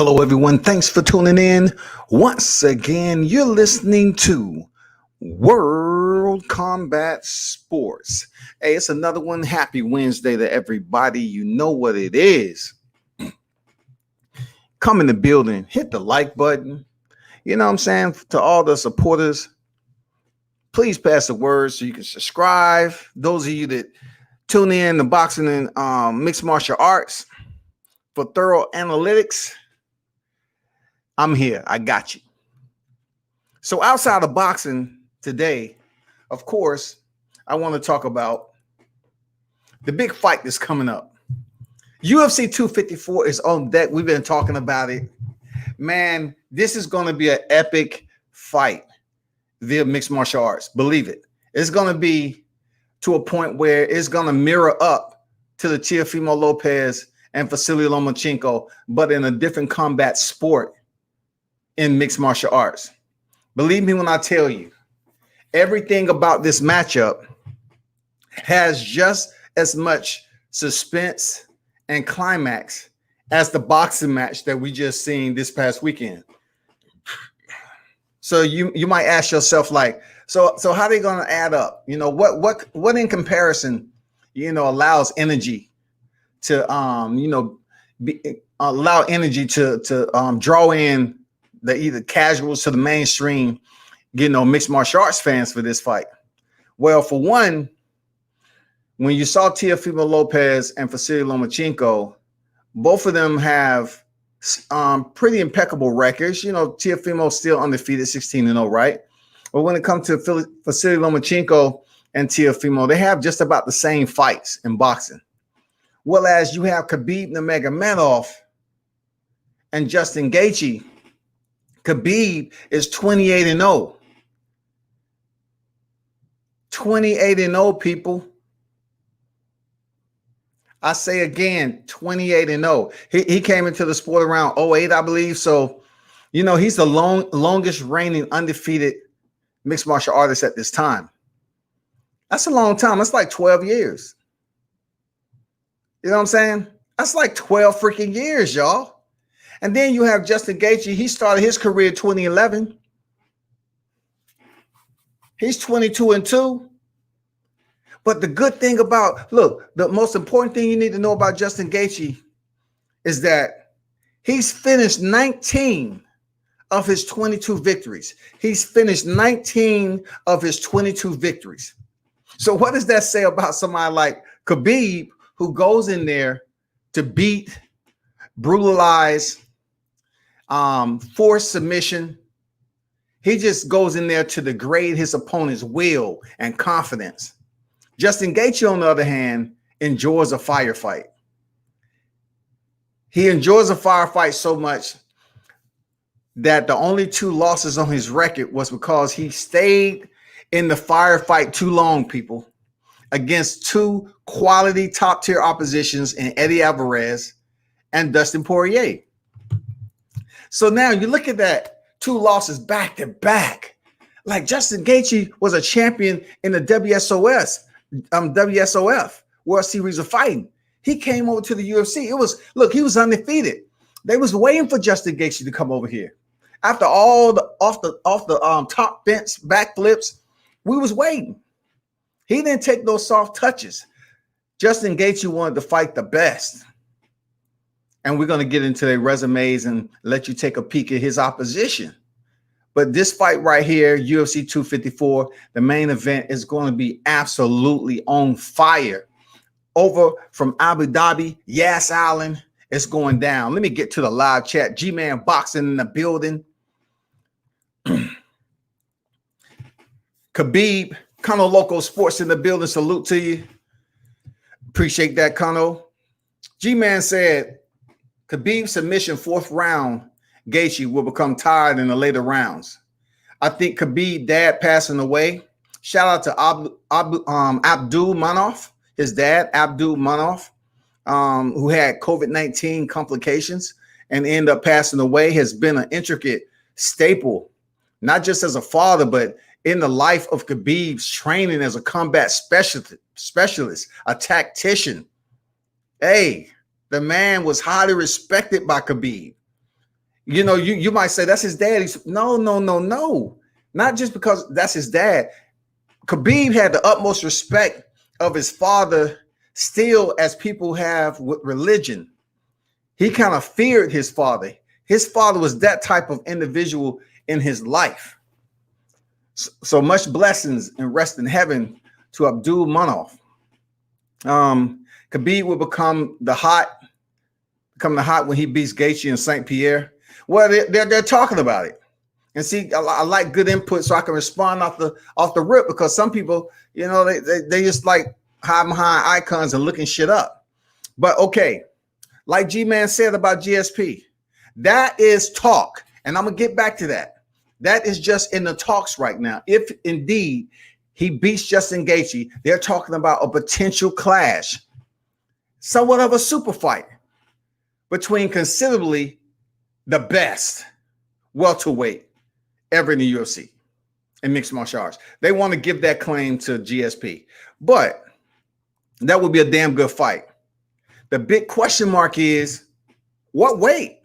Hello, everyone. Thanks for tuning in. Once again, you're listening to World Combat Sports. Hey, it's another one. Happy Wednesday to everybody. You know what it is. Come in the building, hit the like button. You know what I'm saying? To all the supporters, please pass the word so you can subscribe. Those of you that tune in to boxing and mixed martial arts for thorough analytics, I'm here. I got you. So outside of boxing today, of course, I want to talk about the big fight that's coming up. UFC 254 is on deck. We've been talking about it. Man, this is going to be an epic fight via mixed martial arts. Believe it. It's going to be to a point where it's going to mirror up to the Teofimo Lopez and Vasily Lomachenko, but in a different combat sport in mixed martial arts. Believe me when I tell you, everything about this matchup has just as much suspense and climax as the boxing match that we just seen this past weekend. So you might ask yourself, like, so how are they going to add up? You know, what in comparison, allows energy to allow energy to draw in the either casuals to the mainstream, mixed martial arts fans for this fight. Well, for one, when you saw Teofimo Lopez and Vasily Lomachenko, both of them have pretty impeccable records. Teofimo still undefeated, 16-0, right? But when it comes to Vasily Lomachenko and Teofimo, they have just about the same fights in boxing. Whereas you have Khabib Nurmagomedov and Justin Gaethje. Khabib is 28-0. 28-0, people. I say again, 28-0. He came into the sport around 08, I believe. So, he's the longest reigning undefeated mixed martial artist at this time. That's a long time. That's like 12 years. You know what I'm saying? That's like 12 freaking years, y'all. And then you have Justin Gaethje. He started his career in 2011. He's 22-2. But the good thing about, the most important thing you need to know about Justin Gaethje is that he's finished 19 of his 22 victories. He's finished 19 of his 22 victories. So what does that say about somebody like Khabib, who goes in there to beat, brutalize, force submission? He just goes in there to degrade his opponent's will and confidence. Justin Gaethje, on the other hand, enjoys a firefight. He enjoys a firefight so much that the only 2 losses on his record was because he stayed in the firefight too long, people, against 2 quality top-tier oppositions in Eddie Alvarez and Dustin Poirier. So now you look at that, 2 losses back to back. Like Justin Gaethje was a champion in the WSOF, World Series of Fighting. He came over to the UFC. He was undefeated. They was waiting for Justin Gaethje to come over here. After all the off the top fence backflips, we was waiting. He didn't take those soft touches. Justin Gaethje wanted to fight the best. And we're going to get into their resumes and let you take a peek at his opposition. But this fight right here, UFC 254, the main event, is going to be absolutely on fire. Over from Abu Dhabi, Yas Island, it's going down. Let me get to the live chat. G-Man Boxing in the building. Khabib, Kano Loco Sports in the building. Salute to you. Appreciate that, Kano. G-Man said, Khabib submission 4th round, Gaethje will become tired in the later rounds. I think Khabib dad passing away. Shout out to Abdul Manoff, his dad, Abdul Manoff, who had COVID-19 complications and ended up passing away, has been an intricate staple, not just as a father, but in the life of Khabib's training as a combat specialist, a tactician. Hey, the man was highly respected by Khabib. You know, you might say that's his dad. No. Not just because that's his dad. Khabib had the utmost respect of his father still, as people have with religion. He kind of feared his father. His father was that type of individual in his life. So much blessings and rest in heaven to Abdul Manaf. Khabib will become the hot when he beats Gaethje in St. Pierre. Well, they're talking about it. And see, I like good input so I can respond off the rip, because some people, you know, they just like hiding behind icons and looking shit up. But okay, like G-Man said about GSP, that is talk. And I'm going to get back to that. That is just in the talks right now. If indeed he beats Justin Gaethje, they're talking about a potential clash, somewhat of a super fight between considerably the best welterweight ever in the UFC in mixed martial arts. They want to give that claim to GSP, but that would be a damn good fight. The big question mark is what weight?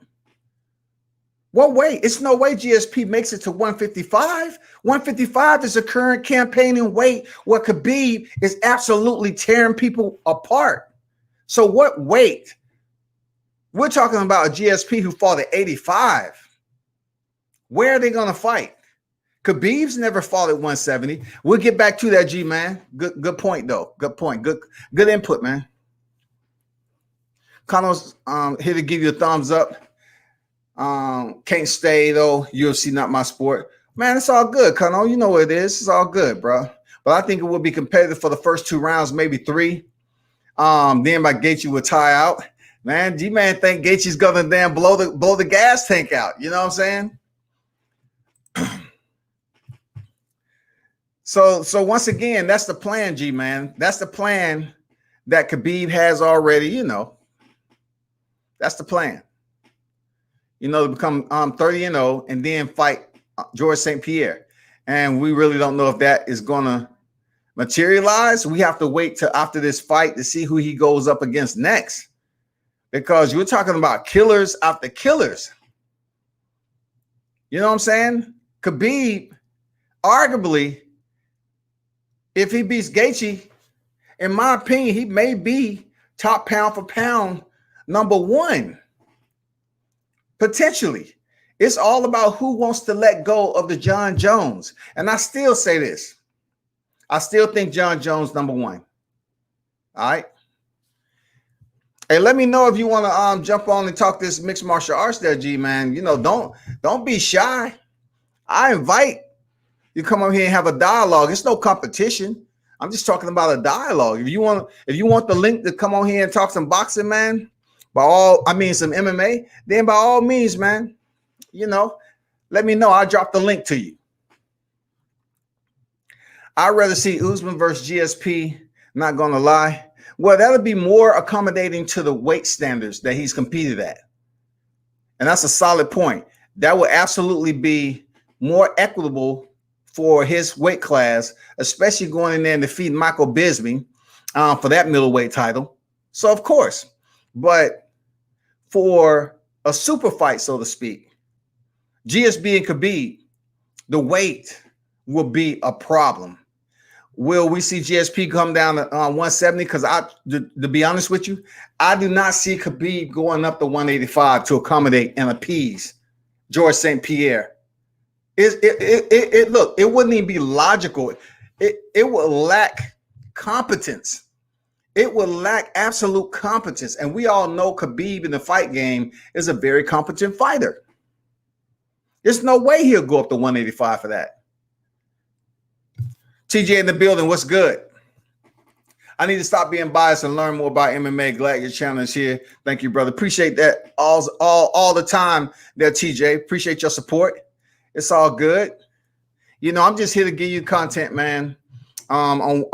What weight? It's no way GSP makes it to 155. 155 is the current campaigning weight where Khabib is absolutely tearing people apart. So what weight? We're talking about a GSP who fought at 85. Where are they going to fight? Khabib's never fought at 170. We'll get back to that, G-Man. Good point, though. Good point. Good input, man. Connell's here to give you a thumbs up. Can't stay, though. UFC not my sport. Man, it's all good, Connell. You know what it is. It's all good, bro. But I think it will be competitive for the first 2 rounds, maybe 3. Then by Gaethje will tie out. Man, G-Man think Gaethje's gonna damn blow the gas tank out. You know what I'm saying? So once again, that's the plan, G-Man. That's the plan that Khabib has already, you know. That's the plan. You know, to become 30-0 and then fight George St. Pierre. And we really don't know if that is going to materialize. We have to wait till after this fight to see who he goes up against next. Because you're talking about killers after killers. You know what I'm saying? Khabib, arguably, if he beats Gaethje, in my opinion, he may be top pound for pound #1. Potentially. It's all about who wants to let go of the John Jones. And I still say this. I still think John Jones #1. All right. Hey, let me know if you want to jump on and talk this mixed martial arts there, G, man. You know, don't be shy. I invite you come over here and have a dialogue. It's no competition. I'm just talking about a dialogue. If you want the link to come on here and talk some boxing, man, some MMA, then by all means, man, you know, let me know. I'll drop the link to you. I'd rather see Usman versus GSP, not gonna lie. Well, that'll be more accommodating to the weight standards that he's competed at. And that's a solid point. That would absolutely be more equitable for his weight class, especially going in there and defeating Michael Bisping for that middleweight title. So, of course, but for a super fight, so to speak, GSP and Khabib, the weight will be a problem. Will we see GSP come down to 170? Because to be honest with you, I do not see Khabib going up to 185 to accommodate and appease George St. Pierre. Look, it wouldn't even be logical. It would lack competence. It would lack absolute competence. And we all know Khabib in the fight game is a very competent fighter. There's no way he'll go up to 185 for that. TJ in the building, what's good? I need to stop being biased and learn more about MMA. Glad your channel is here. Thank you, brother. Appreciate that all the time there, TJ. Appreciate your support. It's all good. You know, I'm just here to give you content, man, on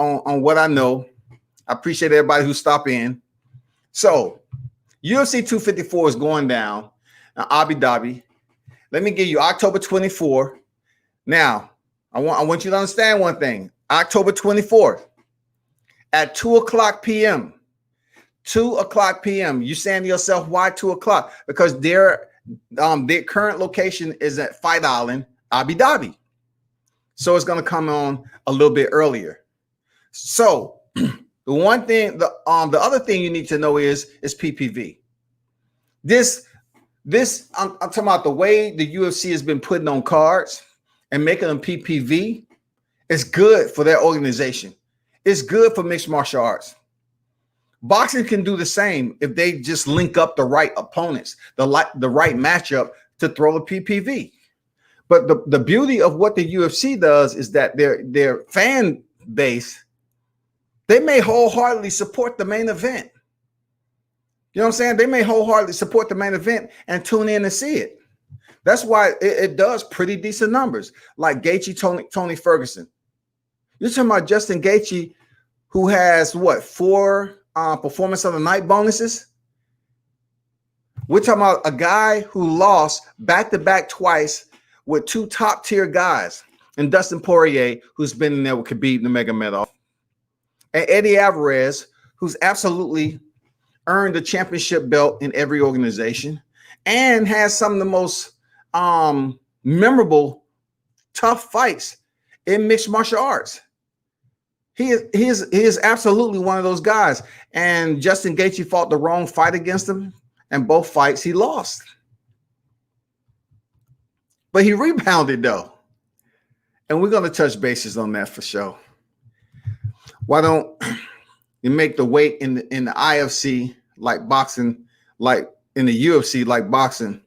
what I know. I appreciate everybody who stopped in. So, UFC 254 is going down in Abu Dhabi. Let me give you October 24. Now, I want you to understand one thing. October 24th at 2 o'clock p.m. 2 o'clock p.m. You saying to yourself, why 2 o'clock? Because there Their current location is at Fight Island, Abu Dhabi. So it's going to come on a little bit earlier. So the one thing, the other thing you need to know is PPV. I'm talking about the way the UFC has been putting on cards and making them PPV. It's good for their organization. It's good for mixed martial arts. Boxing can do the same if they just link up the right opponents, the right matchup to throw a PPV. But the beauty of what the UFC does is that their fan base, they may wholeheartedly support the main event. You know what I'm saying? They may wholeheartedly support the main event and tune in and see it. That's why it does pretty decent numbers, like Gaethje, Tony Ferguson. You're talking about Justin Gaethje, who has what, 4 performance of the night bonuses? We're talking about a guy who lost back-to-back twice with 2 top-tier guys, and Dustin Poirier, who's been in there with Khabib Nurmagomedov, and Eddie Alvarez, who's absolutely earned a championship belt in every organization and has some of the most memorable, tough fights in mixed martial arts. He is absolutely one of those guys. And Justin Gaethje fought the wrong fight against him, and both fights he lost. But he rebounded though. And we're going to touch bases on that for sure. Why don't you make the weight in the IFC like boxing, like in the UFC like boxing?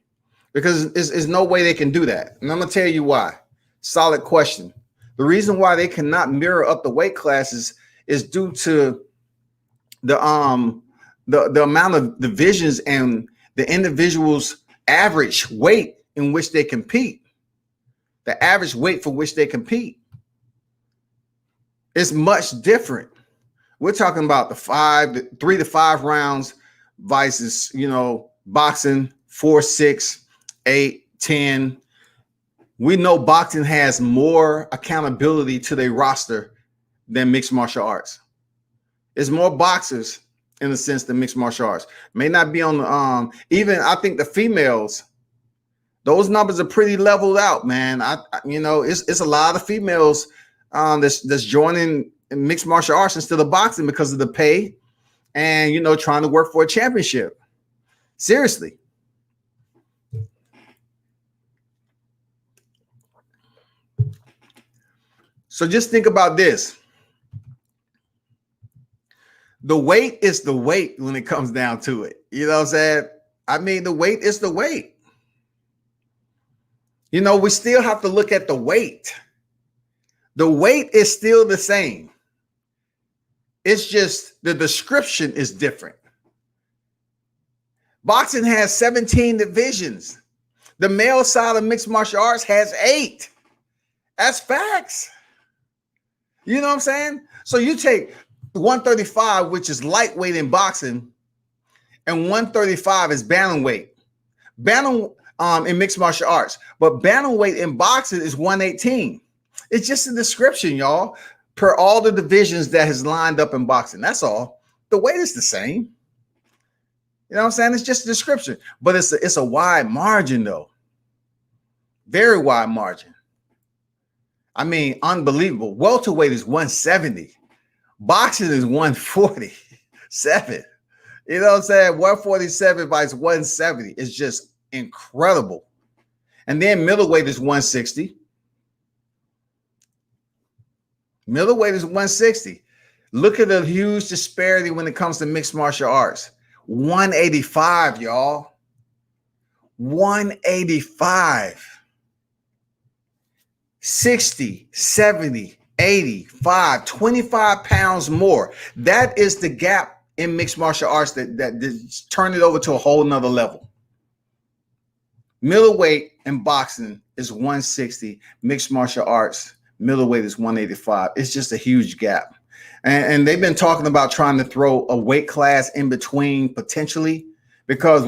Because there's no way they can do that. And I'm going to tell you why. Solid question. The reason why they cannot mirror up the weight classes is due to the amount of divisions and the individual's average weight in which they compete. The average weight for which they compete is much different. We're talking about the 3 to 5 rounds versus, boxing 4, 6, 8, 10. We know boxing has more accountability to their roster than mixed martial arts. There's more boxers in a sense than mixed martial arts. May not be on the even I think the females, those numbers are pretty leveled out, man. It's a lot of females that's joining mixed martial arts instead of boxing because of the pay and trying to work for a championship. Seriously. So just think about this. The weight is the weight when it comes down to it. You know what I'm saying? I mean, the weight is the weight. We still have to look at the weight. The weight is still the same. It's just the description is different. Boxing has 17 divisions. The male side of mixed martial arts has 8. That's facts. You know what I'm saying? So you take 135, which is lightweight in boxing, and 135 is bantamweight. In mixed martial arts, but bantamweight in boxing is 118. It's just a description, y'all, per all the divisions that has lined up in boxing. That's all. The weight is the same. You know what I'm saying? It's just a description, but it's a wide margin though. Very wide margin. I mean, unbelievable. Welterweight is 170. Boxing is 147. You know what I'm saying? 147 by 170 is just incredible. And then middleweight is 160. Middleweight is 160. Look at the huge disparity when it comes to mixed martial arts. 185, y'all. 185. 60, 70, 85, 25 pounds more. That is the gap in mixed martial arts that turn it over to a whole nother level. Middleweight in boxing is 160. Mixed martial arts, middleweight is 185. It's just a huge gap. And they've been talking about trying to throw a weight class in between potentially because,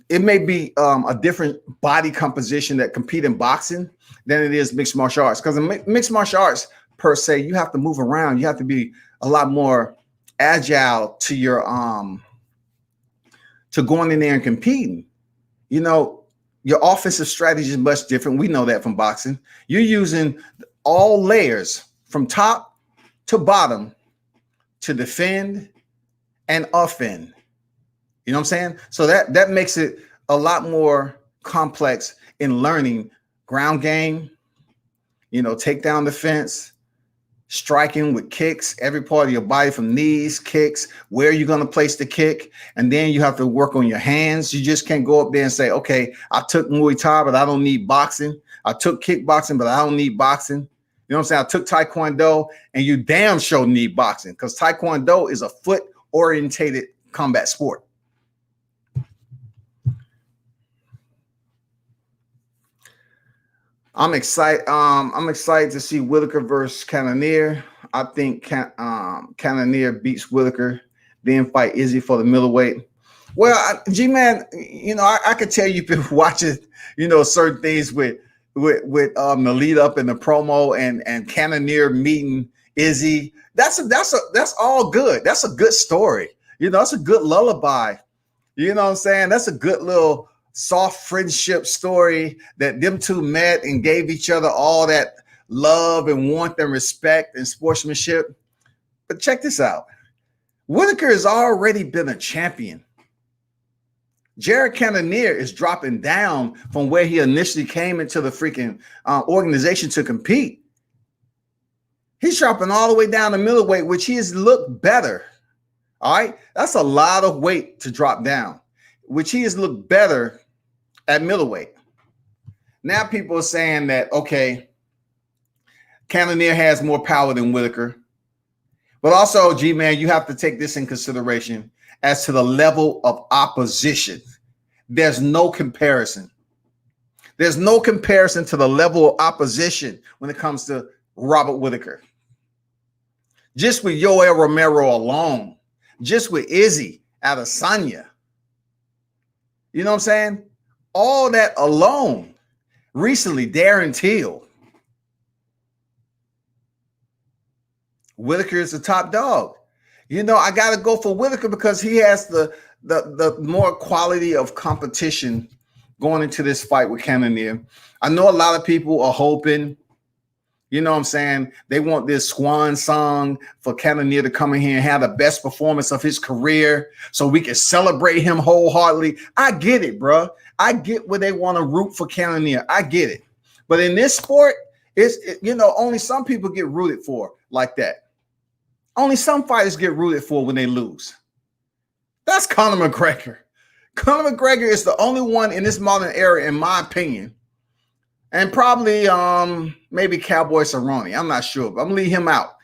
it may be a different body composition that compete in boxing than it is mixed martial arts. Because in mixed martial arts, per se, you have to move around. You have to be a lot more agile to your to going in there and competing. you know, your offensive strategy is much different. We know that from boxing. You're using all layers from top to bottom to defend and offend. You know what I'm saying? So that makes it a lot more complex in learning ground game, you know, takedown defense, striking with kicks, every part of your body from knees, kicks, where you're going to place the kick. And then you have to work on your hands. You just can't go up there and say, okay, I took Muay Thai, but I don't need boxing. I took kickboxing, but I don't need boxing. You know what I'm saying? I took Taekwondo, and you damn sure need boxing, because Taekwondo is a foot-orientated combat sport. I'm excited. I'm excited to see Whittaker versus Cannonier. I think Cannonier beats Whittaker, then fight Izzy for the middleweight. Well, G-Man, you know, I could tell you've been watching, you know, certain things with the lead up in the promo and Cannonier meeting Izzy. That's all good. That's a good story. You know, that's a good lullaby. You know what I'm saying? That's a good little soft friendship story that them two met and gave each other all that love and warmth and respect and sportsmanship. But check this out. Whittaker has already been a champion. Jared Cannonier is dropping down from where he initially came into the freaking organization to compete. He's dropping all the way down to middleweight, which he has looked better. All right. That's a lot of weight to drop down, which he has looked better at middleweight. Now people are saying that, okay, Cannonier has more power than Whittaker. But also, G-Man, you have to take this in consideration as to the level of opposition. There's no comparison. There's no comparison to the level of opposition when it comes to Robert Whittaker. Just with Yoel Romero alone, just with Izzy Adesanya, you know what I'm saying? All that alone. Recently, Darren Till. Whittaker is the top dog. You know, I got to go for Whittaker because he has the more quality of competition going into this fight with Cannonier. I know a lot of people are hoping, you know what I'm saying, they want this swan song for Cannonier to come in here and have the best performance of his career so we can celebrate him wholeheartedly. I get it, bro. I get where they want to root for Cannonier. I get it. But in this sport, you know, only some people get rooted for like that. Only some fighters get rooted for when they lose. That's Conor McGregor. Conor McGregor is the only one in this modern era, in my opinion, and probably maybe Cowboy Cerrone. I'm not sure, but I'm gonna leave him out.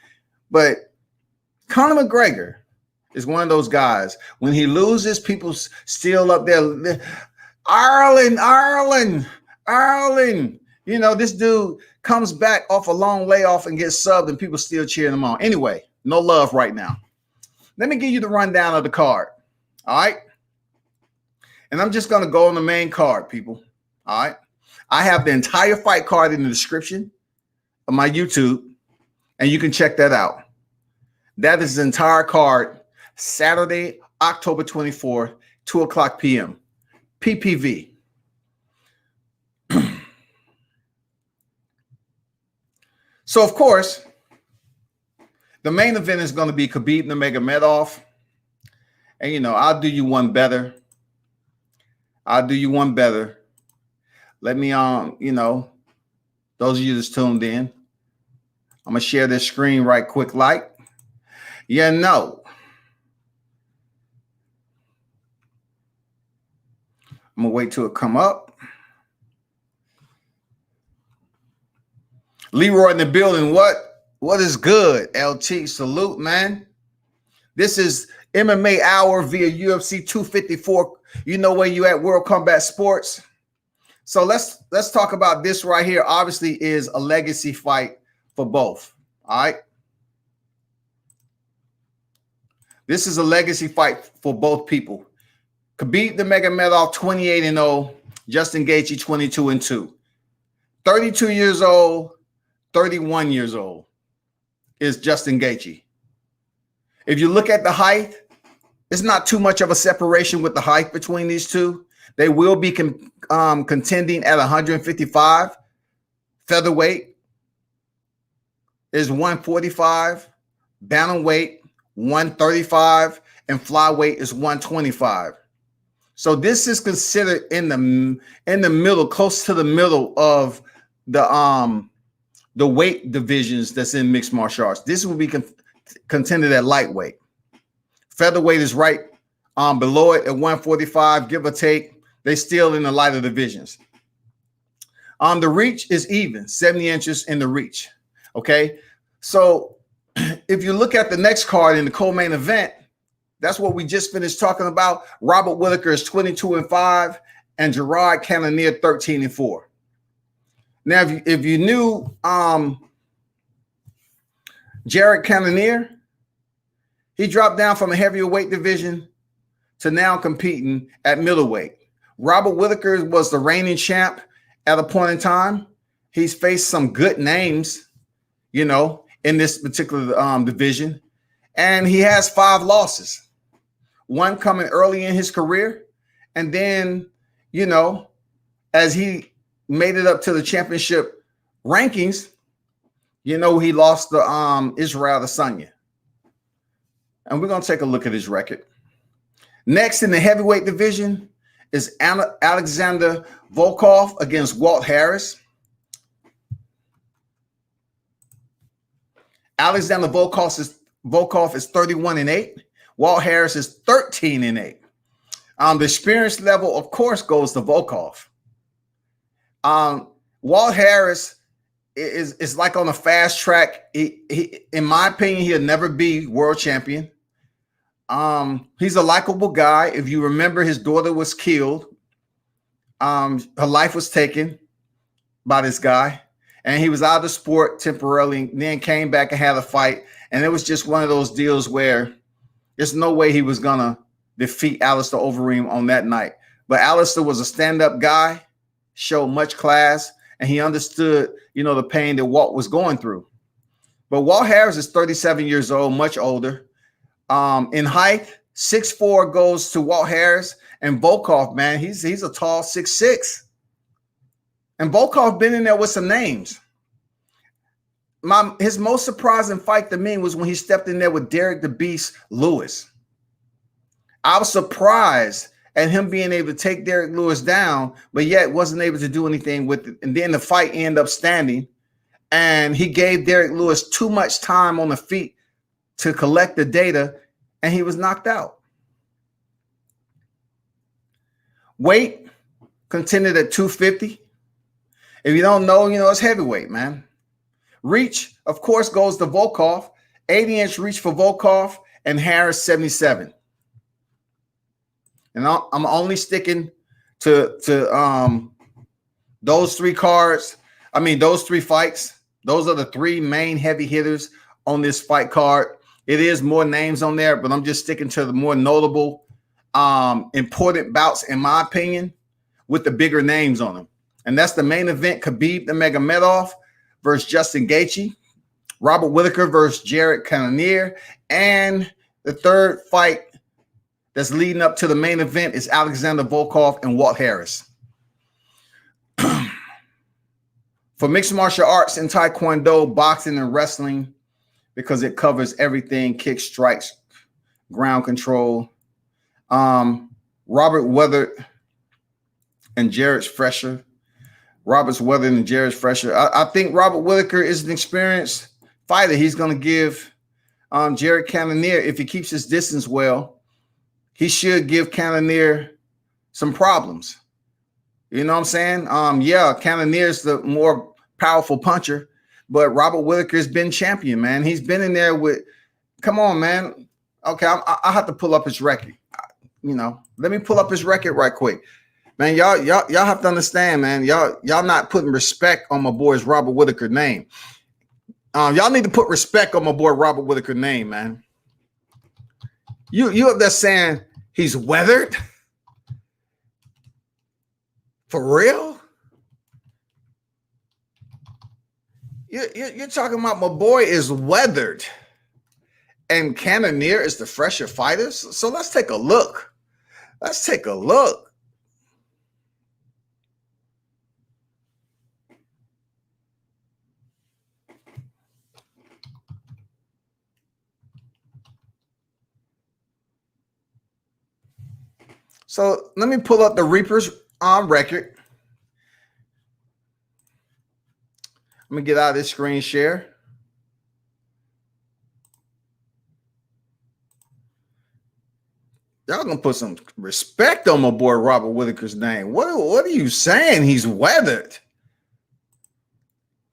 But Conor McGregor is one of those guys. When he loses, people still up there. Ireland. You know, this dude comes back off a long layoff and gets subbed, and people still cheering him on. Anyway, no love right now. Let me give you the rundown of the card. All right. And I'm just going to go on the main card, people. All right. I have the entire fight card in the description of my YouTube, and you can check that out. That is the entire card, Saturday, October 24th, 2 o'clock p.m. PPV. So, of course, the main event is going to be Khabib Nurmagomedov. And, you know, I'll do you one better. Let me, you know, those of you that's tuned in, I'm going to share this screen right quick like. You know. I'm going to wait till it come up. Leroy in the building. What is good? LT, salute, man. This is MMA Hour via UFC 254. You know where you at, World Combat Sports. So let's talk about this right here. Obviously is a legacy fight for both. All right. This is a legacy fight for both people. Khabib Nurmagomedov 28-0, Justin Gaethje 22-2. 32 years old, 31 years old is Justin Gaethje. If you look at the height, it's not too much of a separation with the height between these two. They will be contending at 155. Featherweight is 145. Bantamweight 135, and flyweight is 125. So this is considered in the middle, close to the middle of the weight divisions that's in mixed martial arts. This will be contended at lightweight. Featherweight is right below it at 145, give or take. They still in the lighter divisions. The reach is even, 70 inches in the reach. Okay, so if you look at the next card in the co-main event, that's what we just finished talking about. Robert Whittaker is 22-5, and Gerard Cannonier 13-4. Now, if you knew Jared Cannonier, he dropped down from a heavier weight division to now competing at middleweight. Robert Whittaker was the reigning champ at a point in time. He's faced some good names, you know, in this particular division, and he has 5 losses. One coming early in his career, and then, you know, as he made it up to the championship rankings, you know, he lost to Israel Adesanya. And we're going to take a look at his record. Next in the heavyweight division is Alexander Volkov against Walt Harris. Alexander Volkov is 31-8. Walt Harris is 13-8. The experience level, of course, goes to Volkov. Walt Harris is like on a fast track. He, in my opinion, he'll never be world champion. He's a likable guy. If you remember, his daughter was killed. Her life was taken by this guy, and he was out of the sport temporarily, then came back and had a fight. And it was just one of those deals where there's no way he was going to defeat Alistair Overeem on that night. But Alistair was a stand-up guy, showed much class, and he understood, you know, the pain that Walt was going through. But Walt Harris is 37 years old, much older. In height, 6'4" goes to Walt Harris, and Volkov, man, he's a tall 6'6". And Volkov been in there with some names. His most surprising fight to me was when he stepped in there with Derek the Beast Lewis. I was surprised at him being able to take Derek Lewis down, but yet wasn't able to do anything with it. And then the fight ended up standing, and he gave Derek Lewis too much time on the feet to collect the data, and he was knocked out. Weight contended at 250. If you don't know, you know, it's heavyweight, man. Reach, of course, goes to Volkov. 80-inch reach for Volkov, and Harris 77. And I'm only sticking to those 3 cards. I mean, those 3 fights. Those are the 3 main heavy hitters on this fight card. It is more names on there, but I'm just sticking to the more notable, important bouts, in my opinion, with the bigger names on them. And that's the main event: Khabib Nurmagomedov versus Justin Gaethje, Robert Whittaker versus Jared Cannonier, and the third fight that's leading up to the main event is Alexander Volkov and Walt Harris. For mixed martial arts and taekwondo, boxing, and wrestling, because it covers everything: kick, strikes, ground control. Robert Weathered and Jared's Fresher. Robert's Weathered and Jared's Fresher. I think Robert Whittaker is an experienced fighter. He's going to give Jared Cannonier, if he keeps his distance well, he should give Cannonier some problems. You know what I'm saying? Yeah, Cannonier's the more powerful puncher, but Robert Whittaker's been champion, man. He's been in there with, come on, man. Okay, I have to pull up his record. You know, let me pull up his record right quick. Man, y'all have to understand, man. Y'all not putting respect on my boy's Robert Whittaker name. Y'all need to put respect on my boy Robert Whittaker name, man. You up there saying he's weathered? For real? You're talking about my boy is weathered, and Cannonier is the fresher fighter. So let's take a look. Let's take a look. So let me pull up the Reapers on record. Let me get out of this screen share. Y'all gonna put some respect on my boy Robert Whittaker's name. What are you saying? He's weathered.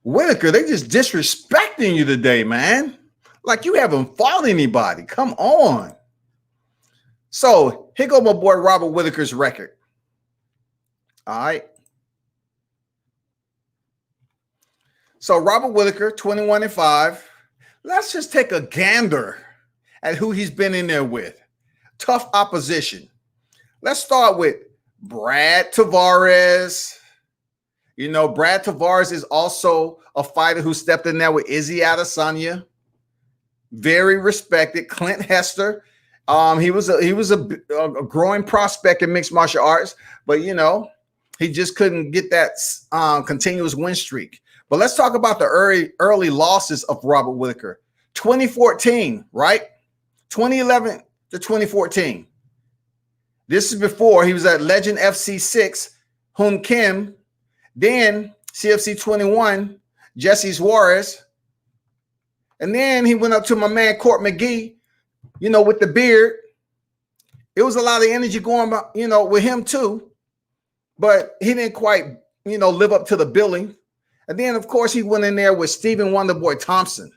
Whittaker, they just disrespecting you today, man. Like you haven't fought anybody. Come on. So here go my boy Robert Whittaker's record. All right. So Robert Whittaker, 21-5. Let's just take a gander at who he's been in there with. Tough opposition. Let's start with Brad Tavares. You know, Brad Tavares is also a fighter who stepped in there with Izzy Adesanya. Very respected. Clint Hester. He was a growing prospect in mixed martial arts, but you know, he just couldn't get that continuous win streak. But let's talk about the early losses of Robert Whittaker. 2014, right? 2011 to 2014. This is before he was at Legend FC 6, Hoon Kim. Then CFC 21, Jesse Suarez. And then he went up to my man Court McGee, you know, with the beard. It was a lot of energy going, you know, with him too. But he didn't quite, you know, live up to the billing. And then, of course, he went in there with Stephen Wonderboy Thompson.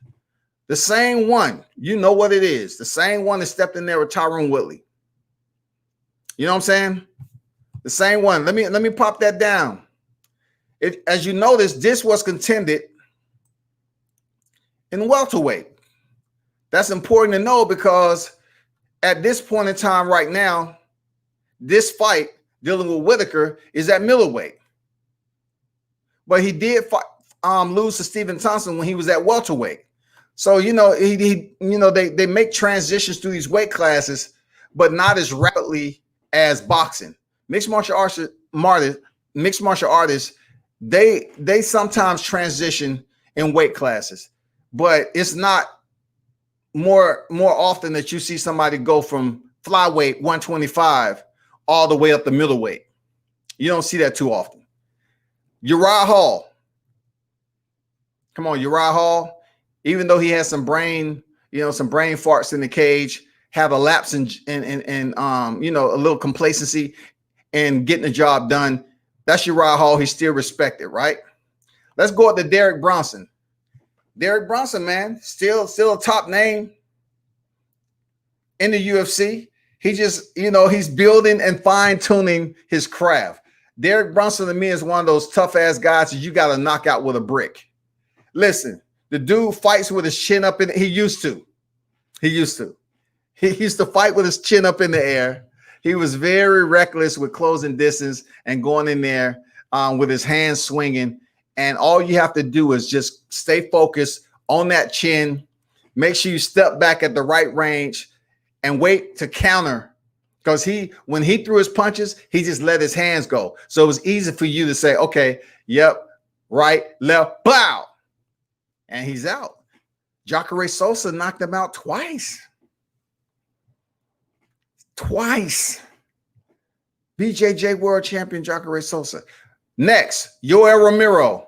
The same one. You know what it is. The same one that stepped in there with Tyron Woodley. You know what I'm saying? The same one. Let me pop that down. As you notice, this was contended in welterweight. That's important to know because at this point in time right now, this fight dealing with Whittaker is at middleweight. But he did lose to Stephen Thompson when he was at welterweight. So, you know, they make transitions through these weight classes, but not as rapidly as boxing. Mixed martial artists, they sometimes transition in weight classes, but it's not more often that you see somebody go from flyweight 125 all the way up to middleweight. You don't see that too often. Uriah Hall. Come on, Uriah Hall. Even though he has some brain farts in the cage, have a lapse in you know, a little complacency and getting the job done. That's Uriah Hall. He's still respected, right? Let's go up to Derek Bronson. Derek Bronson, man, still a top name in the UFC. He just, you know, he's building and fine-tuning his craft. Derek Bronson to me is one of those tough-ass guys that you got to knock out with a brick. Listen, the dude fights with his chin up in he used to fight with his chin up in the air. He was very reckless with closing distance and going in there with his hands swinging. And all you have to do is just stay focused on that chin. Make sure you step back at the right range and wait to counter. Because when he threw his punches, he just let his hands go. So it was easy for you to say, okay, yep, right, left, bow. And he's out. Jacare Souza knocked him out twice. Twice. BJJ world champion Jacare Souza. Next, Yoel Romero.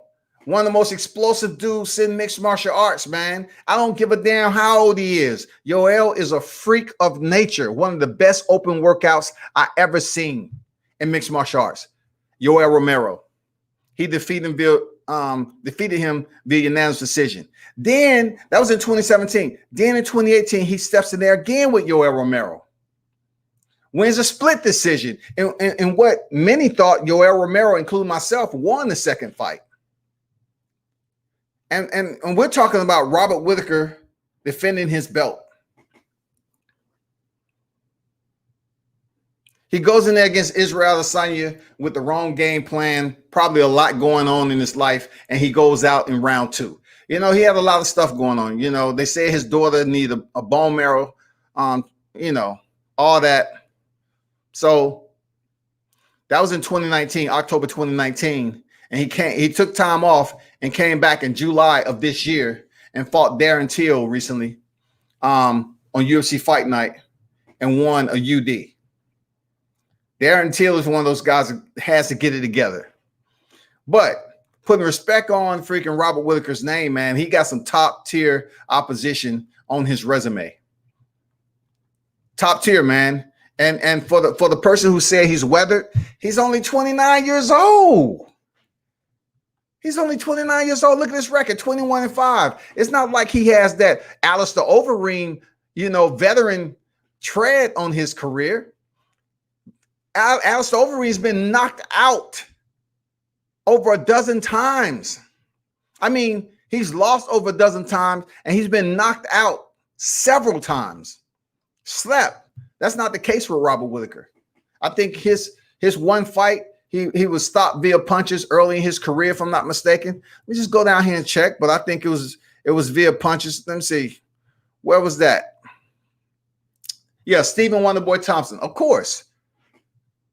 One of the most explosive dudes in mixed martial arts, man. I don't give a damn how old he is. Yoel is a freak of nature. One of the best open workouts I ever seen in mixed martial arts. Yoel Romero. He defeated him via unanimous decision. Then, that was in 2017. Then in 2018, he steps in there again with Yoel Romero. Wins a split decision. And what many thought Yoel Romero, including myself, won the second fight. And we're talking about Robert Whittaker defending his belt. He goes in there against Israel Adesanya with the wrong game plan, probably a lot going on in his life, and he goes out in round 2. You know, he had a lot of stuff going on. You know, they say his daughter needed a bone marrow, you know, all that. So that was in 2019, October 2019. And he took time off and came back in July of this year and fought Darren Till recently on UFC Fight Night and won a UD. Darren Till is one of those guys that has to get it together. But putting respect on freaking Robert Whittaker's name, man, he got some top tier opposition on his resume. Top tier, man. And for the person who said he's weathered, he's only 29 years old. He's only 29 years old. Look at this record, 21-5. It's not like he has that Alistair Overeem, veteran tread on his career. Alistair Overeem's been knocked out over a dozen times. I mean, he's lost over a dozen times, and he's been knocked out several times. Slept. That's not the case for Robert Whittaker. I think his one fight, he was stopped via punches early in his career, if I'm not mistaken. Let me just go down here and check, but I think it was via punches. Let me see. Where was that? Yeah, Stephen Wonderboy Thompson, of course.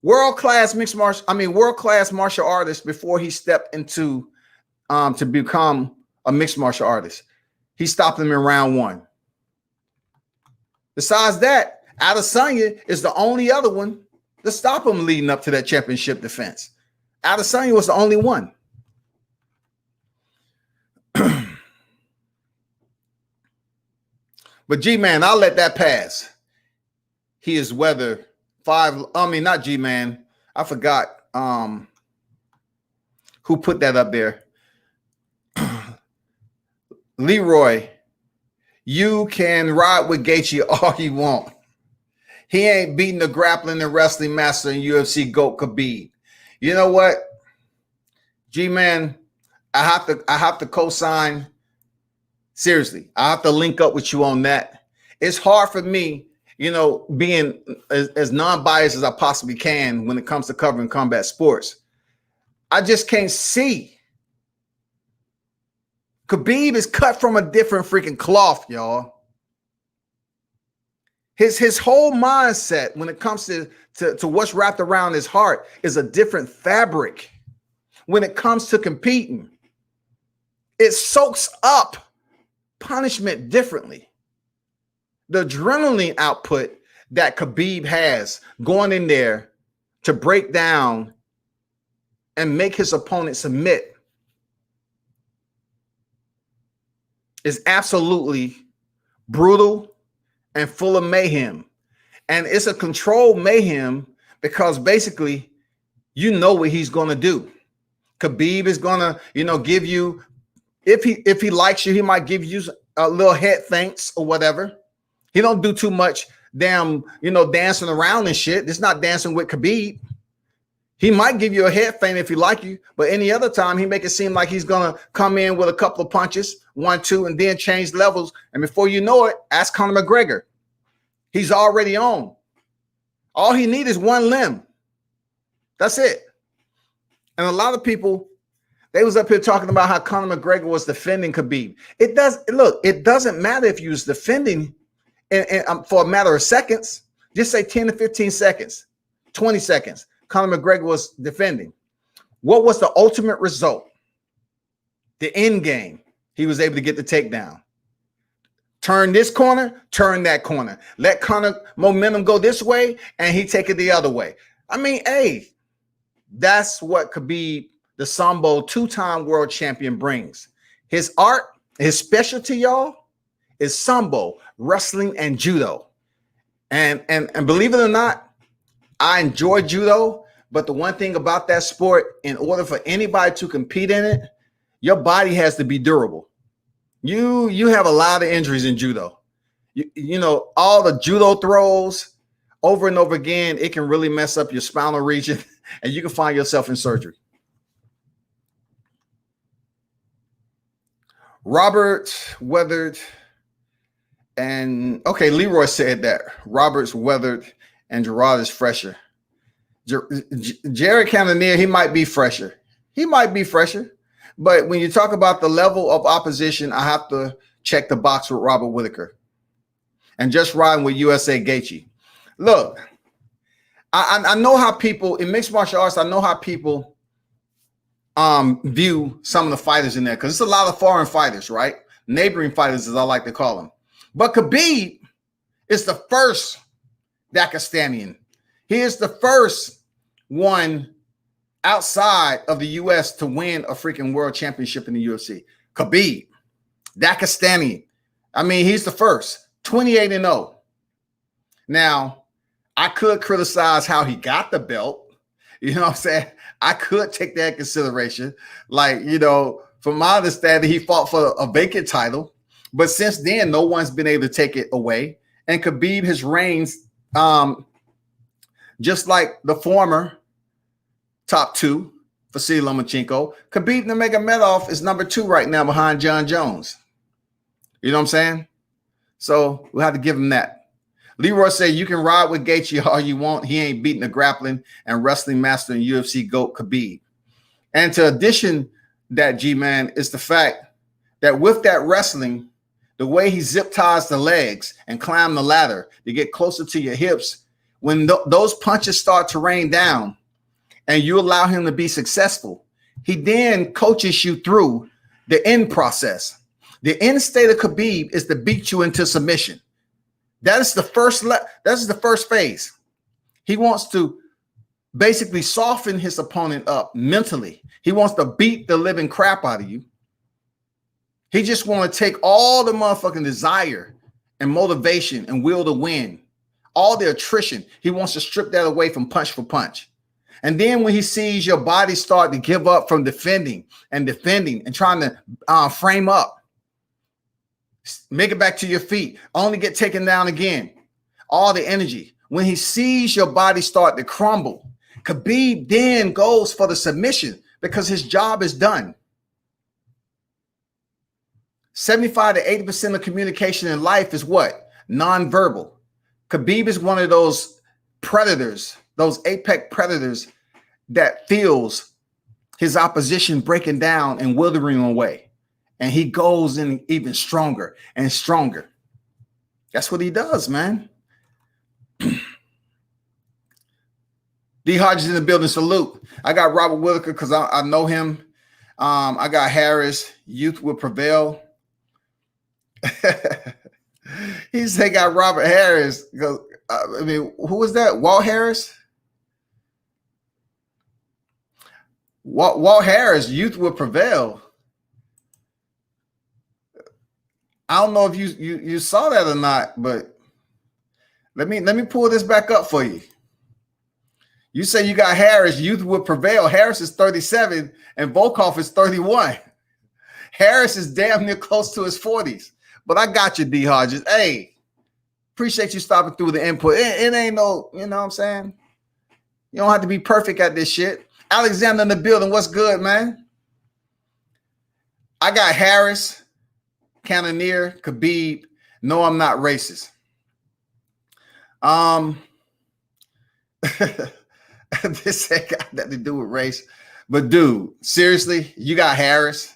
World-class martial artist before he stepped into to become a mixed martial artist. He stopped him in round 1. Besides that, Adesanya is the only other one to stop him leading up to that championship defense. Adesanya was the only one. But G-Man, I'll let that pass. He is weather 5. I mean, not G-Man. I forgot who put that up there. Leroy, you can ride with Gaethje all you want. He ain't beating the grappling and wrestling master in UFC GOAT Khabib. You know what, G-Man, I have to co-sign. Seriously, I have to link up with you on that. It's hard for me, being as non-biased as I possibly can when it comes to covering combat sports. I just can't see. Khabib is cut from a different freaking cloth, y'all. His whole mindset when it comes to what's wrapped around his heart is a different fabric. When it comes to competing, it soaks up punishment differently. The adrenaline output that Khabib has going in there to break down and make his opponent submit is absolutely brutal and full of mayhem. And it's a controlled mayhem because basically you know what he's going to do. Khabib is going to, give you, if he likes you, he might give you a little head thanks or whatever. He don't do too much dancing around and shit. It's not dancing with Khabib. He might give you a head feint if he like you, but any other time he make it seem like he's going to come in with a couple of punches, 1, 2, and then change levels. And before you know it, ask Conor McGregor. He's already on. All he needs is one limb. That's it. And a lot of people, they was up here talking about how Conor McGregor was defending Khabib. It doesn't matter if you was defending for a matter of seconds. Just say 10 to 15 seconds, 20 seconds. Conor McGregor was defending. What was the ultimate result? The end game. He was able to get the takedown. Turn this corner, turn that corner. Let Conor momentum go this way, and he take it the other way. I mean, hey, that's what Khabib, the Sambo 2-time world champion, brings. His art, his specialty, y'all, is Sambo, wrestling and judo. And believe it or not, I enjoy judo, but the one thing about that sport, in order for anybody to compete in it, your body has to be durable. You have a lot of injuries in judo. You know, all the judo throws over and over again, it can really mess up your spinal region and you can find yourself in surgery. Robert weathered and okay, Leroy said that Robert's weathered and Gerard is fresher. Jared Cannonier, he might be fresher. But when you talk about the level of opposition, I have to check the box with Robert Whittaker and just riding with USA Gaethje. Look, I know how people in mixed martial arts, I know how people view some of the fighters in there because it's a lot of foreign fighters, right? Neighboring fighters, as I like to call them. But Khabib is the first Pakistani. He is the first one outside of the U.S. to win a freaking world championship in the UFC? Khabib, Dakistani. I mean, he's the first, 28-0. Now, I could criticize how he got the belt. You know what I'm saying? I could take that in consideration. Like, you know, from my understanding, he fought for a vacant title. But since then, no one's been able to take it away. And Khabib has reigned just like the former top two, Vasily Lomachenko. Khabib Nurmagomedov is number 2 right now behind John Jones. You know what I'm saying? So we'll have to give him that. Leroy said, you can ride with Gaethje all you want. He ain't beating the grappling and wrestling master and UFC GOAT Khabib. And to addition that, G-Man, is the fact that with that wrestling, the way he zip ties the legs and climb the ladder to get closer to your hips, when those punches start to rain down and you allow him to be successful, he then coaches you through the end process. The end state of Khabib is to beat you into submission. That is the first phase. He wants to basically soften his opponent up mentally. He wants to beat the living crap out of you. He just wants to take all the motherfucking desire and motivation and will to win, all the attrition. He wants to strip that away from punch for punch. And then when he sees your body start to give up from defending and trying to frame up, make it back to your feet, only get taken down again, all the energy. When he sees your body start to crumble, Khabib then goes for the submission because his job is done. 75 to 80% of communication in life is what? Nonverbal. Khabib is one of those predators, those apex predators that feels his opposition breaking down and withering away. And he goes in even stronger and stronger. That's what he does, man. D. Hodges in the building. Salute. I got Robert Whittaker because I know him. I got Harris. Youth will prevail. He said, got Robert Harris. Because I mean, who was that? Walt Harris? Walt Harris, youth will prevail. I don't know if you saw that or not, but let me pull this back up for you. You say you got Harris, youth will prevail. Harris is 37 and Volkov is 31. Harris is damn near close to his 40s. But I got you, D. Hodges. Hey, appreciate you stopping through the input. It ain't no, you know what I'm saying? You don't have to be perfect at this shit. Alexander in the building. What's good, man? I got Harris, Cannonier, Khabib. No, I'm not racist. This ain't got nothing to do with race. But dude, seriously, you got Harris.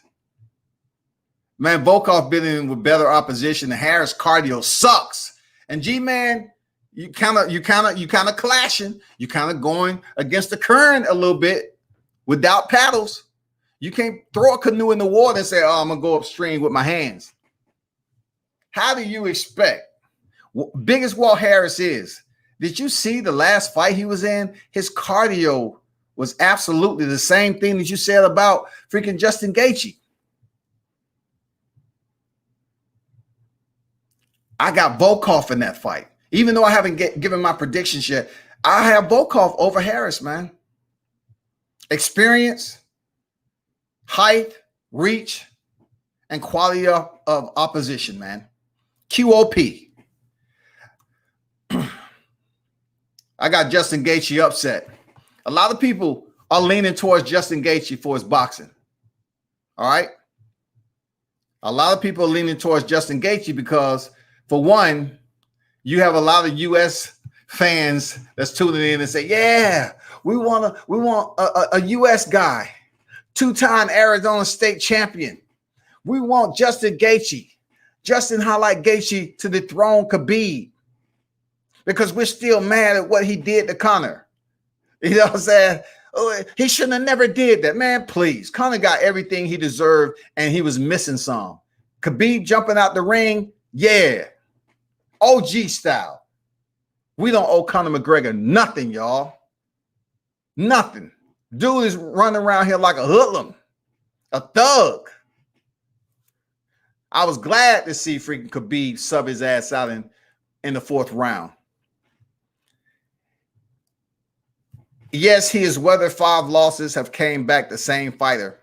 Man, Volkov been in with better opposition. And Harris cardio sucks. And G-Man, you kind of clashing. You kind of going against the current a little bit without paddles. You can't throw a canoe in the water and say, oh, I'm going to go upstream with my hands. How do you expect? Big as Walt Harris is, did you see the last fight he was in? His cardio was absolutely the same thing that you said about freaking Justin Gaethje. I got Volkov in that fight. Even though I haven't given my predictions yet, I have Volkov over Harris, man. Experience, height, reach, and quality of opposition, man. QOP. I got Justin Gaethje upset. A lot of people are leaning towards Justin Gaethje for his boxing. All right? A lot of people are leaning towards Justin Gaethje because, for one, you have a lot of U.S. fans that's tuning in and say, yeah, we want a U.S. guy, 2-time Arizona state champion. We want Justin Gaethje. Justin highlight Gaethje to dethrone Khabib because we're still mad at what he did to Conor. You know what I'm saying? Oh, he shouldn't have never did that. Man, please. Conor got everything he deserved and he was missing some. Khabib jumping out the ring, yeah. OG style. We don't owe Conor McGregor nothing, y'all. Nothing. Dude is running around here like a hoodlum, a thug. I was glad to see freaking Khabib sub his ass out in the 4th round. Yes, he has weathered 5 losses, have came back the same fighter.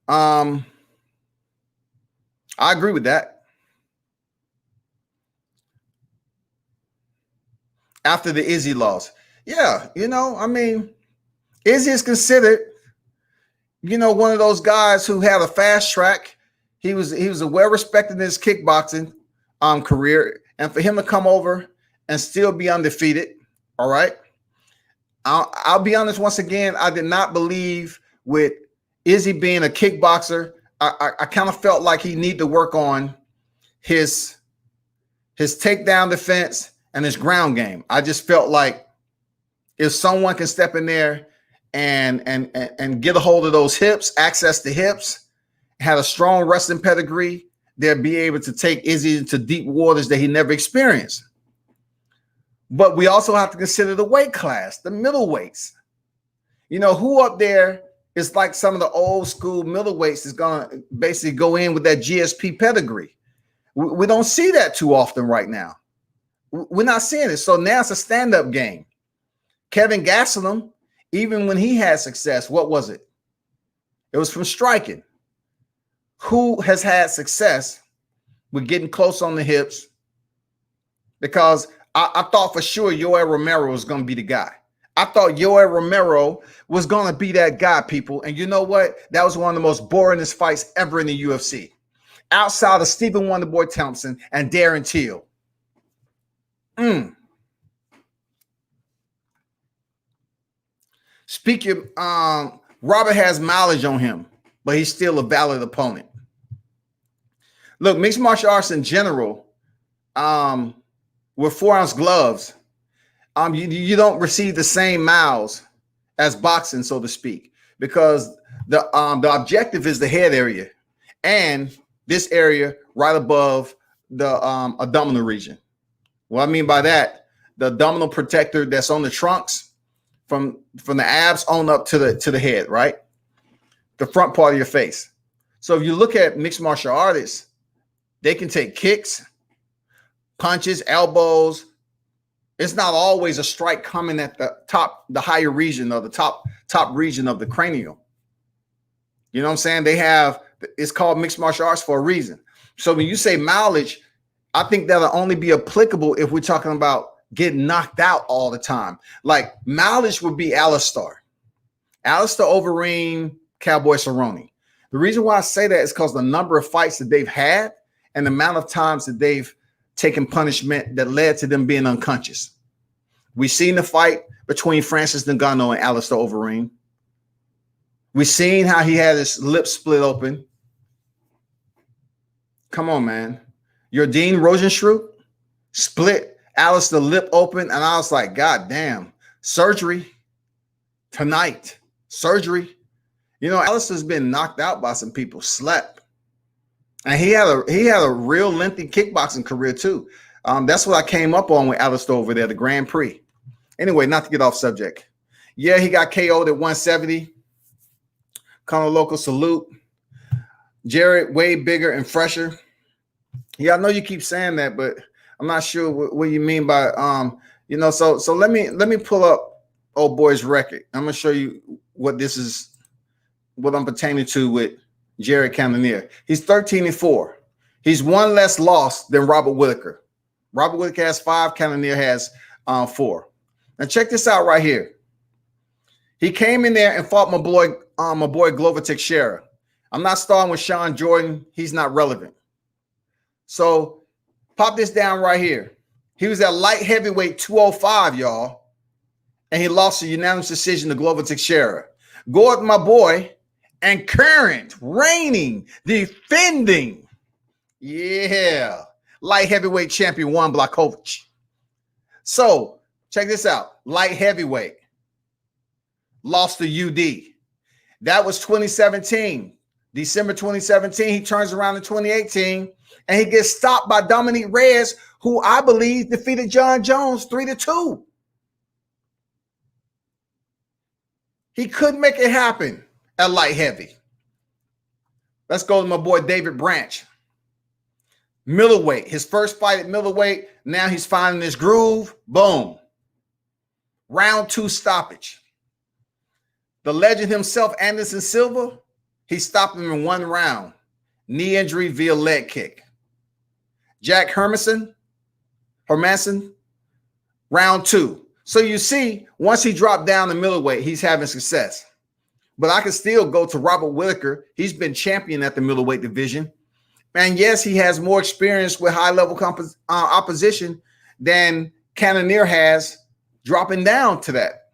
I agree with that. After the Izzy loss. Yeah, you know, I mean, Izzy is considered, you know, one of those guys who had a fast track. He was a well-respected in his kickboxing career. And for him to come over and still be undefeated, all right. I'll be honest once again, I did not believe with Izzy being a kickboxer. I kind of felt like he needed to work on his takedown defense and his ground game. I just felt like if someone can step in there and get a hold of those hips, access the hips, had a strong wrestling pedigree, they'll be able to take Izzy into deep waters that he never experienced. But we also have to consider the weight class, the middleweights. You know, who up there is like some of the old school middleweights is going to basically go in with that GSP pedigree. We don't see that too often right now. We're not seeing it. So now it's a stand-up game. Kevin Gastelum, even when he had success, what was it? It was from striking. Who has had success with getting close on the hips? Because I thought for sure Yoel Romero was going to be the guy. I thought Yoel Romero was going to be that guy, people. And you know what? That was one of the most boringest fights ever in the UFC. Outside of Stephen Wonderboy Thompson and Darren Till. Speaking, Robert has mileage on him, but he's still a valid opponent. Look, mixed martial arts in general, with 4-ounce gloves, you don't receive the same miles as boxing, so to speak, because the objective is the head area and this area right above the abdominal region. What I mean by that, the abdominal protector that's on the trunks from the abs on up to the head, right? The front part of your face. So if you look at mixed martial artists, they can take kicks, punches, elbows. It's not always a strike coming at the top, the higher region or the top region of the cranial. You know what I'm saying? They have, it's called mixed martial arts for a reason. So when you say mileage, I think that'll only be applicable if we're talking about getting knocked out all the time. Like mileage would be Alistair Overeem, Cowboy Cerrone. The reason why I say that is because the number of fights that they've had and the amount of times that they've taken punishment that led to them being unconscious. We've seen the fight between Francis Ngannou and Alistair Overeem. We've seen how he had his lip split open. Come on, man. Your Dean Rosenstruck split Alistair lip open, and I was like, God damn, surgery tonight. Surgery. You know, Alistair's been knocked out by some people, slept. And he had a real lengthy kickboxing career too. That's what I came up on with Alistair over there, the Grand Prix. Anyway, not to get off subject. Yeah, he got KO'd at 170. Conor Local, salute. Jared, way bigger and fresher. Yeah, I know you keep saying that, but I'm not sure what you mean by you know. So let me pull up old boy's record. I'm gonna show you what this is, what I'm pertaining to with Jared Cannonier. He's 13-4. He's one less loss than Robert Whittaker. Robert Whittaker has 5. Cannonier has 4. Now check this out right here. He came in there and fought my boy Glover Teixeira. I'm not starting with Sean Jordan. He's not relevant. So pop this down right here. He was at light heavyweight 205, y'all, and he lost a unanimous decision to Glover Teixeira. Gordon, my boy, and current, reigning, defending, light heavyweight champion Juan Blachowicz. So check this out. Light heavyweight lost to UD. That was 2017. December 2017. He turns around in 2018 and he gets stopped by Dominique Reyes, who I believe defeated John Jones 3-2. He could make it happen at light heavy. Let's go to my boy David Branch. Middleweight, his first fight at middleweight. Now he's finding his groove. Boom. Round 2 stoppage. The legend himself, Anderson Silva, he stopped him in 1 round. Knee injury via leg kick. Jack Hermanson, round 2. So you see, once he dropped down to middleweight, he's having success. But I can still go to Robert Whittaker. He's been champion at the middleweight division. And yes, he has more experience with high-level opposition than Cannonier has dropping down to that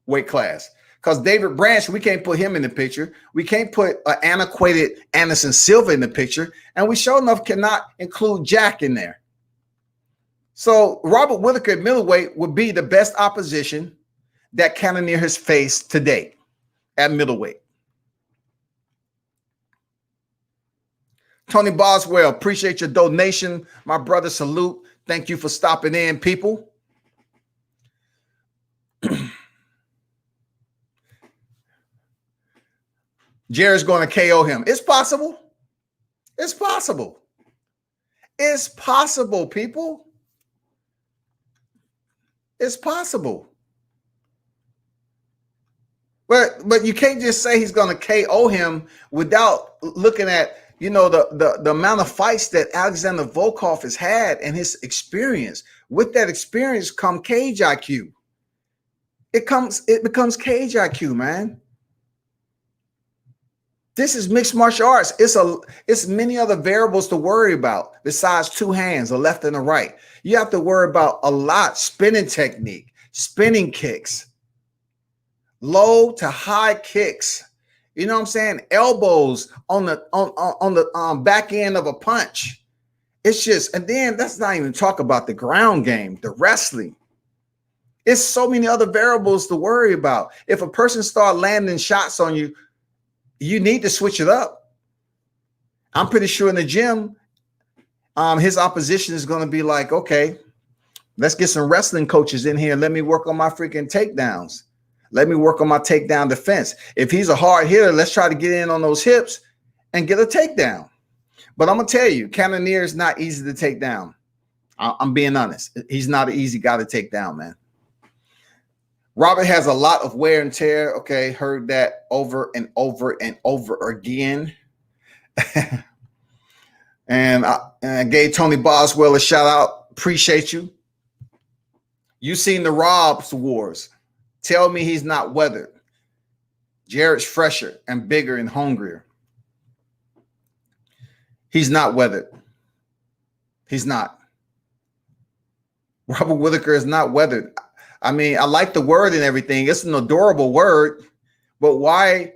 weight class. Because David Branch, we can't put him in the picture. We can't put an antiquated Anderson Silva in the picture. And we sure enough cannot include Jack in there. So Robert Whittaker at middleweight would be the best opposition that Cannonier has faced to date at middleweight. Tony Boswell, appreciate your donation. My brother, salute. Thank you for stopping in, people. Jared's going to KO him. It's possible. It's possible. It's possible, people. It's possible. But you can't just say he's going to KO him without looking at, you know, the amount of fights that Alexander Volkov has had and his experience. With that experience come cage IQ. It becomes cage IQ, man. This is mixed martial arts. It's many other variables to worry about besides 2 hands, a left and a right. You have to worry about a lot: spinning technique, spinning kicks, low to high kicks. You know what I'm saying? Elbows on the back end of a punch. It's just, and then that's not even talk about the ground game, the wrestling. It's so many other variables to worry about. If a person start landing shots on you, you need to switch it up. I'm pretty sure in the gym, his opposition is going to be like, okay, let's get some wrestling coaches in here. Let me work on my freaking takedowns. Let me work on my takedown defense. If he's a hard hitter, let's try to get in on those hips and get a takedown. But I'm going to tell you, Cannonier is not easy to take down. I'm being honest. He's not an easy guy to take down, man. Robert has a lot of wear and tear. Okay, heard that over and over and over again. And I gave Tony Boswell a shout out. Appreciate you. You seen the Rob's Wars. Tell me he's not weathered. Jared's fresher and bigger and hungrier. He's not weathered. He's not. Robert Whittaker is not weathered. I mean, I like the word and everything. It's an adorable word, but why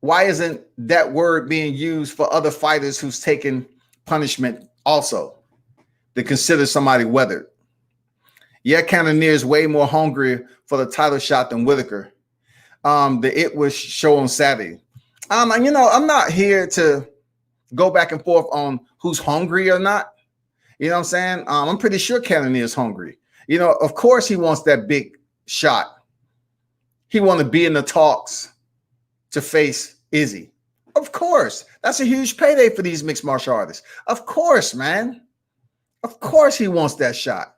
isn't that word being used for other fighters who's taken punishment also to consider somebody weathered? Yeah, Cannonier is way more hungry for the title shot than Whittaker. It was show on Saturday. You know, I'm not here to go back and forth on who's hungry or not. You know what I'm saying? I'm pretty sure Cannonier is hungry. You know, of course he wants that big shot. He wants to be in the talks to face Izzy. Of course. That's a huge payday for these mixed martial artists. Of course, man. Of course he wants that shot.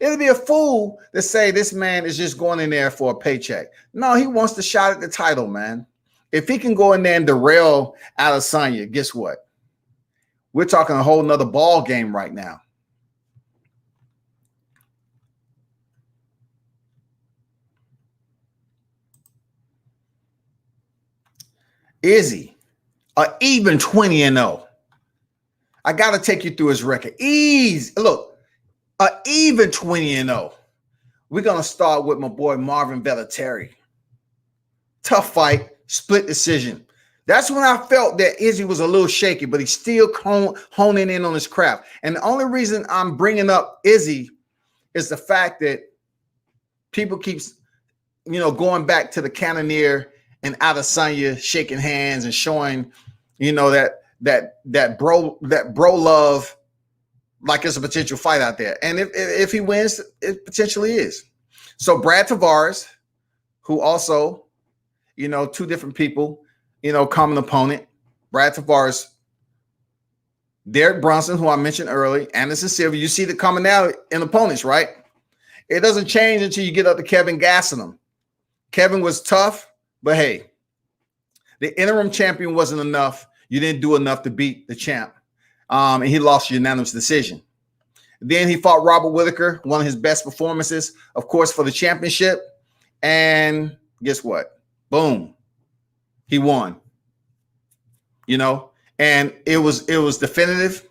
It'd be a fool to say this man is just going in there for a paycheck. No, he wants the shot at the title, man. If he can go in there and derail Adesanya, guess what? We're talking a whole nother ball game right now. Izzy, even 20-0. I got to take you through his record. Easy. Look, even 20-0. We're going to start with my boy Marvin Vettori. Tough fight, split decision. That's when I felt that Izzy was a little shaky, but he's still honing in on his craft. And the only reason I'm bringing up Izzy is the fact that people keep, you know, going back to the Cannonier and Adesanya shaking hands and showing, you know, that bro love, like it's a potential fight out there. And if he wins, it potentially is. So Brad Tavares, who also two different people, common opponent. Brad Tavares, Derek Brunson, who I mentioned earlier, Anderson Silva. You see the commonality in opponents, right? It doesn't change until you get up to Kevin Gastelum. Kevin was tough, but hey, the interim champion wasn't enough. You didn't do enough to beat the champ. And he lost a unanimous decision. Then he fought Robert Whittaker, one of his best performances, of course, for the championship. And guess what? Boom. He won. And it was definitive.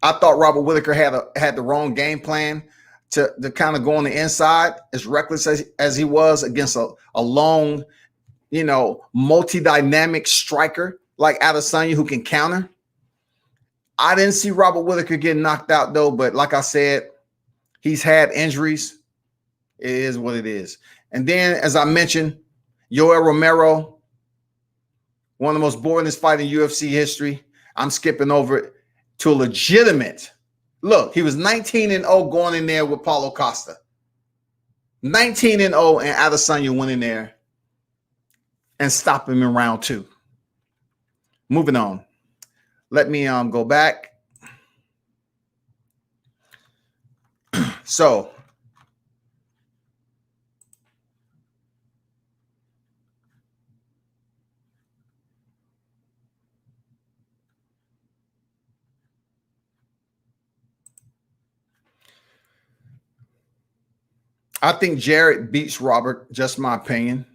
I thought Robert Whittaker had the wrong game plan to kind of go on the inside, as reckless as he was against a long, multi-dynamic striker like Adesanya who can counter. I didn't see Robert Whittaker getting knocked out, though. But like I said, he's had injuries. It is what it is. And then, as I mentioned, Yoel Romero, one of the most boringest fights in UFC history. I'm skipping over it to a legitimate. Look, he was 19-0 going in there with Paulo Costa. 19-0, and Adesanya went in there and stopped him in round 2. Moving on. Let me go back. So, I think Jarrett beats Robert, just my opinion.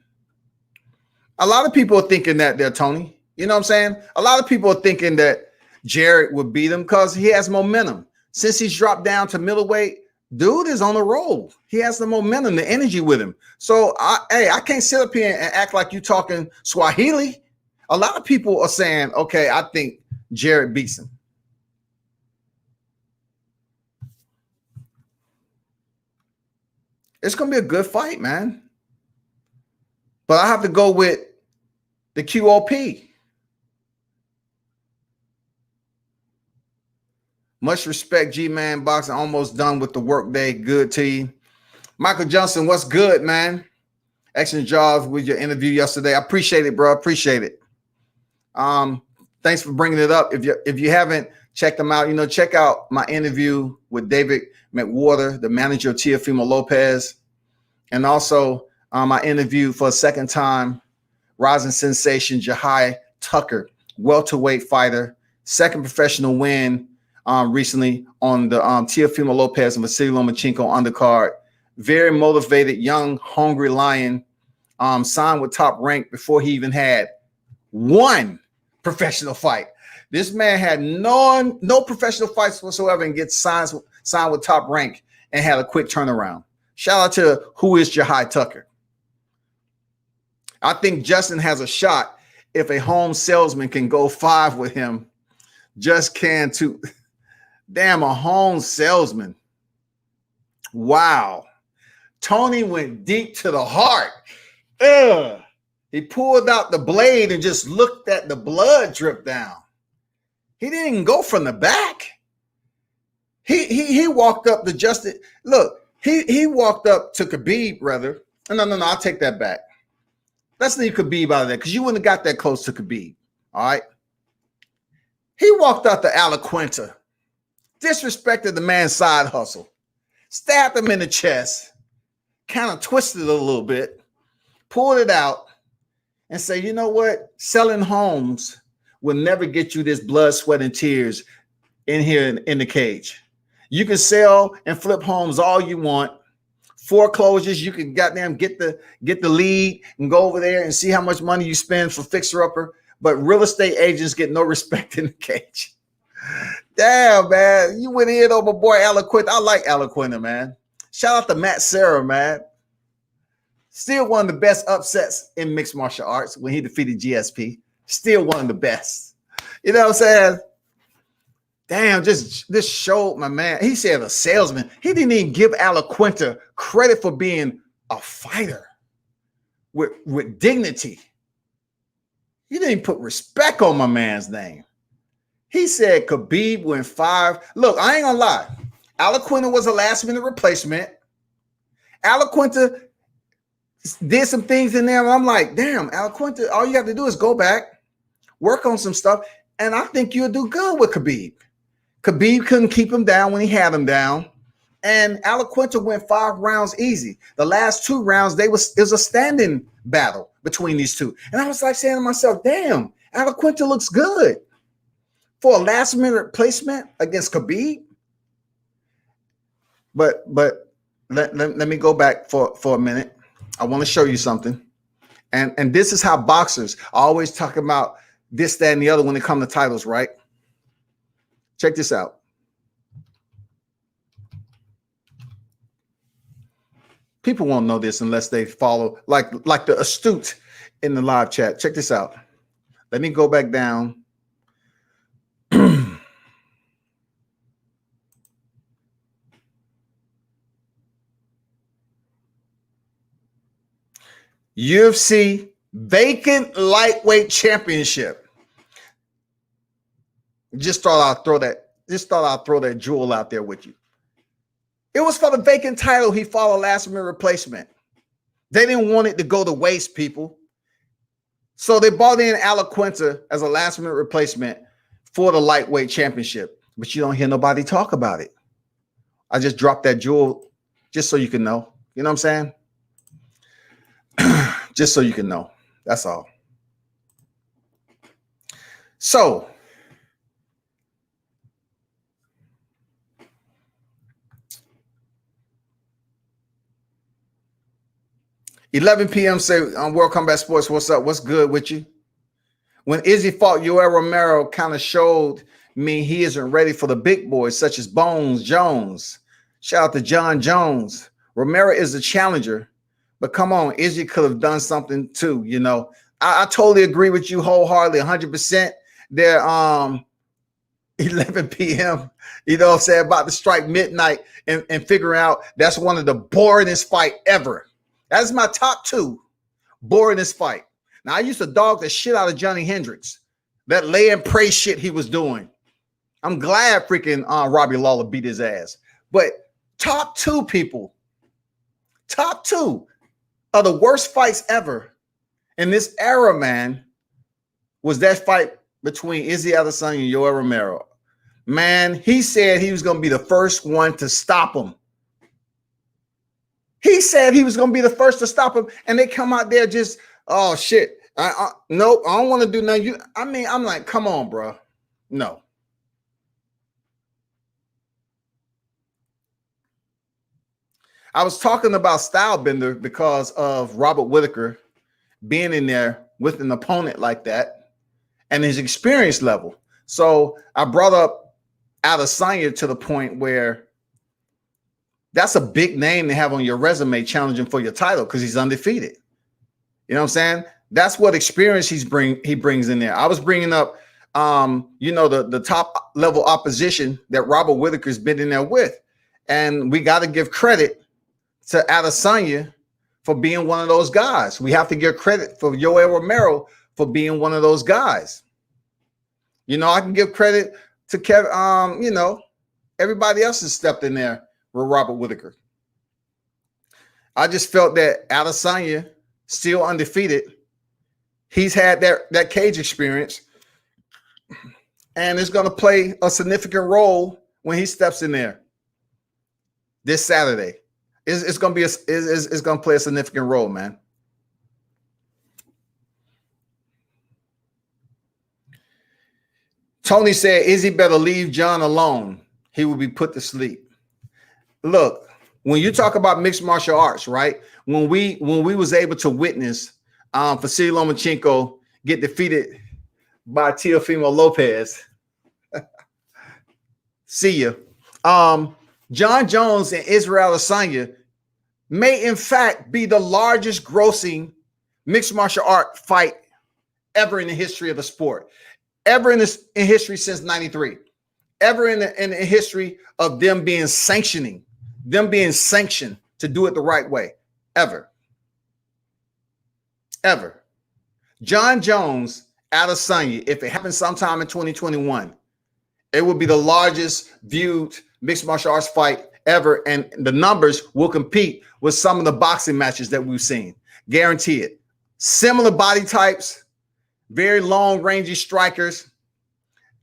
A lot of people are thinking that there, Tony. You know what I'm saying? A lot of people are thinking that Jarrett would beat him because he has momentum. Since he's dropped down to middleweight, dude is on the roll. He has the momentum, the energy with him. So, I can't sit up here and act like you talking Swahili. A lot of people are saying, okay, I think Jarrett beats him. It's going to be a good fight, man. But I have to go with the QOP. Much respect, G-Man Boxing. Almost done with the workday. Good to you. Michael Johnson, what's good, man? Excellent job with your interview yesterday. I appreciate it, bro. Appreciate it. Thanks for bringing it up. If you haven't checked them out, check out my interview with David McWhorter, the manager of Teofimo Lopez, and also my interview for a second time, rising sensation Jahai Tucker, welterweight fighter, second professional win recently on the Teofimo Lopez and Vasily Lomachenko undercard. Very motivated, young, hungry lion, signed with Top Rank before he even had one professional fight. This man had no professional fights whatsoever and gets signed with Top Rank and had a quick turnaround. Shout out to who is Jahai Tucker. I think Justin has a shot if a home salesman can go 5 with him. Just can too. Damn, a home salesman. Wow. Tony went deep to the heart. Ugh. He pulled out the blade and just looked at the blood drip down. He didn't even go from the back. He walked up to Justin. Look, he walked up to Khabib, rather. No, I'll take that back. Let's leave Khabib out of there because you wouldn't have got that close to Khabib. All right. He walked out to Alaquenta, disrespected the man's side hustle, stabbed him in the chest, kind of twisted it a little bit, pulled it out, and say, you know what? Selling homes will never get you this blood, sweat, and tears in here in the cage. You can sell and flip homes all you want. Foreclosures, you can goddamn get the lead and go over there and see how much money you spend for fixer-upper. But real estate agents get no respect in the cage. Damn, man. You went in on my boy Alaquenta. I like Alaquenta, man. Shout out to Matt Serra, man. Still one of the best upsets in mixed martial arts when he defeated GSP. Still one of the best. You know what I'm saying? Damn, this showed my man. He said a salesman. He didn't even give Alaquenta credit for being a fighter with dignity. He didn't put respect on my man's name. He said Khabib went 5. Look, I ain't gonna lie. Alaquenta was a last-minute replacement. Alaquenta did some things in there. And I'm like, damn, Alquinta, all you have to do is go back, work on some stuff, and I think you'll do good with Khabib. Khabib couldn't keep him down when he had him down. And Alquinta went 5 rounds easy. The last 2 rounds, it was a standing battle between these two. And I was like saying to myself, damn, Alquinta looks good for a last-minute replacement against Khabib. But let me go back for a minute. I want to show you something. And this is how boxers always talk about this, that, and the other when it comes to titles, right? Check this out. People won't know this unless they follow, like the astute in the live chat. Check this out. Let me go back down. UFC vacant lightweight championship. Just thought I'd throw that jewel out there with you. It was for the vacant title. He followed last-minute replacement. They didn't want it to go to waste, people. So they brought in Alquinta as a last-minute replacement for the lightweight championship. But you don't hear nobody talk about it. I just dropped that jewel just so you can know. You know what I'm saying? Just so you can know. That's all. So, $11 p.m. say on World Combat Sports, what's up? What's good with you? When Izzy fought Yoel Romero, kind of showed me he isn't ready for the big boys such as Bones Jones. Shout out to John Jones. Romero is a challenger, but come on, Izzy could have done something too. You know, I totally agree with you wholeheartedly, 100%. There, 11 p.m. You know what I'm saying, about to strike midnight and figure out that's one of the boringest fight ever. That's my top 2 boringest fight. Now, I used to dog the shit out of Johnny Hendricks, that lay and pray shit he was doing. I'm glad freaking Robbie Lawler beat his ass. But top 2 people, top 2 of the worst fights ever in this era, man, was that fight between Izzy Adesanya and Yoel Romero. Man, he said he was going to be the first one to stop him. He said he was going to be the first to stop him, and they come out there just, oh, shit. Nope, I don't want to do nothing. I'm like, come on, bro. No. I was talking about style bender because of Robert Whittaker being in there with an opponent like that and his experience level. So I brought up Adesanya to the point where that's a big name to have on your resume challenging for your title because he's undefeated. You know what I'm saying? That's what experience he brings in there. I was bringing up, the top level opposition that Robert Whittaker's been in there with. And we got to give credit to Adesanya for being one of those guys. We have to give credit for Yoel Romero for being one of those guys. You know, I can give credit to Kevin, everybody else has stepped in there with Robert Whittaker. I just felt that Adesanya, still undefeated, he's had that cage experience, and it's going to play a significant role when he steps in there this Saturday. It's going to play a significant role, man. Tony said, Izzy better leave John alone. He will be put to sleep. Look, when you talk about mixed martial arts, right? When we was able to witness Vasily Lomachenko get defeated by Teofimo Lopez. See ya. John Jones and Israel Adesanya may in fact be the largest grossing mixed martial art fight ever in the history of the sport. Ever in history since 93. Ever in the history of them being sanctioned to do it the right way. Ever. John Jones, Adesanya, if it happens sometime in 2021, it will be the largest viewed mixed martial arts fight ever, and the numbers will compete with some of the boxing matches that we've seen. Guarantee it. Similar body types, very long rangy strikers.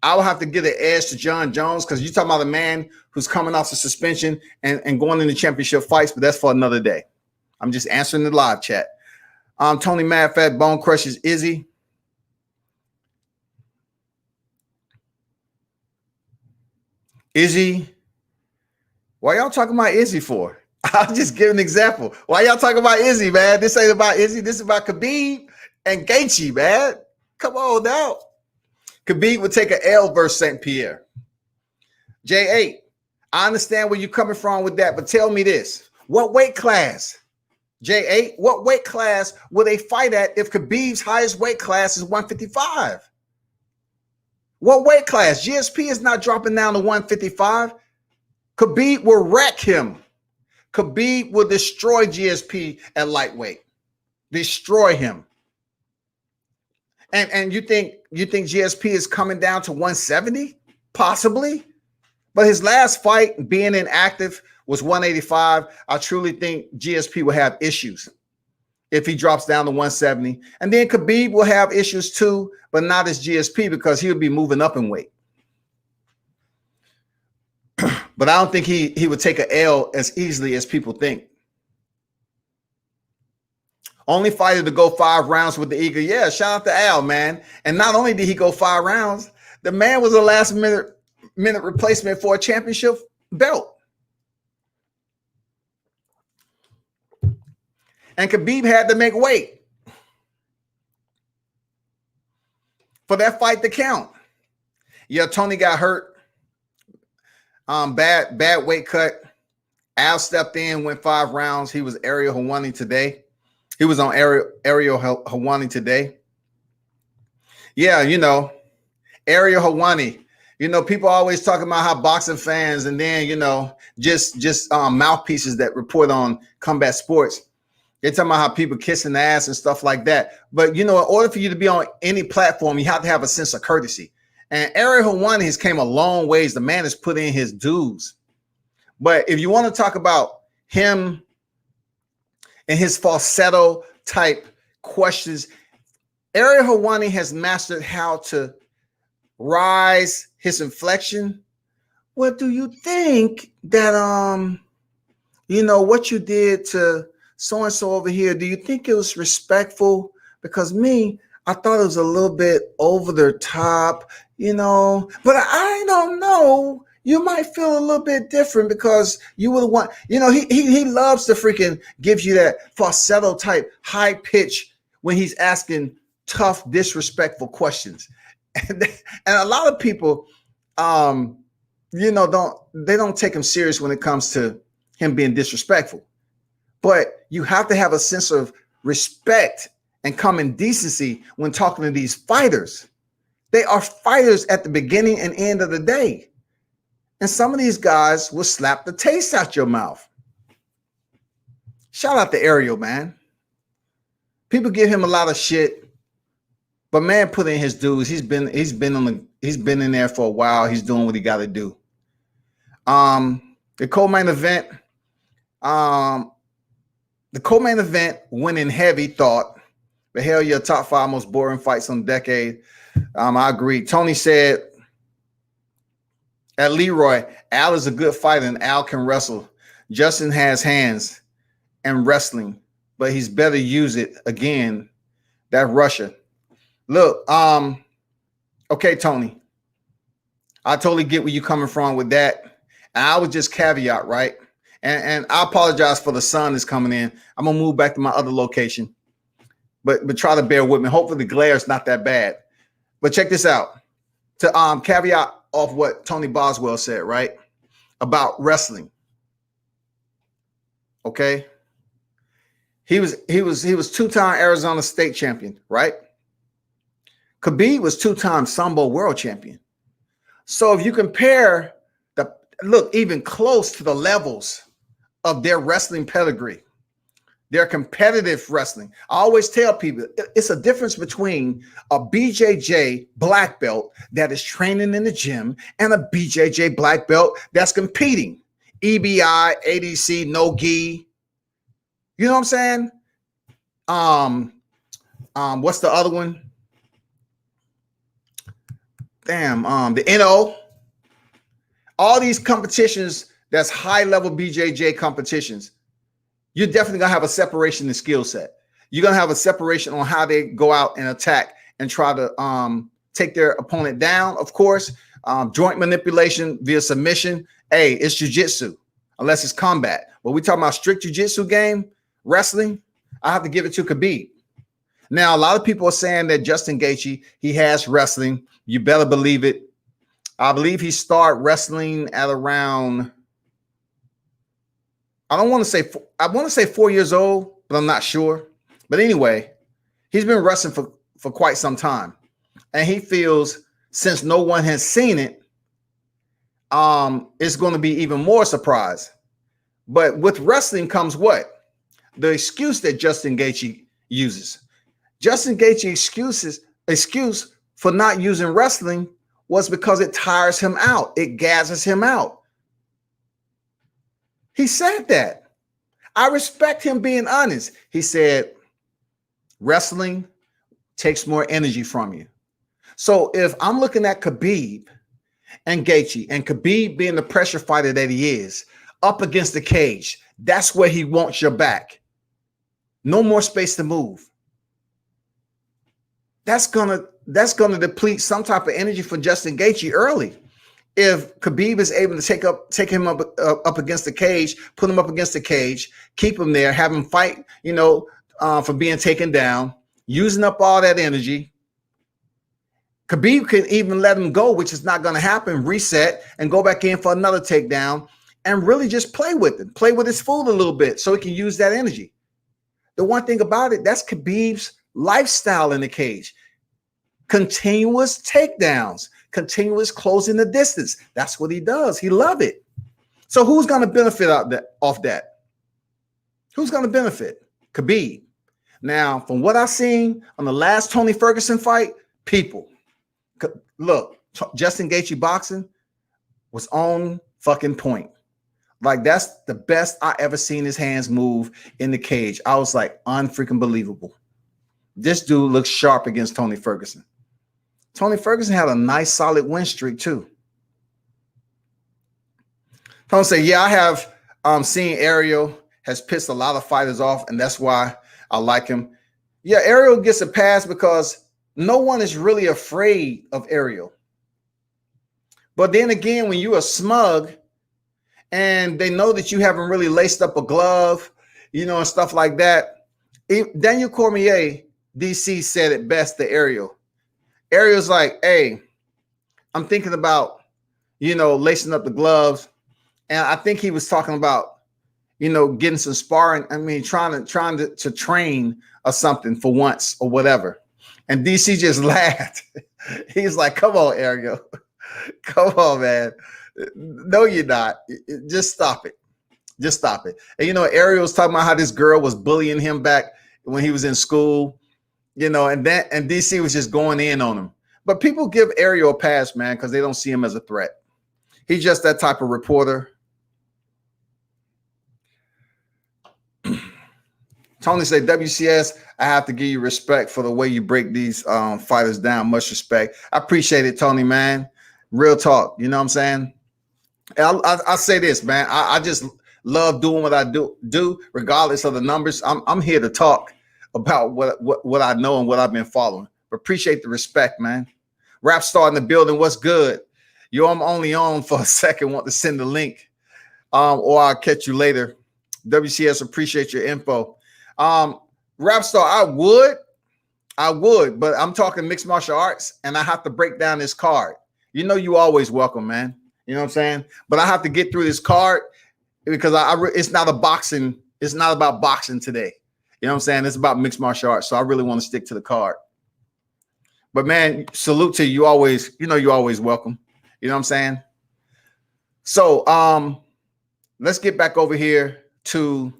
I will have to give the edge to John Jones because you're talking about a man who's coming off the suspension and going into championship fights, but that's for another day. I'm just answering the live chat. Tony Mad Fat Bone crushes Izzy. Izzy. Why y'all talking about Izzy for? I'll just give an example. Why y'all talking about Izzy, man? This ain't about Izzy. This is about Khabib and Gaethje, man. Come on now. Khabib would take an L versus St. Pierre. J8, I understand where you're coming from with that, but tell me this. What weight class? J8, what weight class will they fight at if Khabib's highest weight class is 155? What weight class? GSP is not dropping down to 155. Khabib will wreck him. Khabib will destroy GSP at lightweight. Destroy him. And you think GSP is coming down to 170? Possibly. But his last fight, being inactive, was 185. I truly think GSP will have issues if he drops down to 170. And then Khabib will have issues too, but not as GSP because he'll be moving up in weight. But I don't think he would take an L as easily as people think. Only fighter to go 5 rounds with the Eagle. Yeah, shout out to Al, man. And not only did he go 5 rounds, the man was a last minute replacement for a championship belt. And Khabib had to make weight for that fight to count. Yeah, Tony got hurt. Bad weight cut. Al stepped in, went 5 rounds. He was Ariel Helwani today. He was on Ariel Helwani today. Yeah, you know, Ariel Helwani. You know, people always talking about how boxing fans and then, you know, just mouthpieces that report on combat sports. They're talking about how people kissing the ass and stuff like that. But, you know, in order for you to be on any platform, you have to have a sense of courtesy. And Ariel Helwani has came a long ways. The man has put in his dues. But if you want to talk about him and his falsetto type questions, Ariel Helwani has mastered how to rise his inflection. What do you think that, you know, what you did to so-and-so over here, do you think it was respectful? Because I thought it was a little bit over the top, you know, but I don't know. You might feel a little bit different because you would want, you know, he loves to freaking give you that falsetto type high pitch when he's asking tough, disrespectful questions. And a lot of people, you know, they don't take him serious when it comes to him being disrespectful. But you have to have a sense of respect and common decency when talking to these fighters. They are fighters at the beginning and end of the day. And some of these guys will slap the taste out your mouth. Shout out to Ariel, man. People give him a lot of shit, but man put in his dues. He's been in there for a while. He's doing what he got to do. The co-main event, winning heavy thought. But hell yeah, top 5 most boring fights on the decade. I agree. Tony said at Leroy, Al is a good fighter and Al can wrestle. Justin has hands and wrestling, but he's better use it again. That Russia. Look, okay, Tony. I totally get where you're coming from with that. And I would just caveat, right? And I apologize for the sun that's coming in. I'm gonna move back to my other location. But try to bear with me. Hopefully the glare is not that bad. But check this out. To caveat off what Tony Boswell said, right? About wrestling. Okay. He was 2-time Arizona state champion, right? Khabib was 2-time Sambo world champion. So if you compare even close to the levels of their wrestling pedigree, their competitive wrestling. I always tell people it's a difference between a BJJ black belt that is training in the gym and a BJJ black belt that's competing. EBI, ADC, no gi. You know what I'm saying? What's the other one? Damn, the NO. All these competitions that's high level BJJ competitions, you're definitely gonna have a separation in skill set. You're gonna have a separation on how they go out and attack and try to take their opponent down. Of course, joint manipulation via submission. Hey, it's jiu-jitsu, unless it's combat. But we talking about strict jiu-jitsu game, wrestling, I have to give it to Khabib. Now, a lot of people are saying that Justin Gaethje, he has wrestling. You better believe it. I believe he started wrestling at around, I want to say 4 years old, but I'm not sure. But anyway, he's been wrestling for quite some time. And he feels, since no one has seen it, it's going to be even more surprise. But with wrestling comes what? The excuse that Justin Gaethje uses. Justin Gaethje's excuse for not using wrestling was because it tires him out. It gases him out. He said that. I respect him being honest. He said, wrestling takes more energy from you. So if I'm looking at Khabib and Gaethje, and Khabib being the pressure fighter that he is, up against the cage, that's where he wants your back. No more space to move. That's gonna deplete some type of energy for Justin Gaethje early. If Khabib is able to take him up against the cage, put him up against the cage, keep him there, have him fight, for being taken down, using up all that energy. Khabib can even let him go, which is not going to happen, reset, and go back in for another takedown, and really just play with him, play with his food a little bit so he can use that energy. The one thing about it, that's Khabib's lifestyle in the cage. Continuous takedowns, continuous closing the distance. That's what he does. He loves it. So who's going to benefit off that? Who's going to benefit? Khabib. Now, from what I've seen on the last Tony Ferguson fight, people, look, Justin Gaethje boxing was on fucking point. Like, that's the best I ever seen his hands move in the cage. I was like, unfreaking believable. This dude looks sharp against Tony Ferguson. Tony Ferguson had a nice, solid win streak, too. Tony say, yeah, I have seen Ariel has pissed a lot of fighters off, and that's why I like him. Yeah, Ariel gets a pass because no one is really afraid of Ariel. But then again, when you're a smug and they know that you haven't really laced up a glove, and stuff like that. Daniel Cormier, DC, said it best to Ariel. Ariel's like, hey, I'm thinking about, lacing up the gloves. And I think he was talking about, getting some sparring. I mean, trying to train or something for once or whatever. And DC just laughed. He's like, come on, Ariel. Come on, man. No, you're not. Just stop it. Just stop it. And, Ariel was talking about how this girl was bullying him back when he was in school, and DC was just going in on him. But people give Ariel a pass, man, because they don't see him as a threat. He's just that type of reporter. Tony said, WCS, I have to give you respect for the way you break these fighters down. Much respect. I appreciate it, Tony, man. Real talk. You know what I'm saying? I say this, man. I just love doing what I do, regardless of the numbers. I'm here to talk about what I know and what I've been following. But appreciate the respect, man. Rap star in the building. What's good? I'm only on for a second. Want to send the link, or I'll catch you later. WCS, appreciate your info. Rap star, I would, but I'm talking mixed martial arts, and I have to break down this card. You always welcome, man. You know what I'm saying? But I have to get through this card because it's not a boxing. It's not about boxing today. You know what I'm saying? It's about mixed martial arts. So I really want to stick to the card. But man, salute to you. You always, you're always welcome. You know what I'm saying? So let's get back over here to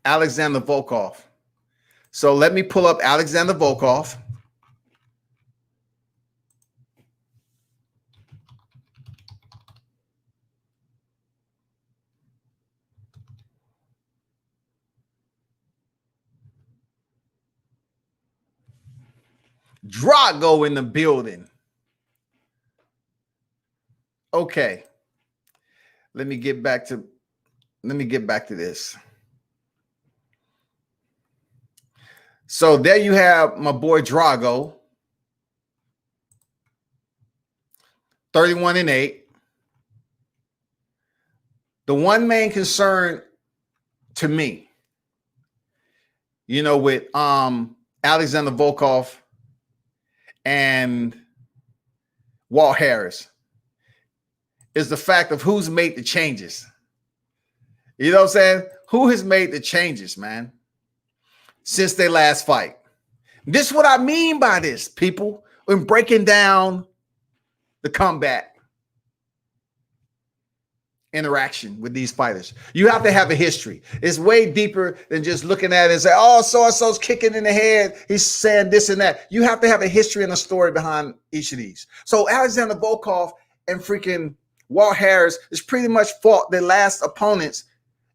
Alexander Volkov. So let me pull up Alexander Volkov. Drago in the building. Okay. Let me get back to this. So there you have my boy Drago. 31-8. The one main concern to me, with Alexander Volkov and Walt Harris, is the fact of who's made the changes. You know what I'm saying? Who has made the changes, man, since their last fight? This is what I mean by this, people, when breaking down the combat interaction with these fighters. You have to have a history. It's way deeper than just looking at it and say, oh, so-and-so's kicking in the head. He's saying this and that. You have to have a history and a story behind each of these. So Alexander Volkov and freaking Walt Harris is pretty much fought their last opponents,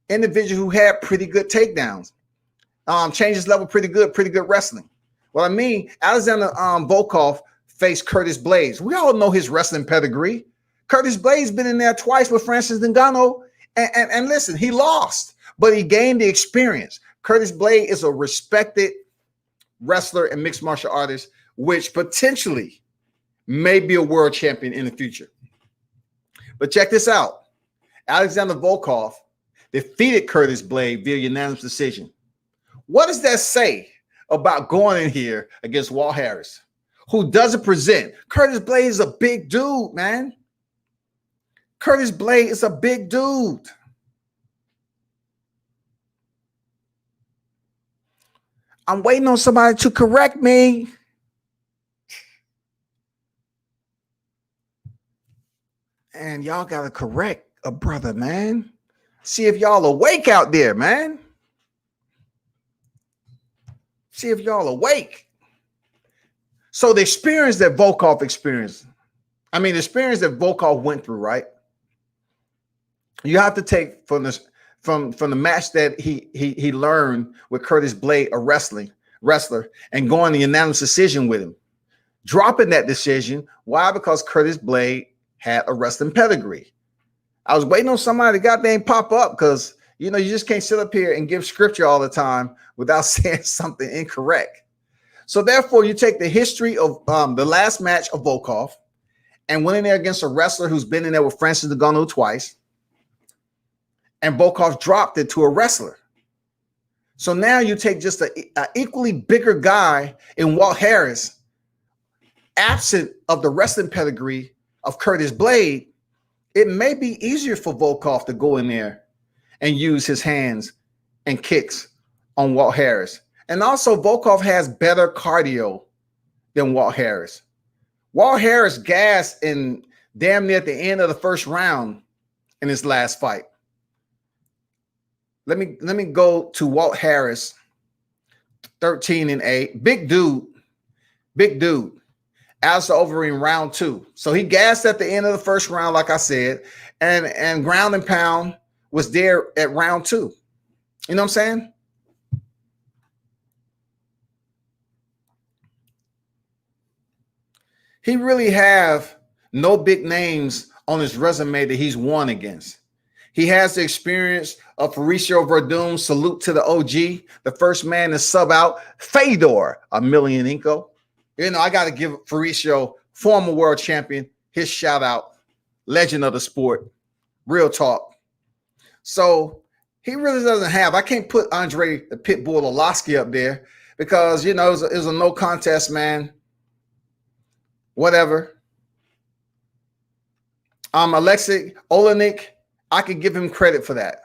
individuals who had pretty good takedowns. Changes level pretty good wrestling. What I mean, Alexander Volkov faced Curtis Blaydes. We all know his wrestling pedigree. Curtis Blaydes been in there twice with Francis Ngannou, and listen, he lost, but he gained the experience. Curtis Blaydes is a respected wrestler and mixed martial artist, which potentially may be a world champion in the future. But check this out. Alexander Volkov defeated Curtis Blaydes via unanimous decision. What does that say about going in here against Walt Harris, who doesn't present? Curtis Blaydes is a big dude, man. Curtis Blaydes is a big dude. I'm waiting on somebody to correct me. And y'all got to correct a brother, man. See if y'all awake out there, man. See if y'all awake. So the experience that Volkov experienced, the experience that Volkov went through, right? You have to take from this from the match that he learned with Curtis Blaydes, a wrestler, and going the unanimous decision with him. Dropping that decision. Why? Because Curtis Blaydes had a wrestling pedigree. I was waiting on somebody to goddamn pop up because you just can't sit up here and give scripture all the time without saying something incorrect. So therefore, you take the history of the last match of Volkov and went in there against a wrestler who's been in there with Francis Ngannou twice. And Volkov dropped it to a wrestler. So now you take just an equally bigger guy in Walt Harris, absent of the wrestling pedigree of Curtis Blaydes. It may be easier for Volkov to go in there and use his hands and kicks on Walt Harris. And also Volkov has better cardio than Walt Harris. Walt Harris gassed in damn near at the end of the first round in his last fight. Let me go to Walt Harris, 13-8. Big dude. Alistair over in round 2. So he gassed at the end of the first round, like I said, and ground and pound was there at round 2. You know what I'm saying? He really have no big names on his resume that he's won against. He has the experience of Mauricio Verdun. Salute to the OG, the first man to sub out Fedor Emelianenko. I got to give Mauricio, former world champion, his shout out, legend of the sport, real talk. So he really doesn't have. I can't put Andre the Pitbull Arlovski up there because it was a no contest, man. Whatever. Alexei Olenek, I can give him credit for that.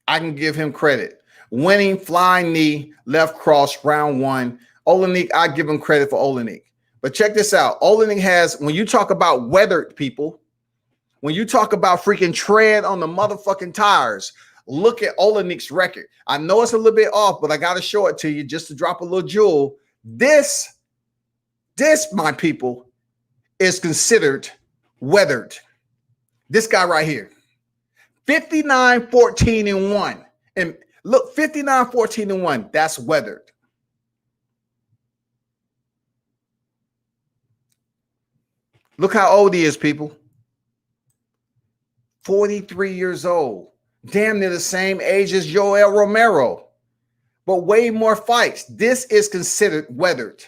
I can give him credit. Winning flying knee, left cross, round 1. Olenek, I give him credit for Olenek. But check this out. Olenek has, when you talk about weathered people, when you talk about freaking tread on the motherfucking tires, look at Olenek's record. I know it's a little bit off, but I got to show it to you just to drop a little jewel. This, my people, is considered weathered. This guy right here. 59-14-1. And look, 59-14-1. That's weathered. Look how old he is, people. 43 years old. Damn near the same age as Yoel Romero, but way more fights. This is considered weathered.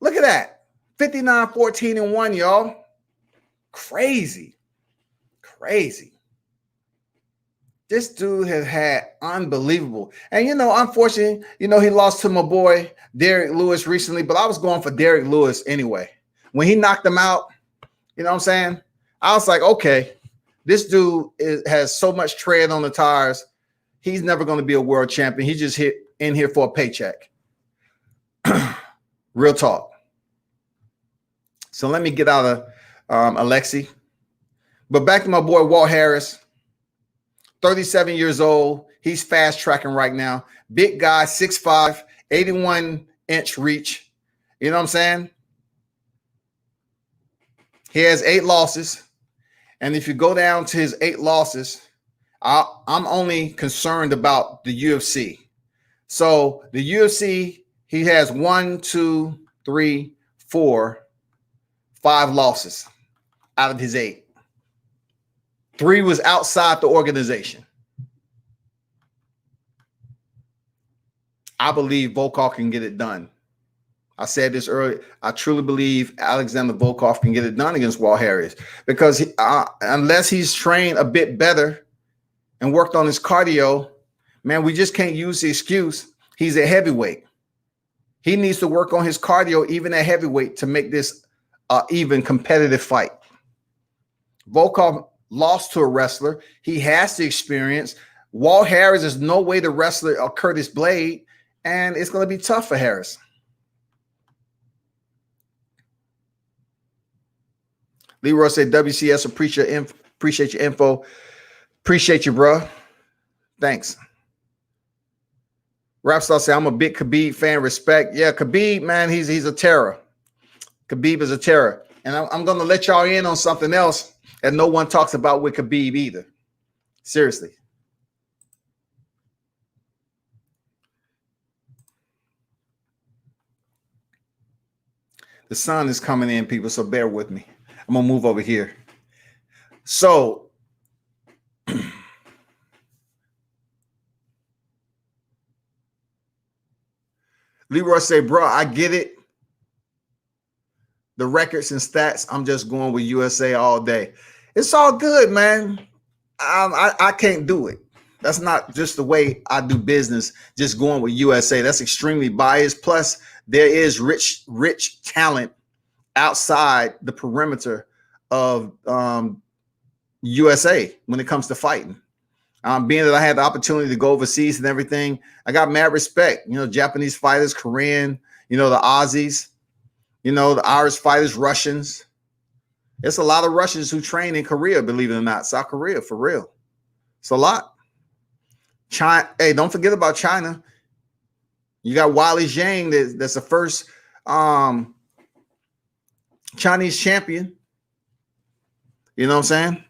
Look at that. 59, 14, and 1, y'all. Crazy. Crazy. This dude has had unbelievable. And, unfortunately, he lost to my boy Derek Lewis recently, but I was going for Derek Lewis anyway. When he knocked him out, you know what I'm saying? I was like, okay, this dude has so much tread on the tires. He's never going to be a world champion. He's just in here for a paycheck. Real talk. So let me get out of Alexei. But back to my boy Walt Harris, 37 years old. He's fast tracking right now. Big guy, 6'5", 81-inch reach. You know what I'm saying? He has 8 losses. And if you go down to his 8 losses, I'm only concerned about the UFC. So the UFC, he has 1, 2, 3, 4, 5 losses out of his 8. 3 was outside the organization. I believe Volkov can get it done. I said this earlier. I truly believe Alexander Volkov can get it done against Walt Harris because unless he's trained a bit better and worked on his cardio, man, we just can't use the excuse he's a heavyweight. He needs to work on his cardio even at heavyweight to make this even competitive fight. Volkov lost to a wrestler. He has the experience. Walt Harris is no way the wrestler or Curtis Blade, and it's going to be tough for Harris. Leroy said, WCS, appreciate your info. Appreciate you, bro. Thanks. Rapstar said, I'm a big Khabib fan. Respect. Yeah, Khabib, man, he's a terror. Khabib is a terror. And I'm going to let y'all in on something else that no one talks about with Khabib either. Seriously. The sun is coming in, people, so bear with me. I'm going to move over here. So, Leroy say, bro, I get it. The records and stats, I'm just going with USA all day. It's all good, man. I can't do it. That's not just the way I do business, just going with USA. That's extremely biased. Plus, there is rich talent outside the perimeter of USA when it comes to fighting. Being that I had the opportunity to go overseas and everything, I got mad respect. Japanese fighters, Korean, the Aussies, the Irish fighters, Russians. It's a lot of Russians who train in Korea, believe it or not. South Korea, for real. It's a lot. China. Hey, don't forget about China. You got Weili Zhang, that's the first Chinese champion. You know what I'm saying?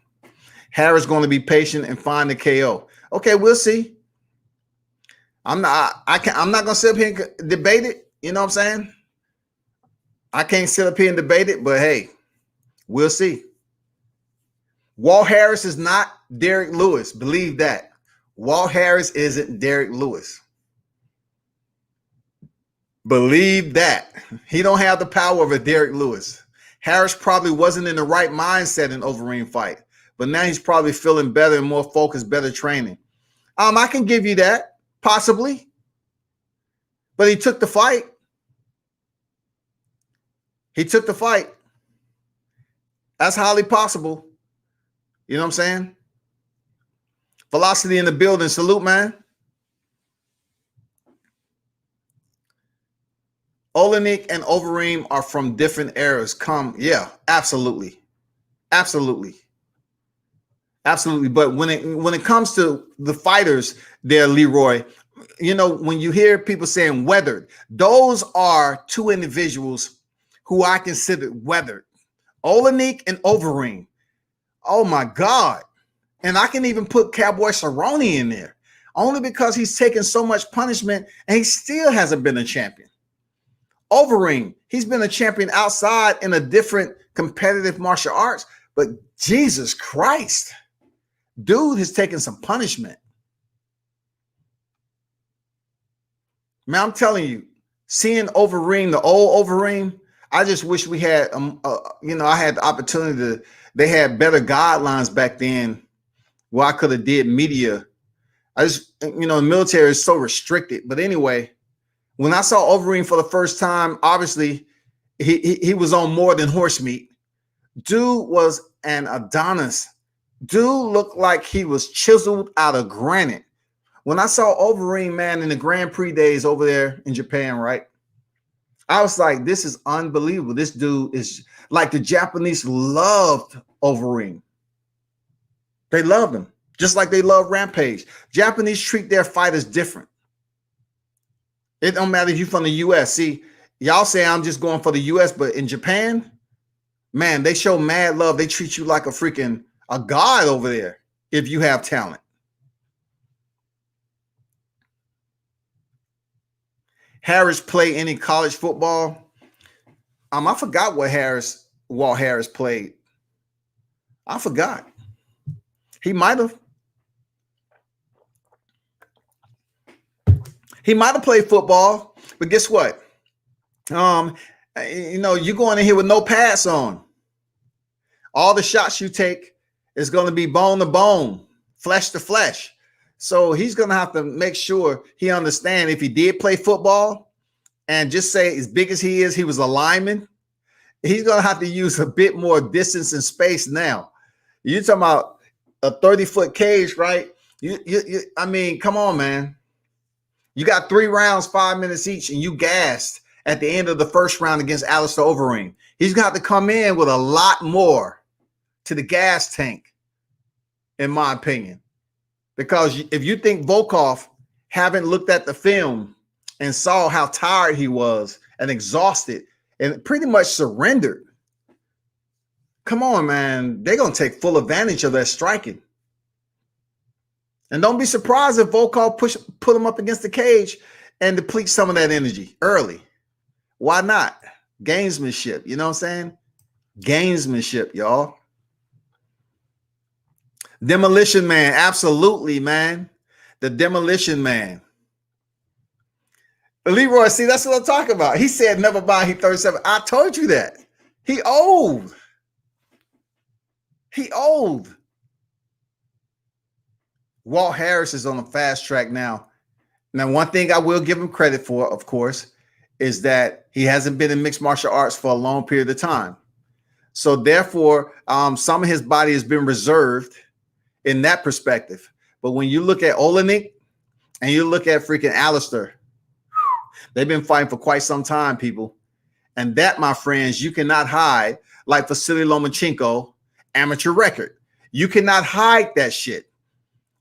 Harris going to be patient and find the KO. Okay, we'll see. I'm not going to sit up here and debate it. You know what I'm saying? I can't sit up here and debate it, but hey, we'll see. Walt Harris is not Derek Lewis. Believe that. Walt Harris isn't Derek Lewis. Believe that. He don't have the power of a Derek Lewis. Harris probably wasn't in the right mindset in Overeem fight, but now he's probably feeling better and more focused, better training. I can give you that, possibly. But he took the fight. He took the fight. That's highly possible. You know what I'm saying? Velocity in the building. Salute, man. Olenek and Overeem are from different eras. Yeah, absolutely. Absolutely. Absolutely. But when it comes to the fighters there, Leroy, when you hear people saying weathered, those are two individuals who I consider weathered. Olenek and Overeem. Oh my God. And I can even put Cowboy Cerrone in there only because he's taken so much punishment and he still hasn't been a champion. Overeem, he's been a champion outside in a different competitive martial arts, but Jesus Christ, dude has taken some punishment. Man, I'm telling you, seeing Overeem, the old Overeem, I just wish we had, I had the opportunity to, they had better guidelines back then where I could have did media. I just, the military is so restricted. But anyway, when I saw Overeem for the first time, obviously he was on more than horse meat. Dude was an Adonis. Dude looked like he was chiseled out of granite. When I saw Overeem, man, in the Grand Prix days over there in Japan, right? I was like, this is unbelievable. This dude is like, the Japanese loved Overeem. They loved him, just like they love Rampage. Japanese treat their fighters different. It don't matter if you're from the U.S. See, y'all say I'm just going for the U.S., but in Japan, man, they show mad love. They treat you like a god over there if you have talent. Harris play any college football? I forgot what Walt Harris played. I forgot. He might have. He might have played football, but guess what? You going in here with no pads on. All the shots you take is going to be bone to bone, flesh to flesh. So he's going to have to make sure he understands if he did play football and just say as big as he is, he was a lineman, he's going to have to use a bit more distance and space now. You're talking about a 30-foot cage, right? I mean, come on, man. You got 3 rounds, 5 minutes each, and you gassed at the end of the first round against Alistair Overeem. He's got to come in with a lot more to the gas tank, in my opinion. Because if you think Volkov haven't looked at the film and saw how tired he was and exhausted and pretty much surrendered, come on, man. They're going to take full advantage of that striking. And don't be surprised if Volkov put him up against the cage and deplete some of that energy early. Why not? Gamesmanship, you know what I'm saying? Gamesmanship, y'all. Demolition Man, absolutely, man. The Demolition Man. Leroy, see, that's what I'm talking about. He said never mind, he 37. I told you that. He old. He old. Walt Harris is on a fast track now. Now, one thing I will give him credit for, of course, is that he hasn't been in mixed martial arts for a long period of time. So therefore, some of his body has been reserved in that perspective. But when you look at Olenek and you look at freaking Alistair, they've been fighting for quite some time, people. And that, my friends, you cannot hide, like Vasily Lomachenko amateur record. You cannot hide that shit.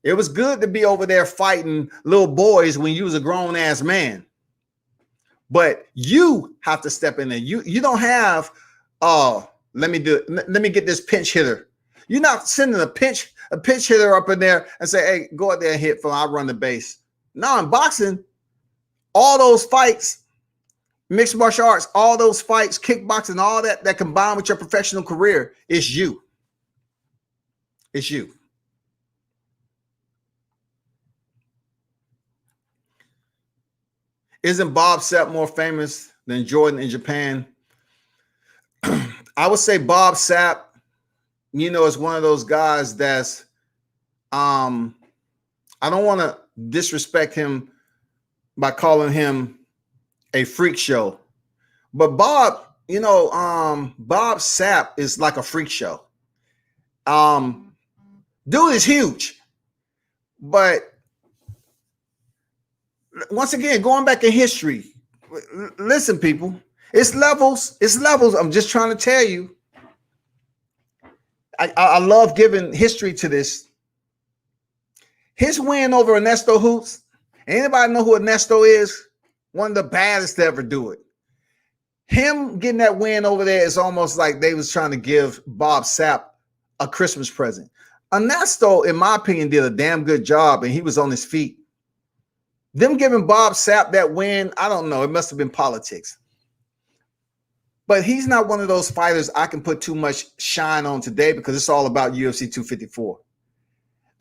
It was good to be over there fighting little boys when you was a grown-ass man. But you have to step in there. You don't have, let me get this pinch hitter. You're not sending a pinch hitter up in there and say, hey, go out there and hit for I'll run the base. No, in boxing, all those fights, mixed martial arts, all those fights, kickboxing, all that combined with your professional career is you. It's you. Isn't Bob Sapp more famous than Jordan in Japan? I would say Bob Sapp, is one of those guys that's, I don't want to disrespect him by calling him a freak show, but Bob, Bob Sapp is like a freak show. Dude is huge, but once again, going back in history, listen, people, it's levels. It's levels. I'm just trying to tell you. I love giving history to this. His win over Ernesto Hoops. Anybody know who Ernesto is? One of the baddest to ever do it. Him getting that win over there is almost like they was trying to give Bob Sapp a Christmas present. Ernesto, in my opinion, did a damn good job, and he was on his feet. Them giving Bob Sapp that win, I don't know. It must have been politics. But he's not one of those fighters I can put too much shine on today because it's all about UFC 254.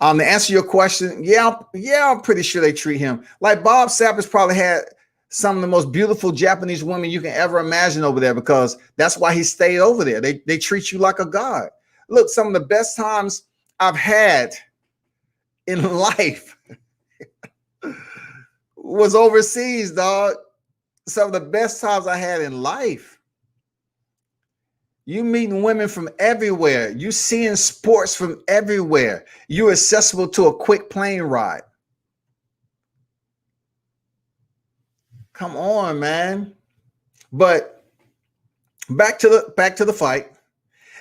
To answer your question, I'm pretty sure they treat him like Bob Sapp probably had some of the most beautiful Japanese women you can ever imagine over there because that's why he stayed over there. They treat you like a god. Look, some of the best times I've had in life was overseas, dog. Some of the best times I had in life. You meeting women from everywhere. You seeing sports from everywhere. You're accessible to a quick plane ride. Come on, man. But back to the fight.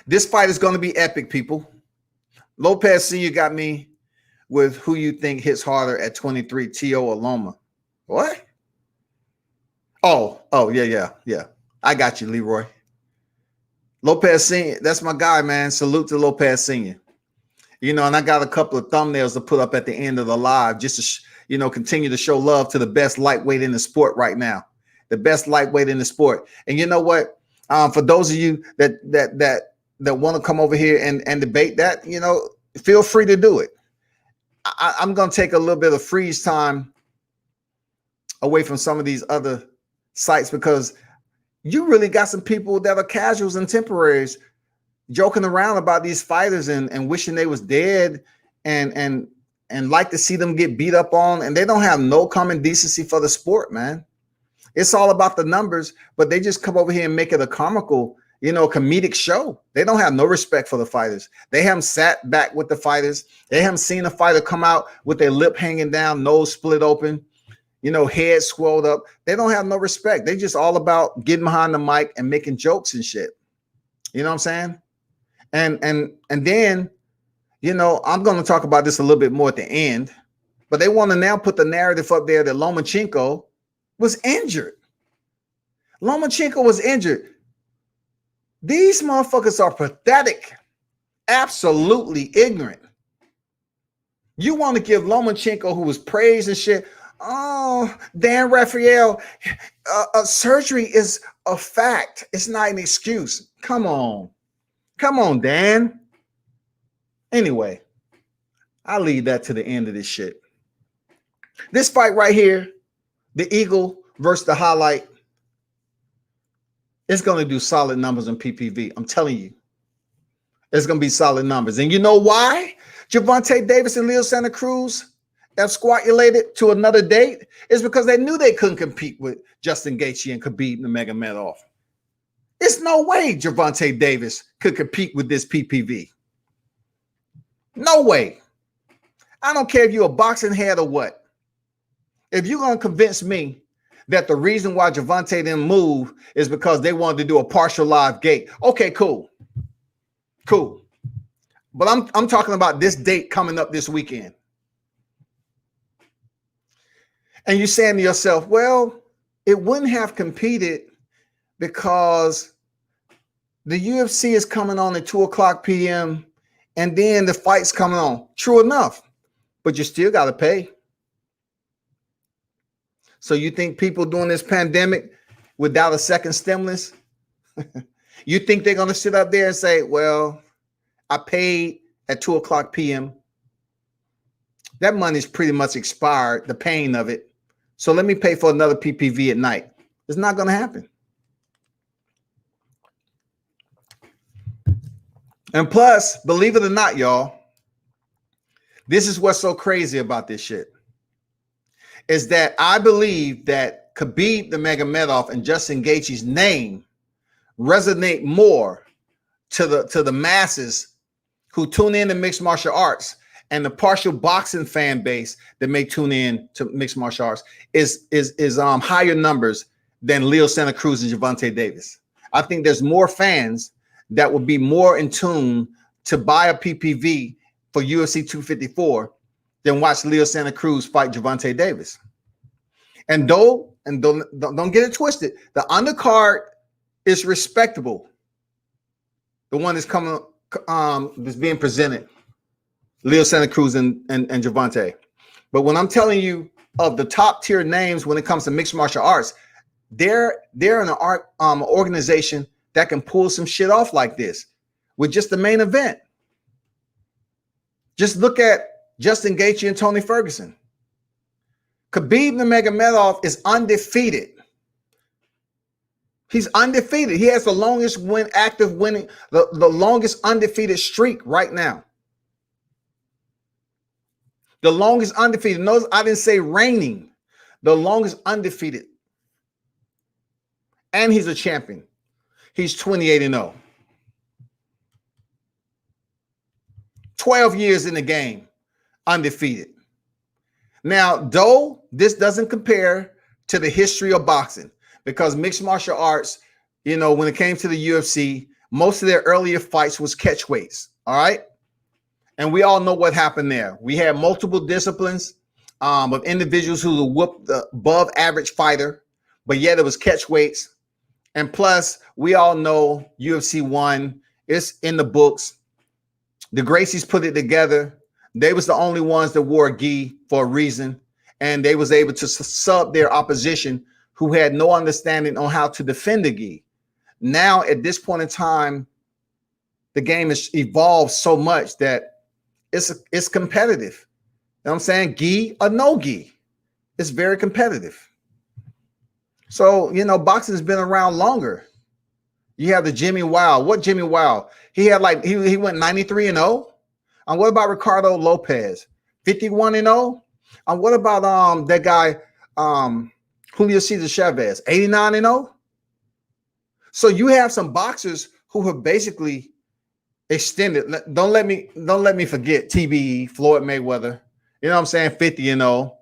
This fight is going to be epic, people. Lopez Sr. got me with who you think hits harder at 23, T.O. or Loma. What? Oh, yeah. I got you, Leroy. Lopez Sr., that's my guy, man. Salute to Lopez Sr. And I got a couple of thumbnails to put up at the end of the live just to, continue to show love to the best lightweight in the sport right now. The best lightweight in the sport. And you know what? For those of you that want to come over here and debate that, feel free to do it. I'm going to take a little bit of freeze time away from some of these other sites because you really got some people that are casuals and temporaries joking around about these fighters and wishing they was dead and like to see them get beat up on, and they don't have no common decency for the sport, man. It's all about the numbers, but they just come over here and make it a comical, comedic show. They don't have no respect for the fighters. They haven't sat back with the fighters. They haven't seen a fighter come out with their lip hanging down, nose split open, head swelled up. They don't have no respect. They just all about getting behind the mic and making jokes and shit. You know what I'm saying? And then, I'm going to talk about this a little bit more at the end, but they want to now put the narrative up there that Lomachenko was injured. Lomachenko was injured. These motherfuckers are pathetic, absolutely ignorant. You want to give Lomachenko, who was praised and shit, oh, Dan Raphael, surgery is a fact. It's not an excuse. Come on, Dan. Anyway, I'll leave that to the end of this shit. This fight right here, the Eagle versus the Highlight, it's going to do solid numbers in PPV. I'm telling you, it's going to be solid numbers. And you know why Gervonta Davis and Leo Santa Cruz have squatulated to another date? Is because they knew they couldn't compete with Justin Gaethje and Khabib Nurmagomedov. There's no way Gervonta Davis could compete with this PPV. No way. I don't care if you're a boxing head or what. If you're going to convince me that the reason why Gervonta didn't move is because they wanted to do a partial live gate, okay, cool. But I'm talking about this date coming up this weekend. And you're saying to yourself, well, it wouldn't have competed because the UFC is coming on at 2:00 p.m. and then the fight's coming on. True enough, but you still got to pay. So you think people during this pandemic without a second stimulus, you think they're going to sit up there and say, well, I paid at 2:00 p.m. That money's pretty much expired, the pain of it. So let me pay for another PPV at night. It's not going to happen. And plus, believe it or not, y'all, this is what's so crazy about this shit, is that I believe that Khabib Nurmagomedov and Justin Gaethje's name resonate more to the masses who tune in to mixed martial arts, and the partial boxing fan base that may tune in to mixed martial arts is higher numbers than Leo Santa Cruz and Gervonta Davis. I think there's more fans that would be more in tune to buy a PPV for UFC 254 than watch Leo Santa Cruz fight Gervonta Davis. And don't get it twisted, the undercard is respectable. The one that's coming, that's being presented, Leo Santa Cruz and Gervonta. But when I'm telling you of the top tier names when it comes to mixed martial arts, they're an organization that can pull some shit off like this with just the main event. Just look at Justin Gaethje and Tony Ferguson. Khabib Nurmagomedov is undefeated. He's undefeated. He has the longest the longest undefeated streak right now. The longest undefeated. Notice I didn't say reigning. The longest undefeated. And he's a champion. He's 28-0. 12 years in the game, undefeated. Now, though this doesn't compare to the history of boxing, because mixed martial arts, you know, when it came to the UFC, most of their earlier fights was catchweights, all right? And we all know what happened there. We had multiple disciplines of individuals who whooped the above average fighter, but yet it was catchweights. And plus, we all know UFC 1, it's in the books. The Gracies put it together. They was the only ones that wore a gi for a reason, and they was able to sub their opposition who had no understanding on how to defend the gi. Now, at this point in time, the game has evolved so much that it's competitive. You know what I'm saying? Gi or no gi. It's very competitive. So, you know, boxing has been around longer. You have the Jimmy Wild. What Jimmy Wild? He had like, he went 93-0. And what about Ricardo Lopez? 51-0. And what about that guy, Julio Cesar Chavez, 89-0? So you have some boxers who have basically extended. Don't let me forget TBE, Floyd Mayweather. You know what I'm saying? 50-0.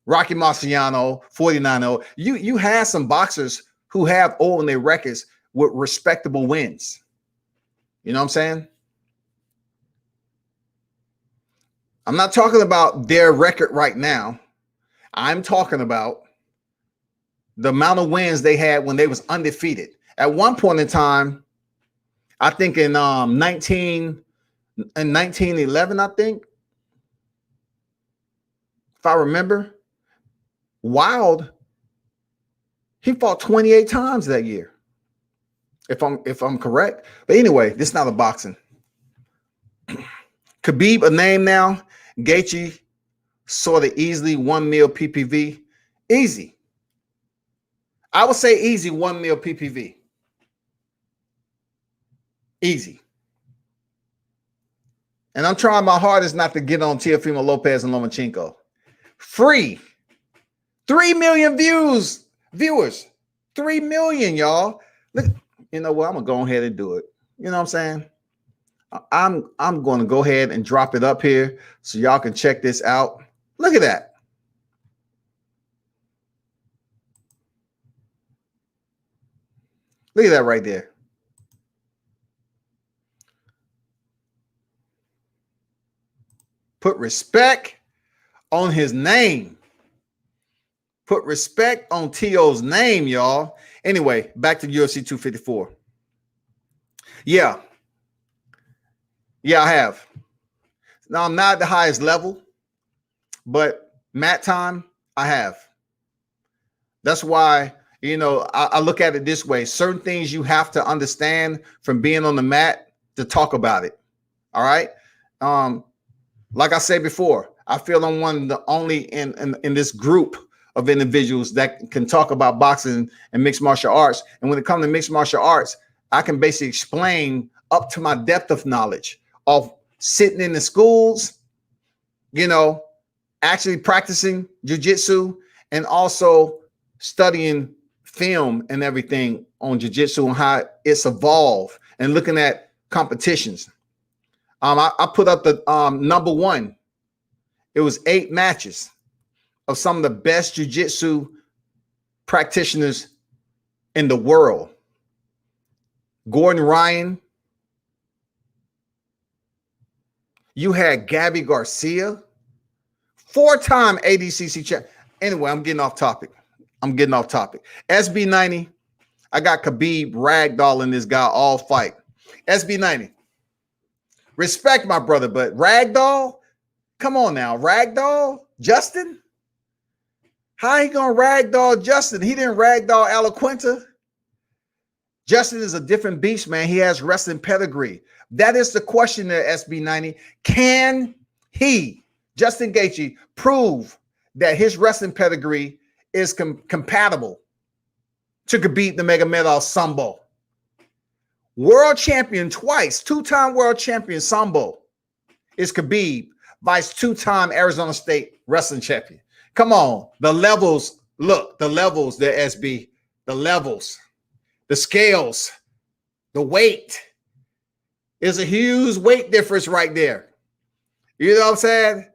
Rocky Marciano, 49-0. You have some boxers who have all in their records with respectable wins. You know what I'm saying? I'm not talking about their record right now. I'm talking about the amount of wins they had when they was undefeated. At one point in time, I think in 1911, I think, if I remember, Wild, he fought 28 times that year. If I'm correct. But anyway, this is not a boxing. Khabib, a name now. Gaethje, sort of easily 1 mil PPV. Easy. I would say easy 1 mil PPV. Easy. And I'm trying my hardest not to get on Teofimo Lopez and Lomachenko. Free. 3 million viewers. 3 million, y'all. Look, you know what? I'm gonna go ahead and do it. You know what I'm saying? I'm going to go ahead and drop it up here so y'all can check this out. Look at that. Look at that right there. Put respect on his name. Put respect on T.O.'s name, y'all. Anyway, back to UFC 254. Yeah, I have. Now, I'm not at the highest level, but mat time, I have. That's why, you know, I look at it this way. Certain things you have to understand from being on the mat to talk about it. All right? Like I said before, I feel I'm one of the only in this group of individuals that can talk about boxing and mixed martial arts. And when it comes to mixed martial arts, I can basically explain up to my depth of knowledge of sitting in the schools, you know, actually practicing jiu-jitsu and also studying film and everything on jiu-jitsu and how it's evolved and looking at competitions. I put up the number one. It was 8 matches of some of the best jiu-jitsu practitioners in the world. Gordon Ryan. You had Gabby Garcia, 4-time ADCC champ. Anyway, I'm getting off topic. SB90, I got Khabib ragdolling this guy all fight. SB90, respect my brother, but ragdoll? Come on now, ragdoll? Justin? How he gonna ragdoll Justin? He didn't ragdoll Alaquinta. Justin is a different beast, man. He has wrestling pedigree. That is the question there, SB90. Can he, Justin Gaethje, prove that his wrestling pedigree is compatible to Khabib the Nurmagomedov Sambo? World champion twice, two-time world champion Sambo is Khabib, vice two-time Arizona State wrestling champion. Come on, the levels, look, the levels there, SB, the levels, the scales, the weight. Is a huge weight difference right there. You know what I'm saying?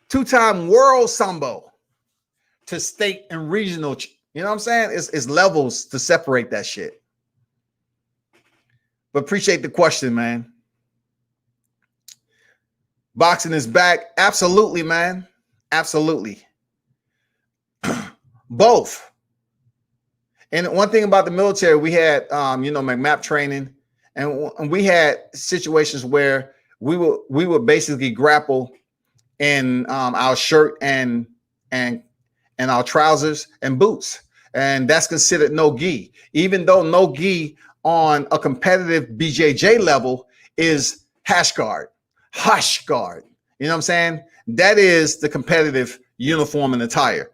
Two-time world Sambo to state and regional. You know what I'm saying? It's levels to separate that shit. But appreciate the question, man. Boxing is back. Absolutely, man. Absolutely. Both. And one thing about the military, we had, MAP training, and we had situations where we would basically grapple in our shirt and our trousers and boots, and that's considered no gi. Even though no gi on a competitive BJJ level is hash guard. You know what I'm saying? That is the competitive uniform and attire.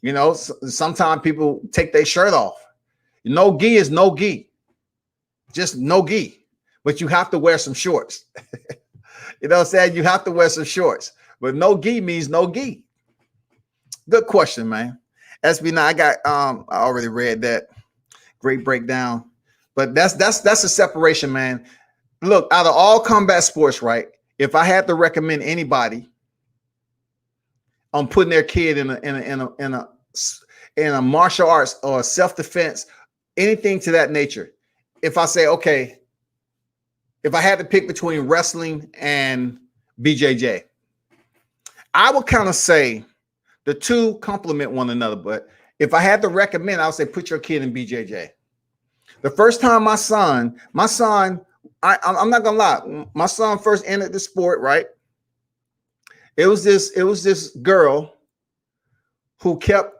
You know, sometimes people take their shirt off. No gi is no gi. Just no gi. But you have to wear some shorts. You know what I'm saying? You have to wear some shorts. But no gi means no gi. Good question, man. SB9, I already read that. Great breakdown. But that's a separation, man. Look, out of all combat sports, right? If I had to recommend anybody on putting their kid in a martial arts or self-defense, anything to that nature, if I say, okay, if I had to pick between wrestling and BJJ, I would kind of say the two complement one another. But if I had to recommend, I would say put your kid in BJJ. The first time my son, I'm not gonna lie, my son first entered the sport, right? It was this girl who kept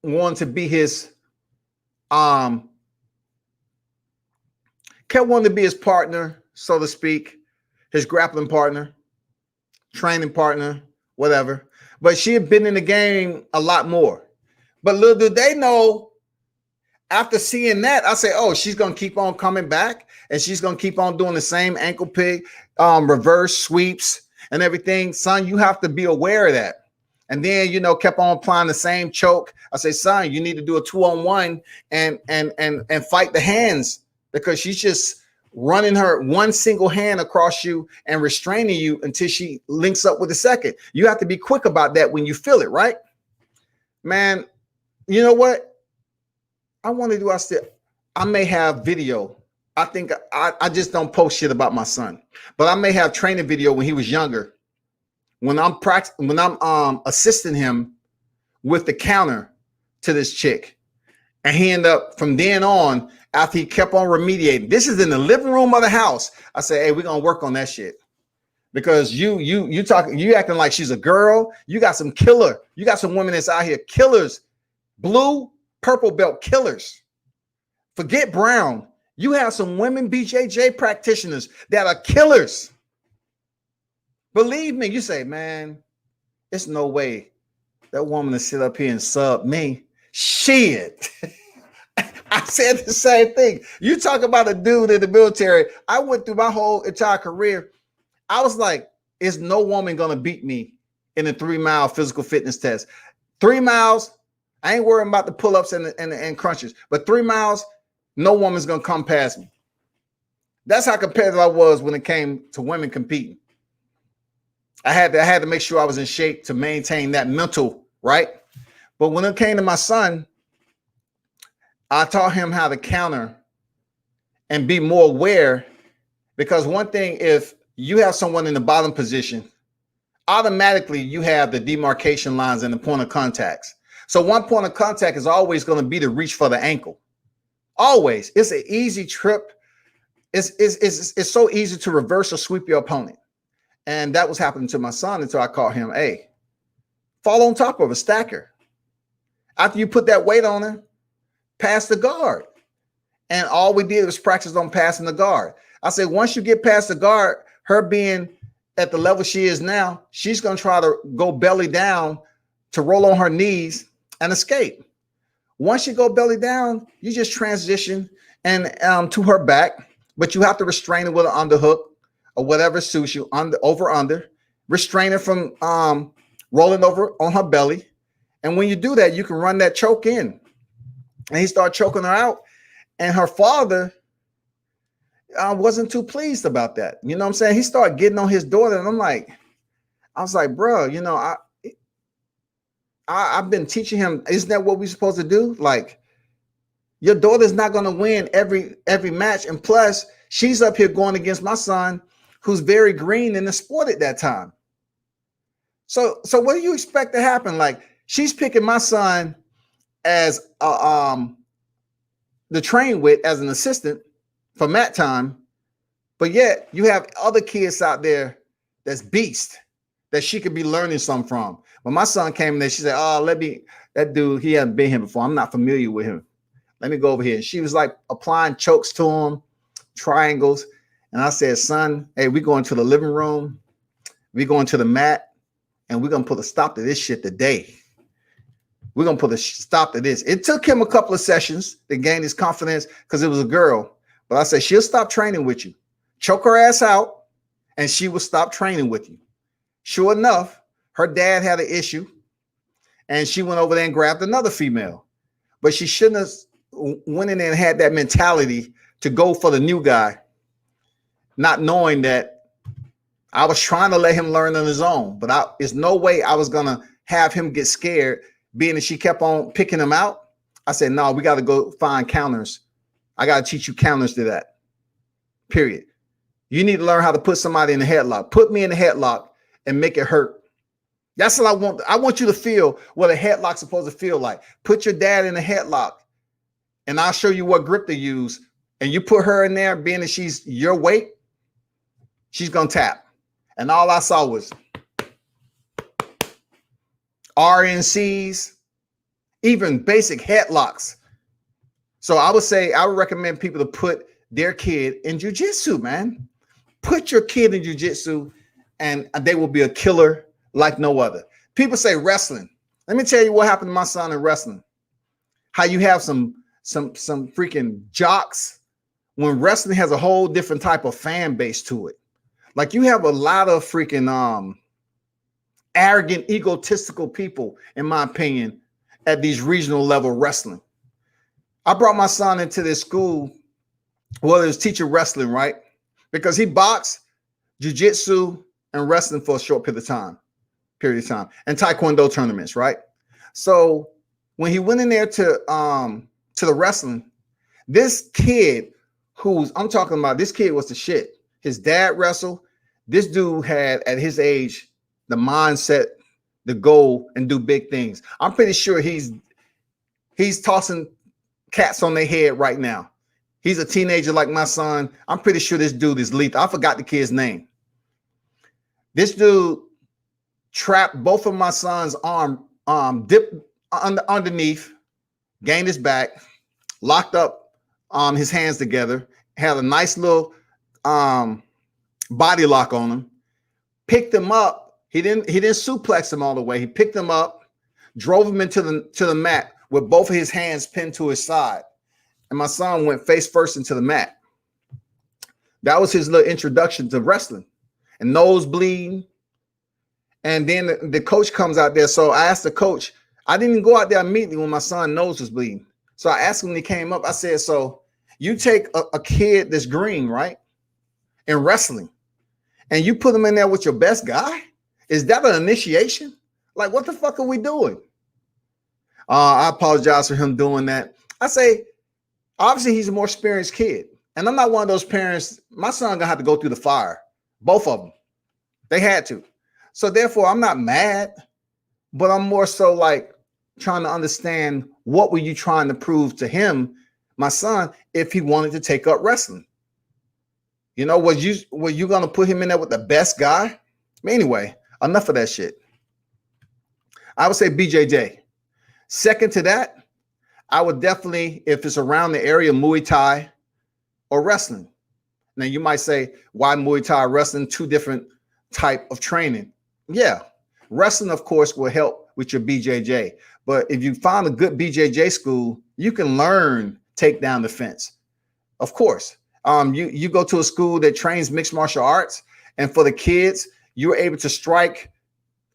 wanting to be his partner, so to speak, his grappling partner, training partner, whatever. But she had been in the game a lot more. But little did they know, after seeing that, I say, oh, she's going to keep on coming back, and she's going to keep on doing the same ankle pick, reverse sweeps and everything. Son, you have to be aware of that. And then, kept on applying the same choke. I say, son, you need to do a 2-on-1 and fight the hands, because she's just running her one single hand across you and restraining you until she links up with the second. You have to be quick about that when you feel it, right? Man, you know what? I may have video. I think I just don't post shit about my son, but I may have training video when he was younger, when I'm assisting him with the counter to this chick. And he ended up, from then on, after he kept on remediating, this is in the living room of the house, I say, hey, we're gonna work on that shit. Because you acting like she's a girl. You got some women that's out here killers, blue, purple belt killers. Forget brown. You have some women BJJ practitioners that are killers. Believe me, you say, man, it's no way that woman to sit up here and sub me. Shit. I said the same thing. You talk about a dude in the military. I went through my whole entire career. I was like, is no woman going to beat me in a 3-mile physical fitness test? 3 miles, I ain't worrying about the pull-ups and crunches, but 3 miles, no woman's going to come past me. That's how competitive I was when it came to women competing. I had to make sure I was in shape to maintain that mental, right? But when it came to my son, I taught him how to counter and be more aware, because one thing, if you have someone in the bottom position, automatically you have the demarcation lines and the point of contacts. So one point of contact is always going to be to reach for the ankle. Always. It's an easy trip. It's so easy to reverse or sweep your opponent. And that was happening to my son until I caught him, hey, fall on top of a stacker. After you put that weight on him, pass the guard. And all we did was practice on passing the guard. I said, once you get past the guard, her being at the level she is now, she's going to try to go belly down to roll on her knees and escape. Once you go belly down, you just transition and to her back, but you have to restrain it with an underhook or whatever suits you, under, restrain it from rolling over on her belly. And when you do that, you can run that choke in. And he started choking her out. And her father wasn't too pleased about that. You know what I'm saying? He started getting on his daughter. And I was like, bro, you know, I've been teaching him. Isn't that what we're supposed to do? Like, your daughter's not going to win every match. And plus, she's up here going against my son, who's very green in the sport at that time. So what do you expect to happen? Like, she's picking my son as the train with as an assistant for mat time, but yet you have other kids out there that's beast that she could be learning something from. When my son came in there, she said, "Oh, that dude, he hasn't been here before. I'm not familiar with him. Let me go over here." And she was like applying chokes to him, triangles. And I said, "Son, hey, we going to the living room. We going to the mat, and we're going to put a stop to this shit today. We're going to put a stop to this." It took him a couple of sessions to gain his confidence because it was a girl. But I said, she'll stop training with you. Choke her ass out, and she will stop training with you. Sure enough, her dad had an issue, and she went over there and grabbed another female. But she shouldn't have went in there and had that mentality to go for the new guy, not knowing that I was trying to let him learn on his own. But there's no way I was going to have him get scared, being that she kept on picking him out. I said, no, we got to go find counters. I got to teach you counters to that, period. You need to learn how to put somebody in the headlock. Put me in the headlock and make it hurt. That's what I want. I want you to feel what a headlock's supposed to feel like. Put your dad in a headlock, and I'll show you what grip to use. And you put her in there, being that she's your weight, she's going to tap. And all I saw was RNCs, even basic headlocks. So I would recommend people to put their kid in jiu-jitsu, man. Put your kid in jiu-jitsu and they will be a killer like no other. People say wrestling. Let me tell you what happened to my son in wrestling. How you have some freaking jocks when wrestling has a whole different type of fan base to it. Like, you have a lot of freaking arrogant, egotistical people, in my opinion, at these regional level wrestling. I brought my son into this school, well, it was teaching wrestling, right? Because he boxed, jiu-jitsu, and wrestling for a short period of time, and taekwondo tournaments, right? So when he went in there to the wrestling, this kid I'm talking about, this kid was the shit. His dad wrestled. This dude had, at his age, the mindset, the goal, and do big things. I'm pretty sure he's tossing cats on their head right now. He's a teenager like my son. I'm pretty sure this dude is lethal. I forgot the kid's name. This dude trapped both of my son's arm, dipped underneath, gained his back, locked up his hands together, had a nice little body lock on him, picked him up. He didn't suplex him all the way. He picked him up, drove him into the mat with both of his hands pinned to his side. And my son went face first into the mat. That was his little introduction to wrestling. And nose bleeding. And then the coach comes out there. So I asked the coach, I didn't go out there immediately when my son's nose was bleeding. So I asked him when he came up, I said, so you take a kid that's green, right, in wrestling, and you put him in there with your best guy? Is that an initiation? Like, what the fuck are we doing? I apologize for him doing that. I say, obviously, he's a more experienced kid. And I'm not one of those parents. My son gonna have to go through the fire. Both of them. They had to. So therefore, I'm not mad, but I'm more so like trying to understand, what were you trying to prove to him, my son, if he wanted to take up wrestling? You know, were you gonna put him in there with the best guy? Anyway, enough of that shit. I would say BJJ. Second to that, I would definitely, if it's around the area, Muay Thai or wrestling. Now you might say, why Muay Thai, wrestling? Two different type of training. Yeah, wrestling, of course, will help with your BJJ. But if you find a good BJJ school, you can learn takedown defense. Of course, you go to a school that trains mixed martial arts, and for the kids, you're able to strike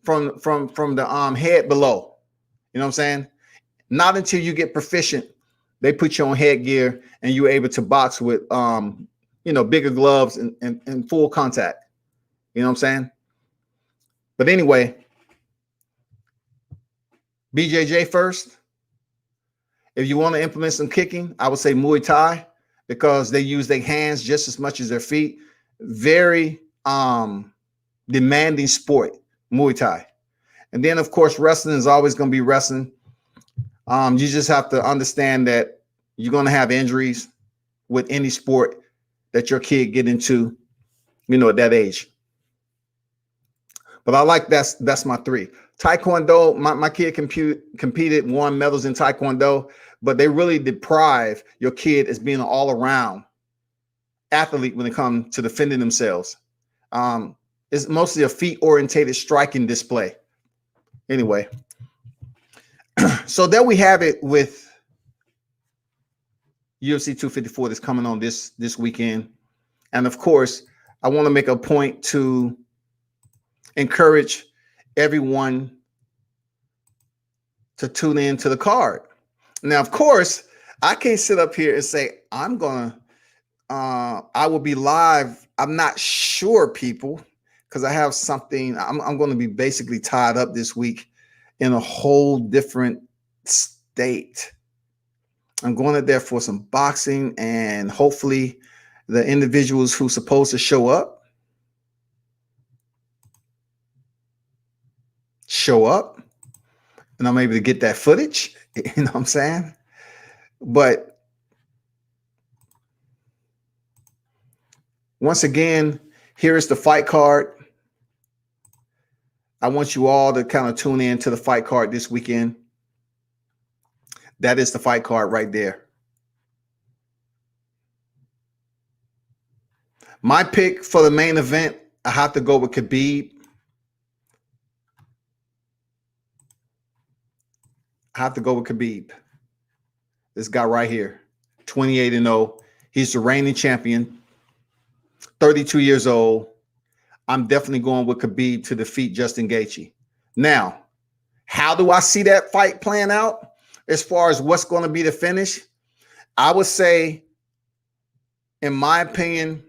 from the head below. You know what I'm saying? Not until you get proficient, they put you on headgear and you're able to box with bigger gloves and full contact. You know what I'm saying? But anyway, BJJ first. If you want to implement some kicking, I would say Muay Thai, because they use their hands just as much as their feet. Very demanding sport, Muay Thai. And then, of course, wrestling is always going to be wrestling. You just have to understand that you're going to have injuries with any sport that your kid get into, at that age. But I like that's my three. Taekwondo, my kid competed, won medals in Taekwondo, but they really deprive your kid as being an all-around athlete when it comes to defending themselves. It's mostly a feet-orientated striking display. Anyway, so there we have it with UFC 254 that's coming on this weekend. And of course, I want to make a point to encourage everyone to tune in to the card. Now, of course, I can't sit up here and say I will be live. I'm not sure, people, because I have something. I'm going to be basically tied up this week in a whole different state. I'm going up there for some boxing, and hopefully the individuals who's supposed to show up, and I'm able to get that footage. You know what I'm saying? But once again, here is the fight card. I want you all to kind of tune in to the fight card this weekend. That is the fight card right there. My pick for the main event, I have to go with Khabib. This guy right here, 28-0. He's the reigning champion, 32 years old. I'm definitely going with Khabib to defeat Justin Gaethje. Now, how do I see that fight playing out as far as what's going to be the finish? I would say, in my opinion,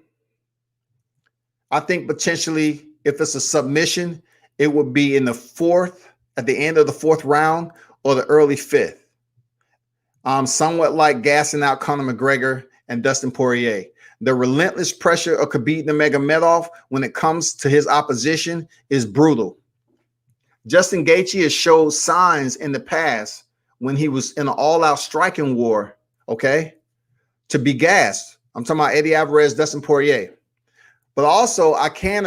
I think potentially if it's a submission, it would be in the fourth, at the end of the fourth round, or the early fifth. Somewhat like gassing out Conor McGregor and Dustin Poirier. The relentless pressure of Khabib Nurmagomedov when it comes to his opposition is brutal. Justin Gaethje has showed signs in the past when he was in an all-out striking war, okay, to be gassed. I'm talking about Eddie Alvarez, Dustin Poirier. But also, I can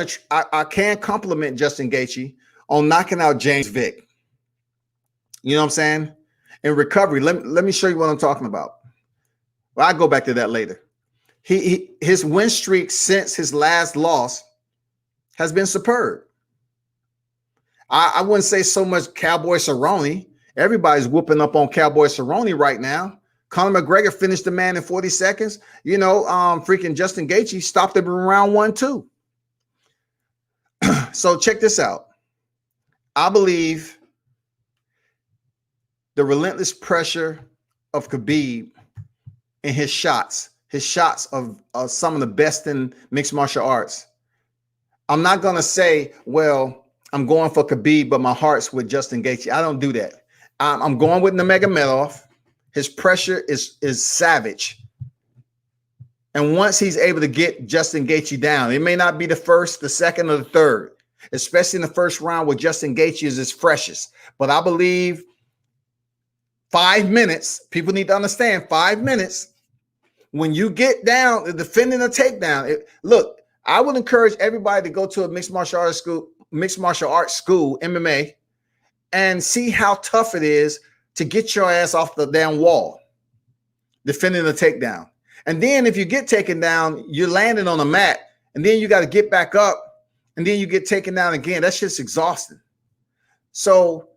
compliment Justin Gaethje on knocking out James Vick. You know what I'm saying? In recovery, let me show you what I'm talking about. Well, I'll go back to that later. His win streak since his last loss has been superb. I wouldn't say so much Cowboy Cerrone. Everybody's whooping up on Cowboy Cerrone right now. Conor McGregor finished the man in 40 seconds. Freaking Justin Gaethje stopped him in round 1, too. So check this out. I believe the relentless pressure of Khabib and his shots of some of the best in mixed martial arts. I'm not going to say, well, I'm going for Khabib, but my heart's with Justin Gaethje. I don't do that. I'm going with Nurmagomedov. His pressure is savage. And once he's able to get Justin Gaethje down, it may not be the first, the second, or the third, especially in the first round where Justin Gaethje is his freshest. But I believe 5 minutes, people need to understand 5 minutes, when you get down, defending a takedown. Look, I would encourage everybody to go to a mixed martial arts school, MMA, and see how tough it is to get your ass off the damn wall, defending the takedown. And then if you get taken down, you're landing on the mat, and then you got to get back up, and then you get taken down again. That shit's exhausting. So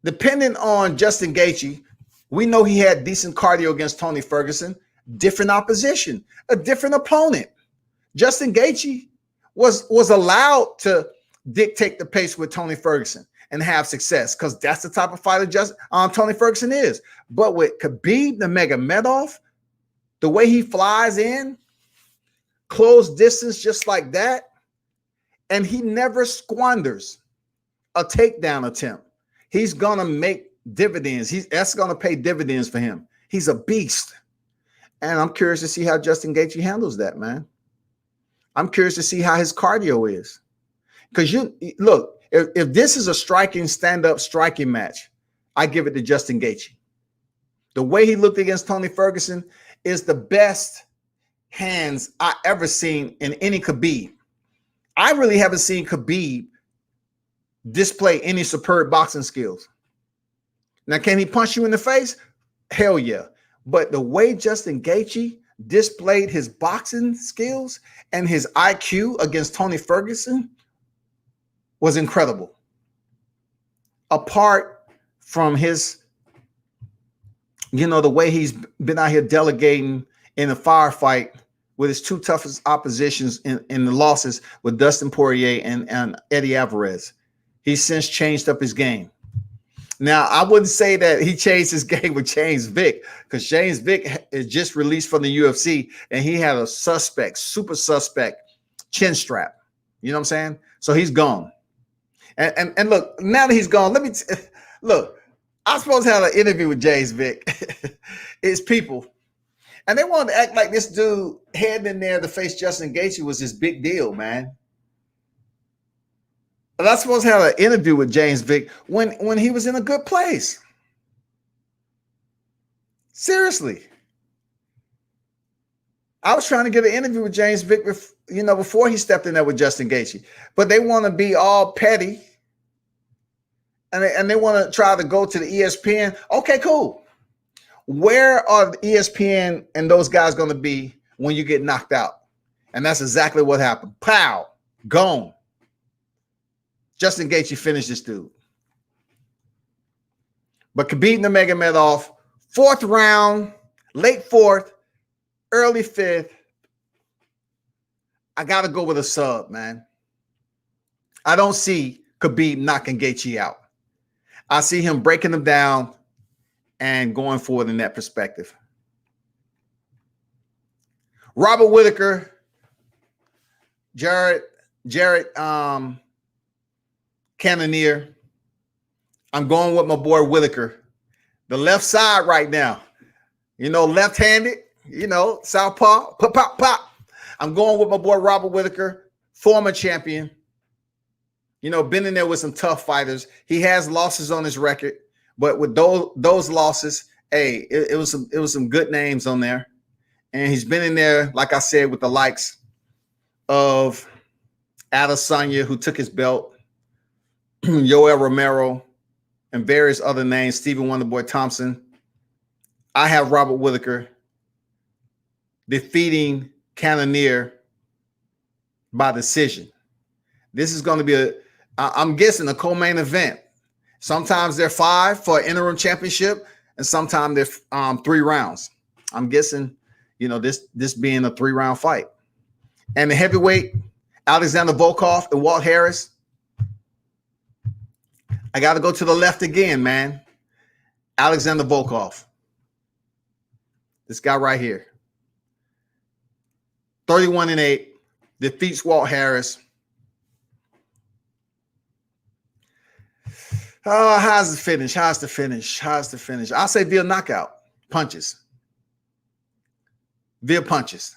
depending on Justin Gaethje, we know he had decent cardio against Tony Ferguson, different opposition, a different opponent. Justin Gaethje was allowed to dictate the pace with Tony Ferguson and have success because that's the type of fighter Tony Ferguson is. But with Khabib Nurmagomedov, the way he flies in, close distance just like that, and he never squanders a takedown attempt. He's going to make dividends. That's going to pay dividends for him. He's a beast. And I'm curious to see how Justin Gaethje handles that, man. I'm curious to see how his cardio is. Because look, if this is a stand-up striking match, I give it to Justin Gaethje. The way he looked against Tony Ferguson is the best hands I ever seen in any Khabib. I really haven't seen Khabib display any superb boxing skills. Now, can he punch you in the face? Hell yeah. But the way Justin Gaethje displayed his boxing skills and his IQ against Tony Ferguson was incredible. Apart from his, the way he's been out here delegating in a firefight with his two toughest oppositions in the losses with Dustin Poirier and Eddie Alvarez. He's since changed up his game. Now, I wouldn't say that he changed his game with James Vick, because James Vick is just released from the UFC and he had a super suspect chin strap. You know what I'm saying? So he's gone. And look, now that he's gone, look, I'm supposed to have an interview with James Vick. It's people. And they wanted to act like this dude heading in there to face Justin Gaethje was this big deal, man. And I'm supposed to have an interview with James Vick when he was in a good place. Seriously. I was trying to get an interview with James Vick, before he stepped in there with Justin Gaethje. But they want to be all petty. And they want to try to go to the ESPN. Okay, cool. Where are the ESPN and those guys going to be when you get knocked out? And that's exactly what happened. Pow, gone. Justin Gaethje finished this dude. But Khabib Nurmagomedov, 4th round, late 4th, early 5th. I got to go with a sub, man. I don't see Khabib knocking Gaethje out. I see him breaking him down and going forward in that perspective. Robert Whittaker, Jared Cannonier. I'm going with my boy Whittaker. The left side right now. Left-handed, southpaw, pop, pop, pop. I'm going with my boy Robert Whittaker, former champion. Been in there with some tough fighters. He has losses on his record, but with those losses, hey, it was some good names on there. And he's been in there, like I said, with the likes of Adesanya, who took his belt, Yoel Romero, and various other names, Stephen Wonderboy Thompson. I have Robert Whittaker defeating Cannonier by decision. This is going to be I'm guessing, a co-main event. Sometimes they're 5 for an interim championship, and sometimes they're 3 rounds. I'm guessing, this being a 3-round fight. And the heavyweight, Alexander Volkov and Walt Harris. I got to go to the left again, man. Alexander Volkov. This guy right here. 31-8, defeats Walt Harris. How's the finish? I'll say via knockout. Punches. Via punches.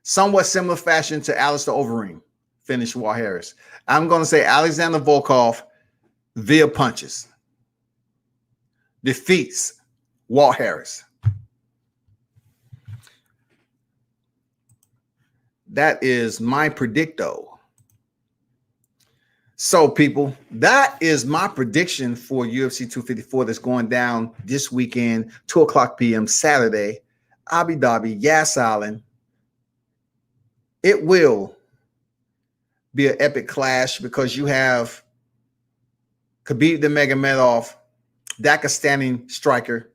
Somewhat similar fashion to Alistair Overeem. Finish Walt Harris. I'm going to say Alexander Volkov via punches. Defeats Walt Harris. That is my predicto. So, people, that is my prediction for UFC 254 that's going down this weekend, 2:00 p.m. Saturday, Abu Dhabi, Yas Island. It will be an epic clash because you have Khabib Nurmagomedov, Dagestani striker,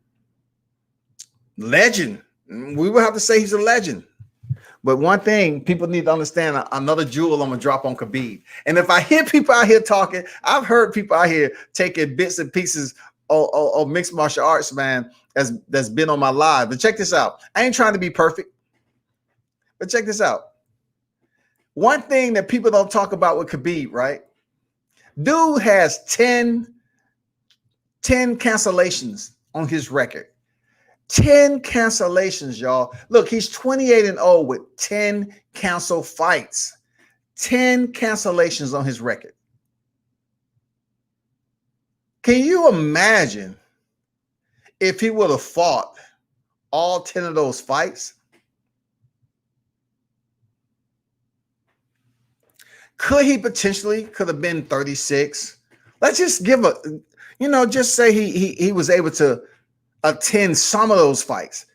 legend. We will have to say he's a legend. But one thing people need to understand, another jewel I'm going to drop on Khabib. And if I hear people out here talking, I've heard people out here taking bits and pieces of mixed martial arts, man, that's been on my live. But check this out. I ain't trying to be perfect. But check this out. One thing that people don't talk about with Khabib, right? Dude has 10 cancellations on his record. 10 cancellations, y'all. Look, he's 28-0 with 10 canceled fights. 10 cancellations on his record. Can you imagine if he would have fought all 10 of those fights? Could he potentially could have been 36? Let's just give a, just say he was able to attend some of those fights.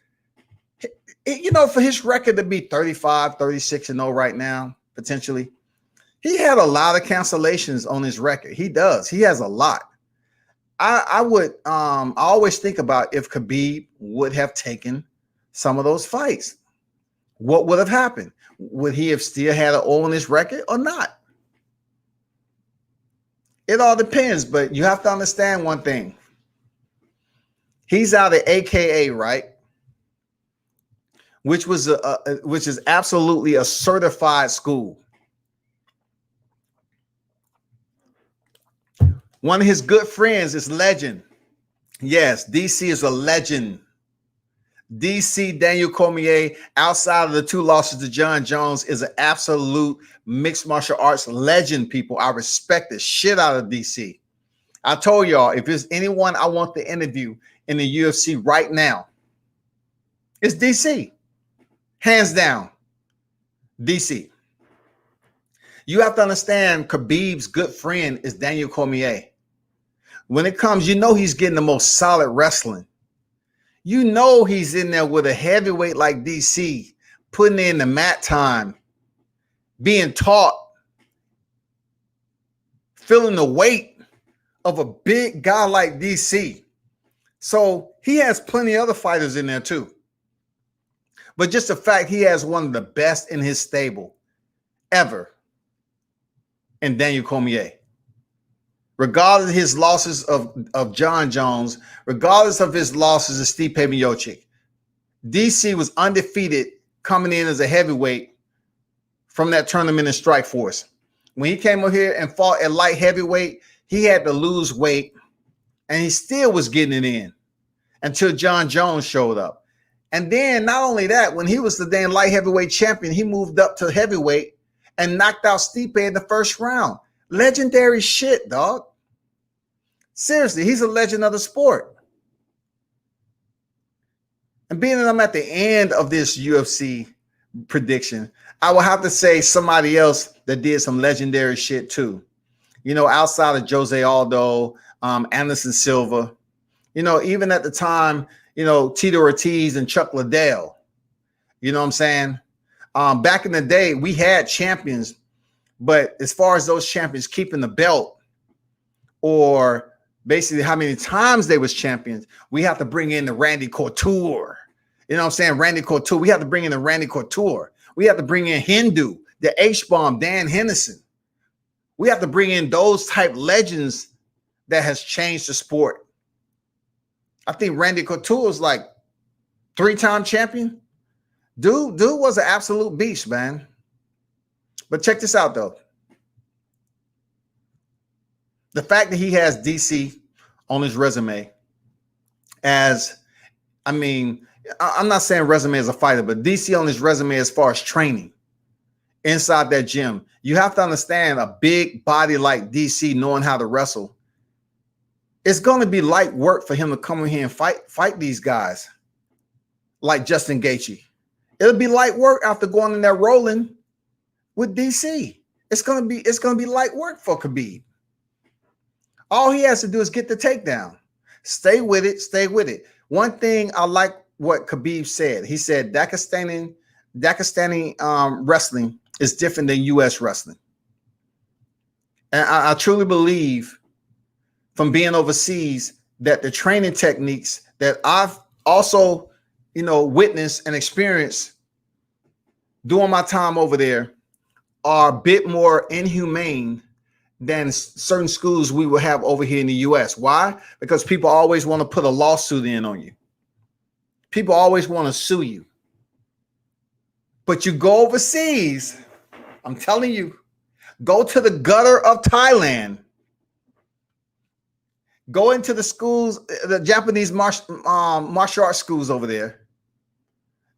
For his record to be 35, 36-0 right now, potentially, he had a lot of cancellations on his record. He does. He has a lot. I always think about if Khabib would have taken some of those fights. What would have happened? Would he have still had an O on his record or not? It all depends, but you have to understand one thing. He's out of AKA, right? Which is absolutely a certified school. One of his good friends is legend. Yes, DC is a legend. DC Daniel Cormier, outside of the 2 losses to John Jones, is an absolute mixed martial arts legend, people. I respect the shit out of DC. I told y'all, if there's anyone I want to interview in the UFC right now, it's DC. Hands down, DC. You have to understand Khabib's good friend is Daniel Cormier. When it comes, he's getting the most solid wrestling. He's in there with a heavyweight like DC, putting in the mat time, being taught, feeling the weight of a big guy like DC. So he has plenty of other fighters in there too. But just the fact he has one of the best in his stable ever in Daniel Cormier. Regardless of his losses of John Jones, regardless of his losses of Stipe Miocic, DC was undefeated coming in as a heavyweight from that tournament in Strikeforce. When he came over here and fought at light heavyweight, he had to lose weight, and he still was getting it in until John Jones showed up. And then not only that, when he was the damn light heavyweight champion, he moved up to heavyweight and knocked out Stipe in the first round. Legendary shit, dog. Seriously, he's a legend of the sport. And being that I'm at the end of this UFC prediction, I will have to say somebody else that did some legendary shit too. Outside of Jose Aldo, Anderson Silva, even at the time, Tito Ortiz and Chuck Liddell. You know what I'm saying? Back in the day, we had champions, but as far as those champions keeping the belt or basically how many times they was champions, we have to bring in the Randy Couture. You know what I'm saying? Randy Couture. We have to bring in the Randy Couture. We have to bring in Hindu, the H-Bomb, Dan Henderson. We have to bring in those type legends that has changed the sport. I think Randy Couture is like 3-time champion. Dude was an absolute beast, man. But check this out, though. The fact that he has DC on his resume I'm not saying resume as a fighter, but DC on his resume as far as training inside that gym. You have to understand a big body like DC knowing how to wrestle. It's going to be light work for him to come in here and fight these guys like Justin Gaethje. It'll be light work after going in there rolling with DC. It's gonna be light work for Khabib. All he has to do is get the takedown. Stay with it. Stay with it. One thing I like what Khabib said. He said Dagestani wrestling is different than U.S. wrestling. And I truly believe from being overseas that the training techniques that I've also, witnessed and experienced during my time over there are a bit more inhumane than certain schools we will have over here in the U.S. Why? Because people always want to put a lawsuit in on you. People always want to sue you. But you go overseas, I'm telling you, go to the gutter of Thailand. Go into the schools, the Japanese martial arts schools over there.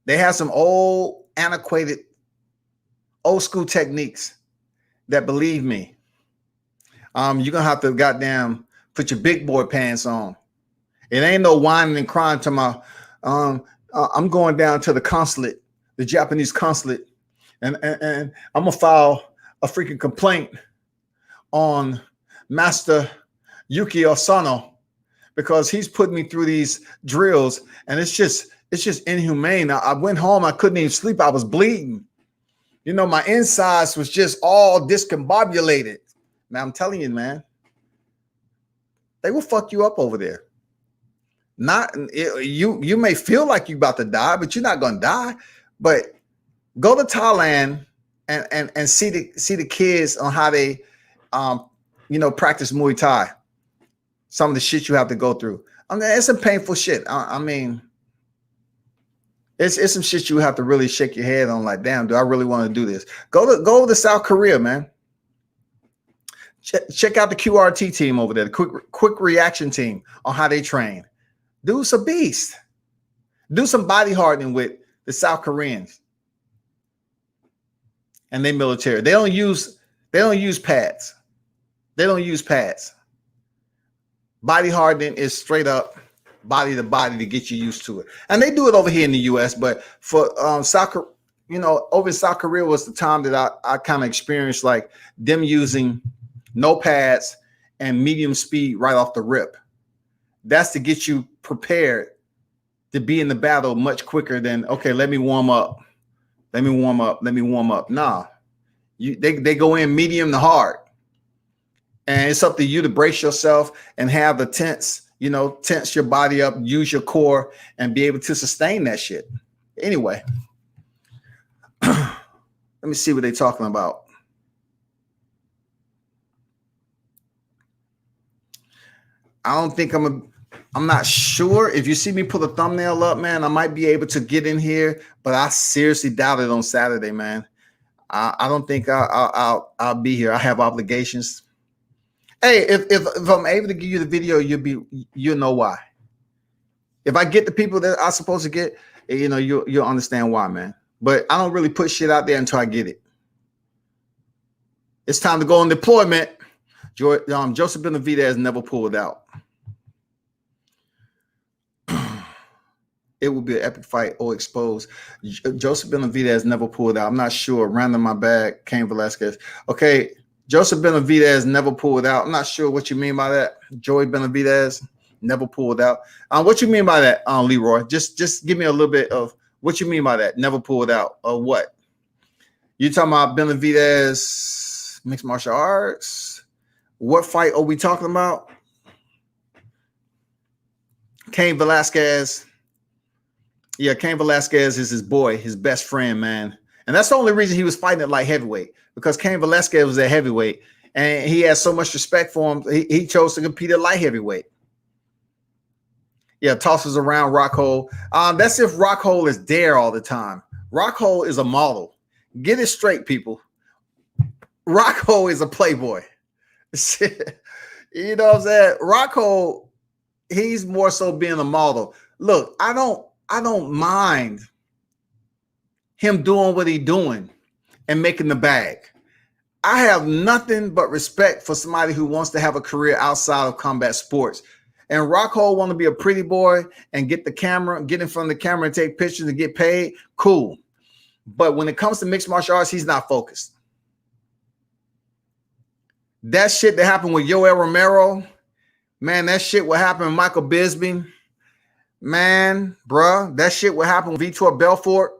They have some old, antiquated, old school techniques that, believe me, you're going to have to goddamn put your big boy pants on. It ain't no whining and crying to my, I'm going down to the consulate, the Japanese consulate, and I'm going to file a freaking complaint on Master Yuki Osano because he's putting me through these drills, and it's just inhumane. I went home, I couldn't even sleep. I was bleeding. My insides was just all discombobulated. Man, I'm telling you, man, they will fuck you up over there. You may feel like you're about to die, but you're not gonna die. But go to Thailand and see the kids on how they practice Muay Thai. Some of the shit you have to go through. I mean, it's some painful shit. I mean, it's some shit you have to really shake your head on. Like, damn, do I really want to do this? Go to South Korea, man. Check out the QRT team over there, the quick reaction team on how they train. Dude's a beast. Do some body hardening with the South Koreans and their military. They don't use pads. They don't use pads. Body hardening is straight up body to body to get you used to it. And they do it over here in the US, but for South Korea, over in South Korea was the time that I kind of experienced like them using no pads and medium speed right off the rip. That's to get you prepared to be in the battle much quicker than, okay, let me warm up. Nah, they go in medium to hard. And it's up to you to brace yourself and have the tense your body up, use your core, and be able to sustain that shit. Anyway, let me see what they're talking about. I don't think I'm not sure. If you see me put a thumbnail up, man, I might be able to get in here, but I seriously doubt it on Saturday, man. I don't think I'll be here. I have obligations. Hey, if I'm able to give you the video, you'll know why. If I get the people that I'm supposed to get, you'll understand why, man. But I don't really put shit out there until I get it. It's time to go on deployment. Joseph Benavidez never pulled out. It will be an epic fight or exposed. Joseph Benavidez never pulled out. I'm not sure. Round in my bag, Cain Velasquez. Okay, Joseph Benavidez never pulled out. I'm not sure what you mean by that. Joey Benavidez never pulled out. What you mean by that, Leroy? Just give me a little bit of what you mean by that. Never pulled out. Or what? You talking about Benavidez mixed martial arts? What fight are we talking about? Cain Velasquez. Yeah, Cain Velasquez is his boy, his best friend, man. And that's the only reason he was fighting at light heavyweight, because Cain Velasquez was at heavyweight and he has so much respect for him. He chose to compete at light heavyweight. Yeah, tosses around Rockhold. That's if Rockhold is there all the time. Rockhold is a model. Get it straight, people. Rockhold is a playboy. You know what I'm saying? Rockhold, he's more so being a model. Look, I don't mind him doing what he's doing and making the bag. I have nothing but respect for somebody who wants to have a career outside of combat sports. And Rockhold want to be a pretty boy and get in front of the camera and take pictures and get paid. Cool. But when it comes to mixed martial arts, he's not focused. That shit that happened with Yoel Romero, man, that shit what happened with Michael Bisping. Man, bruh, that shit what happened with Vitor Belfort.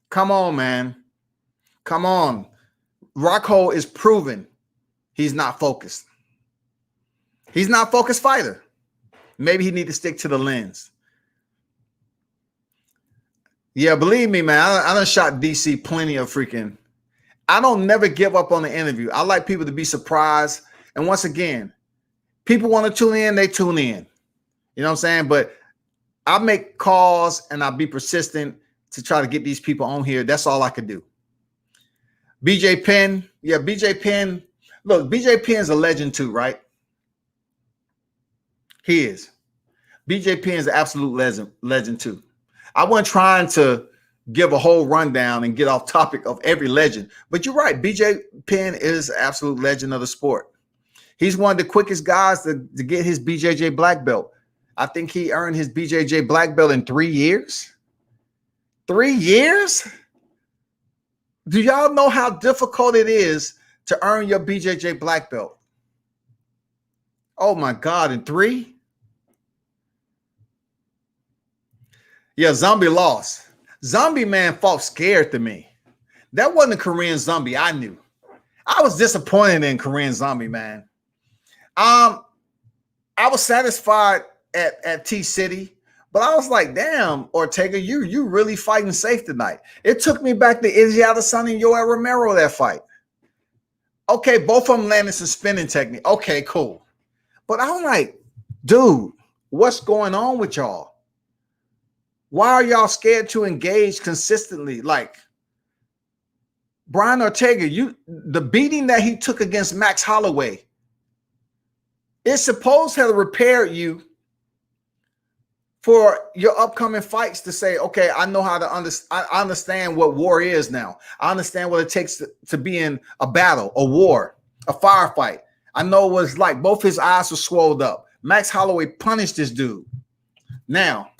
Come on, man. Come on. Rockhold is proven he's not focused. He's not a focused fighter. Maybe he need to stick to the lens. Yeah, believe me, man. I done shot DC plenty of freaking. I don't never give up on the interview. I like people to be surprised. And once again, people want to tune in, they tune in. You know what I'm saying? But I make calls and I'll be persistent to try to get these people on here. That's all I could do. BJ Penn. Yeah, BJ Penn. Look, BJ Penn's a legend too, right? He is. BJ Penn is an absolute legend too. I wasn't trying to give a whole rundown and get off topic of every legend, but you're right. BJ Penn is an absolute legend of the sport. He's one of the quickest guys to get his BJJ black belt. I think he earned his BJJ black belt in 3 years. 3 years? Do y'all know how difficult it is to earn your BJJ black belt? Oh my God, in 3? Yeah, Zombie lost. Zombie man fought scared to me. That wasn't a Korean Zombie I knew. I was disappointed in Korean Zombie, man. I was satisfied at T-City, but I was like, damn, Ortega, you really fighting safe tonight. It took me back to Izzy Adesanya and Yoel Romero, that fight. Okay, both of them landed some spinning technique. Okay, cool. But I'm like, dude, what's going on with y'all? Why are y'all scared to engage consistently? Like, Brian Ortega, the beating that he took against Max Holloway, it's supposed to have repaired you for your upcoming fights to say, okay, I know how to I understand what war is now. I understand what it takes to be in a battle, a war, a firefight. I know what it's like. Both his eyes were swelled up. Max Holloway punished this dude. Now,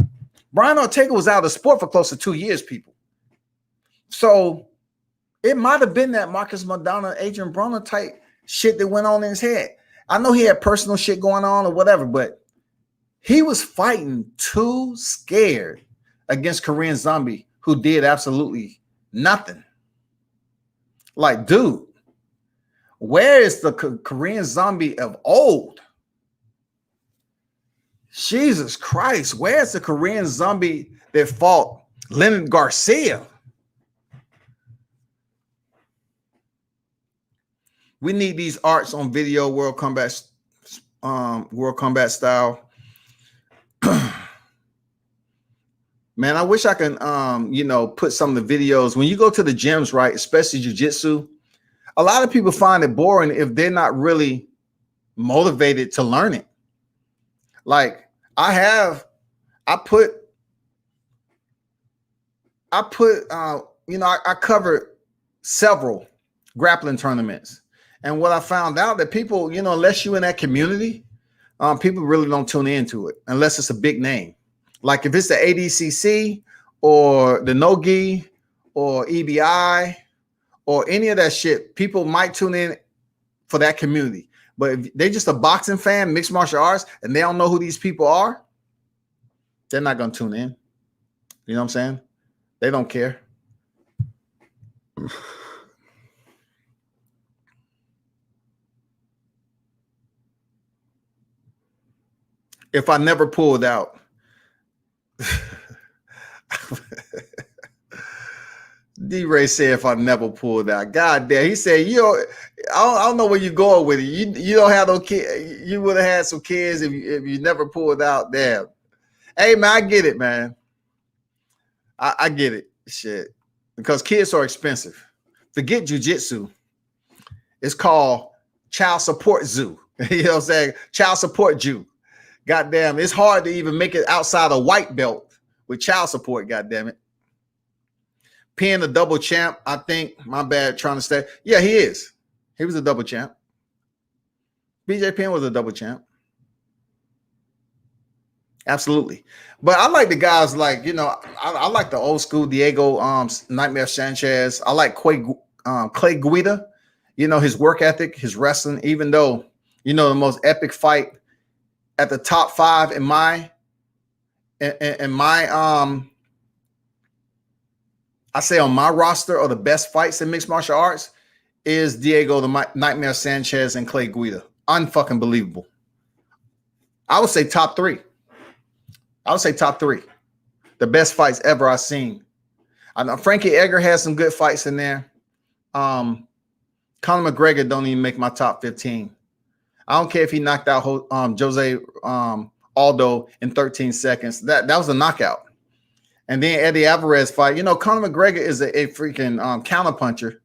Brian Ortega was out of the sport for close to 2 years, people. So it might have been that Marcus Maidana, Adrian Broner type shit that went on in his head. I know he had personal shit going on or whatever, but he was fighting too scared against Korean Zombie, who did absolutely nothing. Like, dude, where is the Korean Zombie of old? Jesus Christ, where's the Korean Zombie that fought Leonard Garcia? We need these arts on video, World Combat style. Man, I wish I can, put some of the videos. When you go to the gyms, right, especially jiu-jitsu, a lot of people find it boring if they're not really motivated to learn it. Like, I covered several grappling tournaments. And what I found out that people, unless you're in that community, people really don't tune into it unless it's a big name. Like if it's the ADCC or the Nogi or EBI or any of that shit, people might tune in for that community. But if they're just a boxing fan, mixed martial arts, and they don't know who these people are, they're not going to tune in. You know what I'm saying? They don't care. If I never pulled out, D-Ray said, if I never pulled out, God damn, he said, I don't know where you're going with it. You don't have no kids. You would have had some kids if you never pulled out. Damn. Hey, man, I get it, man. I get it. Shit. Because kids are expensive. Forget jujitsu. It's called child support zoo. You know what I'm saying? Child support Jew. Goddamn, it's hard to even make it outside a white belt with child support, goddamn it. Penn, a double champ, I think. My bad, trying to stay. Yeah, he is. He was a double champ. BJ Penn was a double champ. Absolutely. But I like the guys like, I like the old school Diego Nightmare Sanchez. I like Clay Guida. his work ethic, his wrestling, even though, the most epic fight at the top 5 in my I say on my roster of the best fights in mixed martial arts is Diego the Nightmare Sanchez and Clay Guida. Unfucking believable. I would say top 3. The best fights ever I've seen. I know Frankie Edgar has some good fights in there. Conor McGregor don't even make my top 15. I don't care if he knocked out Jose Aldo in 13 seconds. That was a knockout. And then Eddie Alvarez fight. Conor McGregor is a freaking counterpuncher,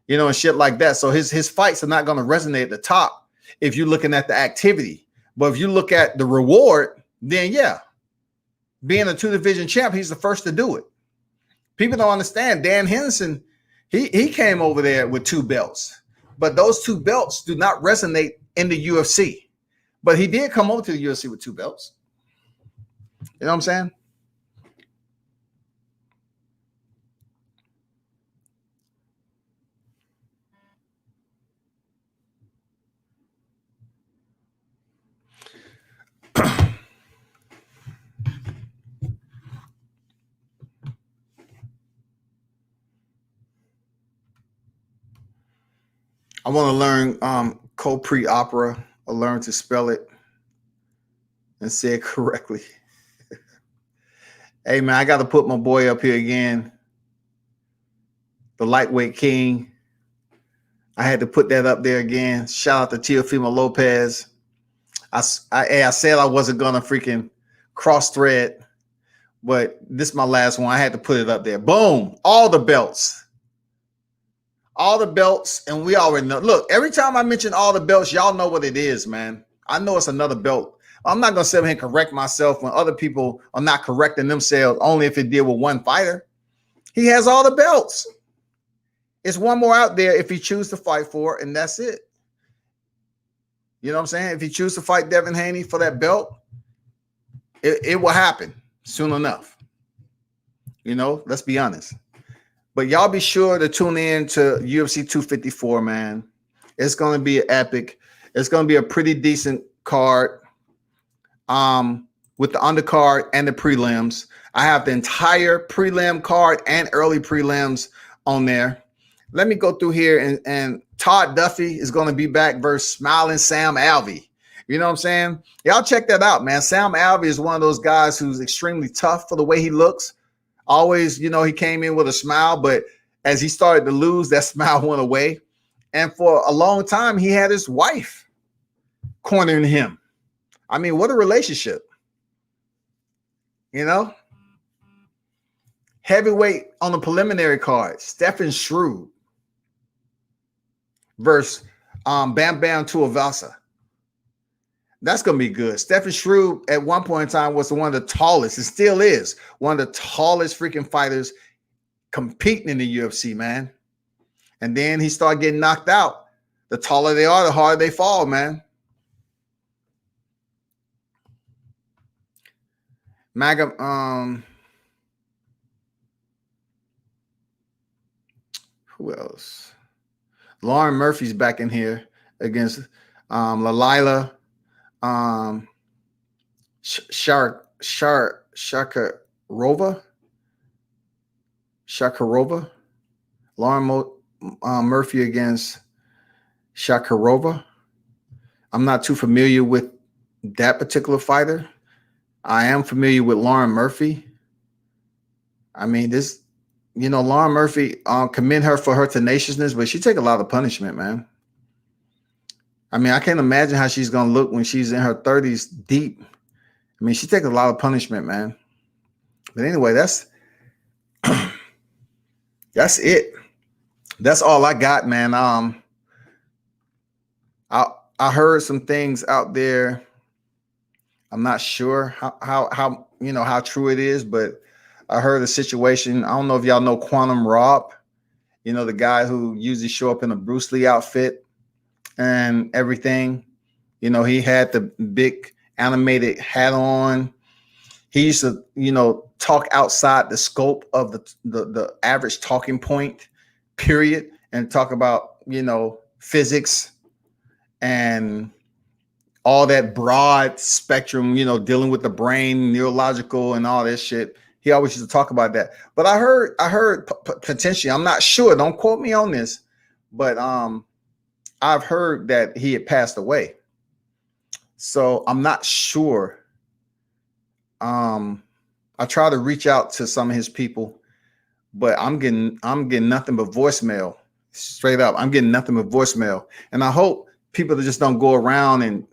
and shit like that. So his fights are not going to resonate at the top if you're looking at the activity. But if you look at the reward, then yeah, being a 2-division champ, he's the first to do it. People don't understand. Dan Henderson, he came over there with 2 belts, but those 2 belts do not resonate in the UFC. But he did come over to the UFC with 2 belts. You know what I'm saying? I want to learn co-pre-opera. I learn to spell it and say it correctly. Hey, man, I got to put my boy up here again. The lightweight king. I had to put that up there again. Shout out to Teofimo Lopez. I said I wasn't going to freaking cross-thread, but this is my last one. I had to put it up there. Boom. All the belts. All the belts, and we already know. Look, every time I mention all the belts, y'all know what it is, man. I know it's another belt. I'm not going to sit here and correct myself when other people are not correcting themselves, only if it deal with one fighter. He has all the belts. It's one more out there if he chooses to fight for, and that's it. You know what I'm saying? If he chooses to fight Devin Haney for that belt, it will happen soon enough. Let's be honest. But y'all be sure to tune in to UFC 254, man. It's going to be epic. It's going to be a pretty decent card with the undercard and the prelims. I have the entire prelim card and early prelims on there. Let me go through here, and Todd Duffee is going to be back versus Smiling Sam Alvey. You know what I'm saying? Y'all check that out, man. Sam Alvey is one of those guys who's extremely tough for the way he looks. Always, he came in with a smile, but as he started to lose, that smile went away. And for a long time, he had his wife cornering him. I mean, what a relationship. Heavyweight on the preliminary card, Stefan Struve versus Bam Bam Tuivasa. That's going to be good. Stefan Struve at one point in time was one of the tallest, and still is one of the tallest freaking fighters competing in the UFC, man. And then he started getting knocked out. The taller they are, the harder they fall, man. Who else? Lauren Murphy's back in here against Liliya. Shakirova. Lauren Murphy against Shakirova. I'm not too familiar with that particular fighter. I am familiar with Lauren Murphy. I mean, Lauren Murphy, commend her for her tenaciousness, but she take a lot of punishment, man. I mean, I can't imagine how she's going to look when she's in her 30s deep. I mean, she takes a lot of punishment, man. But anyway, that's it. That's all I got, man. I heard some things out there. I'm not sure how true it is, but I heard a situation. I don't know if y'all know Quantum Rob, the guy who usually show up in a Bruce Lee outfit and everything. He had the big animated hat on. He used to, talk outside the scope of the average talking point, period, and talk about physics and all that broad spectrum, dealing with the brain, neurological and all this shit. He always used to talk about that. But I heard potentially, I'm not sure, don't quote me on this, but I've heard that he had passed away. So I'm not sure. I try to reach out to some of his people, but I'm getting nothing but voicemail. Straight up, I'm getting nothing but voicemail. And I hope people that just don't go around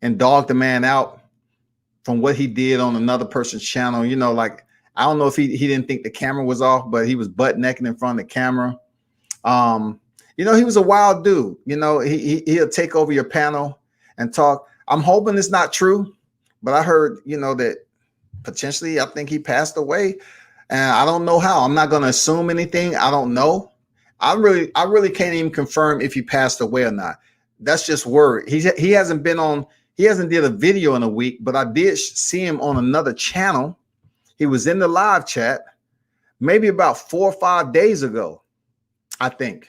and dog the man out from what he did on another person's channel. Like, I don't know if he didn't think the camera was off, but he was butt naked in front of the camera. He was a wild dude. He'll take over your panel and talk. I'm hoping it's not true, but I heard, that potentially I think he passed away. And I don't know how. I'm not going to assume anything. I don't know. I really can't even confirm if he passed away or not. That's just word. He hasn't did a video in a week, but I did see him on another channel. He was in the live chat maybe about 4 or 5 days ago, I think.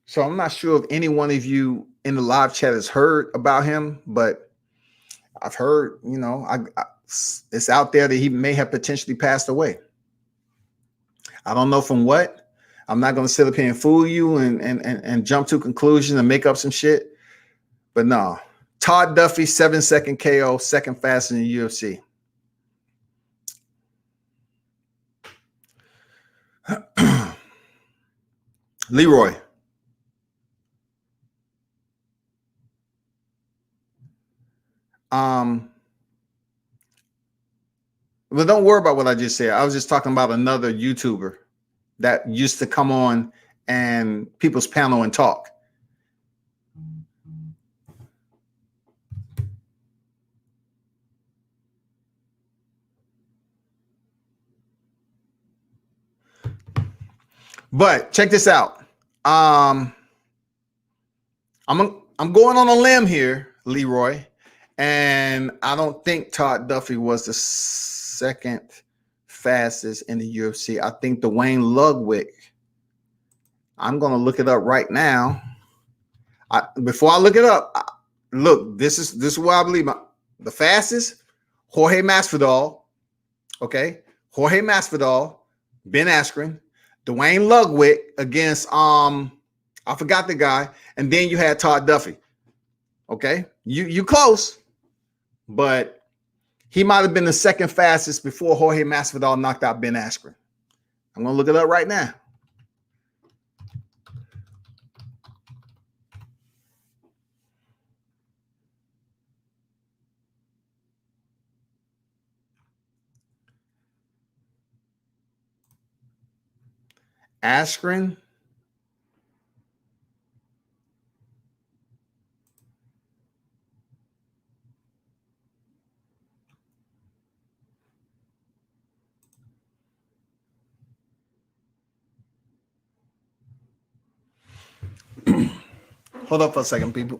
So I'm not sure if any one of you in the live chat has heard about him, but I've heard, it's out there that he may have potentially passed away. I don't know from what. I'm not going to sit up here and fool you and jump to conclusions and make up some shit. But no. Todd Duffee, 7-second KO, second fastest in the UFC. Leroy. Well, don't worry about what I just said. I was just talking about another YouTuber that used to come on and people's panel and talk. But check this out. I'm going on a limb here, Leroy, and I don't think Todd Duffee was the second fastest in the UFC. I think Dwayne Ludwig. I'm going to look it up right now. Before I look it up, look, this is what I believe. The fastest, Jorge Masvidal. Okay, Jorge Masvidal, Ben Askren, Dwayne Ludwig against I forgot the guy, and then you had Todd Duffee. Okay, you close, but he might have been the second fastest before Jorge Masvidal knocked out Ben Askren. I'm gonna look it up right now. Askren. Hold up for a second, people.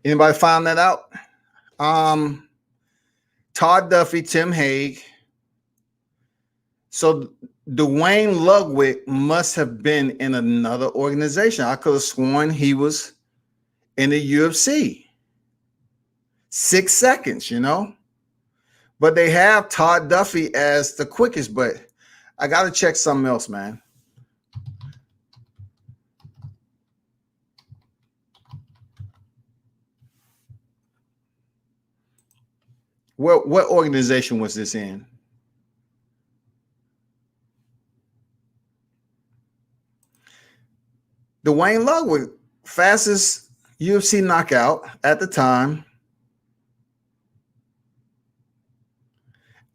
Anybody find that out? Todd Duffee, Tim Hague. So Dwayne Ludwig must have been in another organization. I could have sworn he was in the UFC. 6 seconds, But they have Todd Duffee as the quickest. But I got to check something else, man. What organization was this in? Dwayne Ludwig, fastest UFC knockout at the time.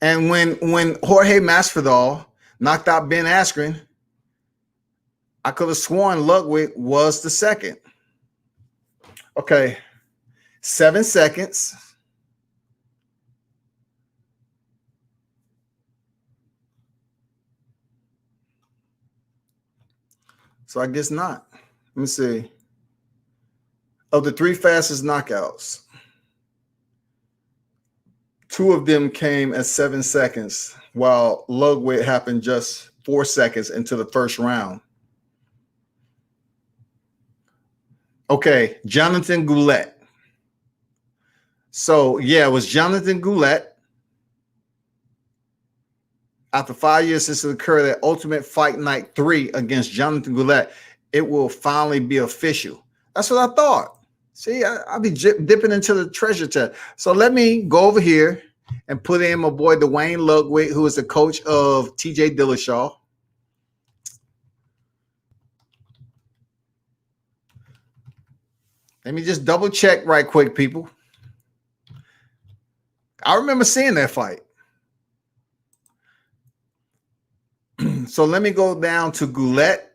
And when Jorge Masvidal knocked out Ben Askren, I could have sworn Ludwig was the second. Okay, 7 seconds. So I guess not. Let me see. Of the 3 fastest knockouts, 2 of them came at 7 seconds, while Ludwig happened just 4 seconds into the first round. Okay, Jonathan Goulet. So, yeah, it was Jonathan Goulet. After 5 years since it occurred at Ultimate Fight Night 3 against Jonathan Goulet, it will finally be official. That's what I thought. See, I'll be dipping into the treasure chest. So let me go over here and put in my boy Dwayne Ludwig, who is the coach of TJ Dillashaw. Let me just double check right quick, people. I remember seeing that fight. So let me go down to Goulet.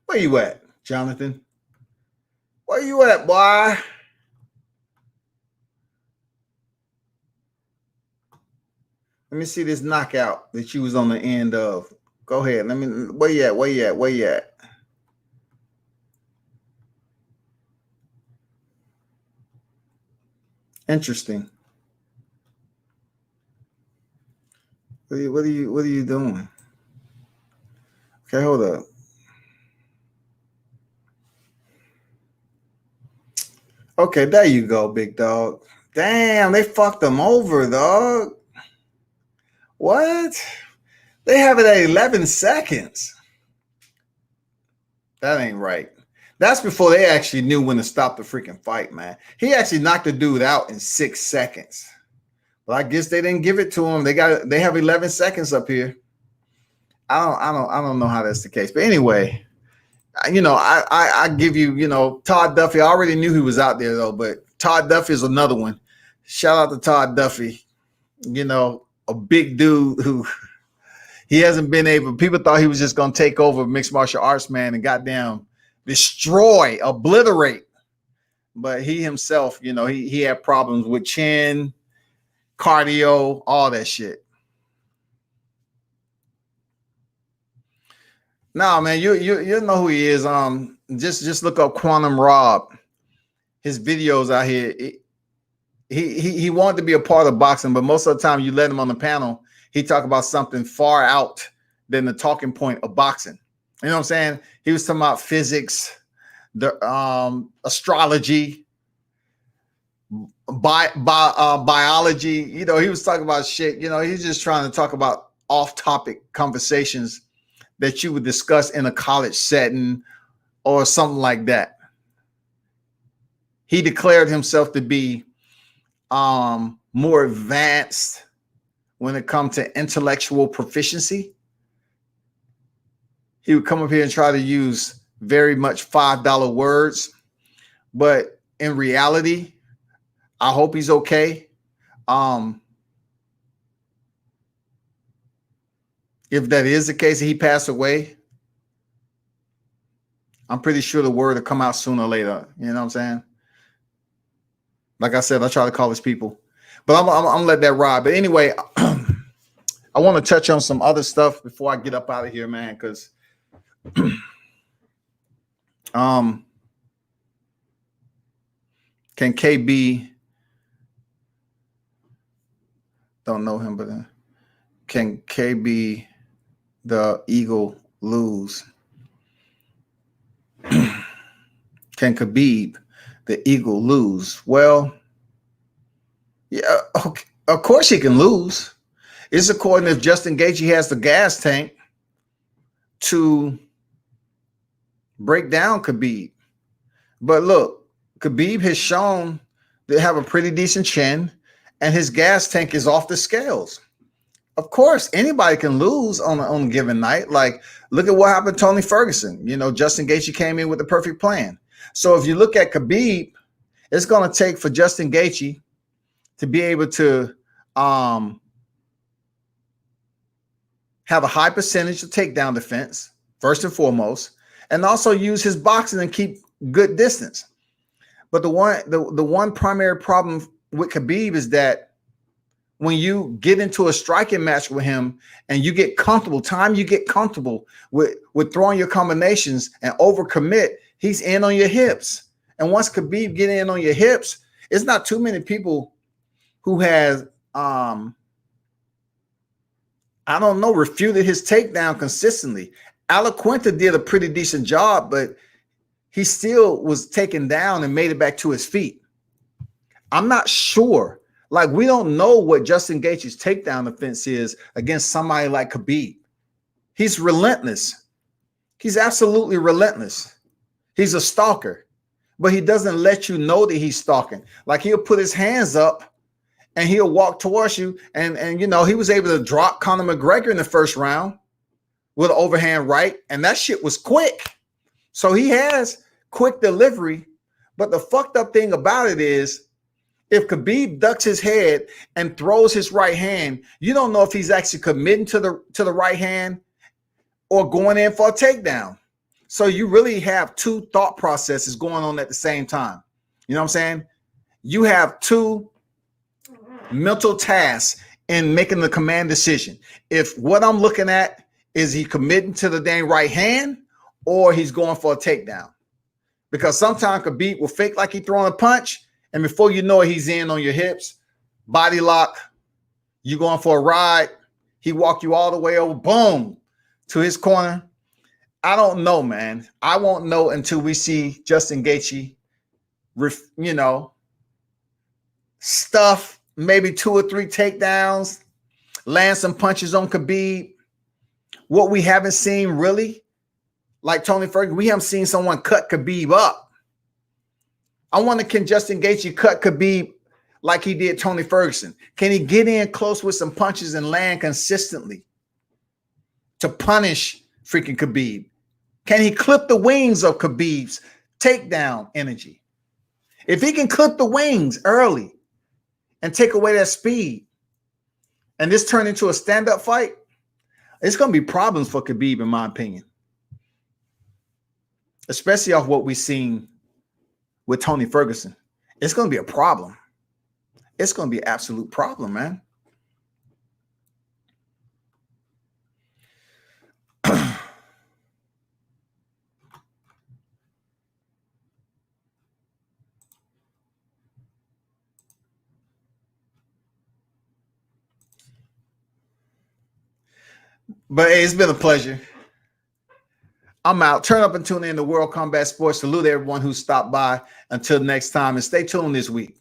Where you at, Jonathan? Where you at, boy? Let me see this knockout that you was on the end of. Go ahead. Let me. Where you at? Where you at? Where you at? Interesting. What are you doing? Okay, hold up. Okay, there you go, big dog. Damn, they fucked them over, dog. What? They have it at 11 seconds. That ain't right. That's before they actually knew when to stop the freaking fight, man. He actually knocked the dude out in 6 seconds. But I guess they didn't give it to him. They have 11 seconds up here. I don't know how that's the case. But anyway, you know, I give you, you know, Todd Duffee. I already knew he was out there though, but Todd Duffee is another one. Shout out to Todd Duffee. You know, a big dude who he hasn't been able. People thought he was just going to take over mixed martial arts, man, and goddamn destroy, obliterate. But he himself, you know, he had problems with chin, cardio, all that shit. No, man, you know who he is. Just look up Quantum Rob. His videos out here. He wanted to be a part of boxing, but most of the time you let him on the panel, he talk about something far out than the talking point of boxing. You know what I'm saying? He was talking about physics, the astrology, biology. You know, he was talking about shit. You know, he's just trying to talk about off-topic conversations that you would discuss in a college setting or something like that. He declared himself to be more advanced when it comes to intellectual proficiency. He would come up here and try to use very much $5 words, but in reality, I hope he's okay. If that is the case, he passed away, I'm pretty sure the word will come out sooner or later. You know what I'm saying? Like I said, I try to call his people, but I'm gonna let that ride. But anyway, I want to touch on some other stuff before I get up out of here, man, because can KB, don't know him, but can KB the Eagle lose? Can Khabib, the Eagle, lose? Well, yeah, okay. Of course he can lose. It's according if Justin Gaethje has the gas tank to break down Khabib. But look, Khabib has shown to have a pretty decent chin, and his gas tank is off the scales. Of course, anybody can lose on a given night. Like, look at what happened to Tony Ferguson. You know, Justin Gaethje came in with the perfect plan. So if you look at Khabib, it's going to take for Justin Gaethje to be able to have a high percentage of takedown defense, first and foremost, and also use his boxing and keep good distance. But the one primary problem with Khabib is that when you get into a striking match with him and you get comfortable, with throwing your combinations and overcommit, he's in on your hips. And once Khabib get in on your hips, it's not too many people who has refuted his takedown consistently. Alaquinta did a pretty decent job, but he still was taken down and made it back to his feet. I'm not sure. Like, we don't know what Justin Gaethje's takedown defense is against somebody like Khabib. He's relentless. He's absolutely relentless. He's a stalker, but he doesn't let you know that he's stalking. Like, he'll put his hands up and he'll walk towards you. And you know, he was able to drop Conor McGregor in the first round with an overhand right, and that shit was quick. So he has quick delivery, but the fucked up thing about it is, if Khabib ducks his head and throws his right hand, you don't know if he's actually committing to the right hand or going in for a takedown. So you really have two thought processes going on at the same time. You know what I'm saying? You have two mental tasks in making the command decision. If what I'm looking at is he committing to the dang right hand or he's going for a takedown. Because sometimes Khabib will fake like he's throwing a punch, and before you know it, he's in on your hips, body lock, you going for a ride, he walked you all the way over, boom, to his corner. I don't know, man. I won't know until we see Justin Gaethje, you know, stuff maybe 2 or 3 takedowns, land some punches on Khabib. What we haven't seen really, like Tony Ferguson, we haven't seen someone cut Khabib up. I wonder, can Justin Gaethje cut Khabib like he did Tony Ferguson? Can he get in close with some punches and land consistently to punish freaking Khabib? Can he clip the wings of Khabib's takedown energy? If he can clip the wings early and take away that speed, and this turn into a stand-up fight, it's going to be problems for Khabib, in my opinion. Especially off what we've seen with Tony Ferguson. It's going to be a problem. It's going to be an absolute problem, man. But hey, it's been a pleasure. I'm out. Turn up and tune in to World Combat Sports. Salute everyone who stopped by. Until next time, and stay tuned this week.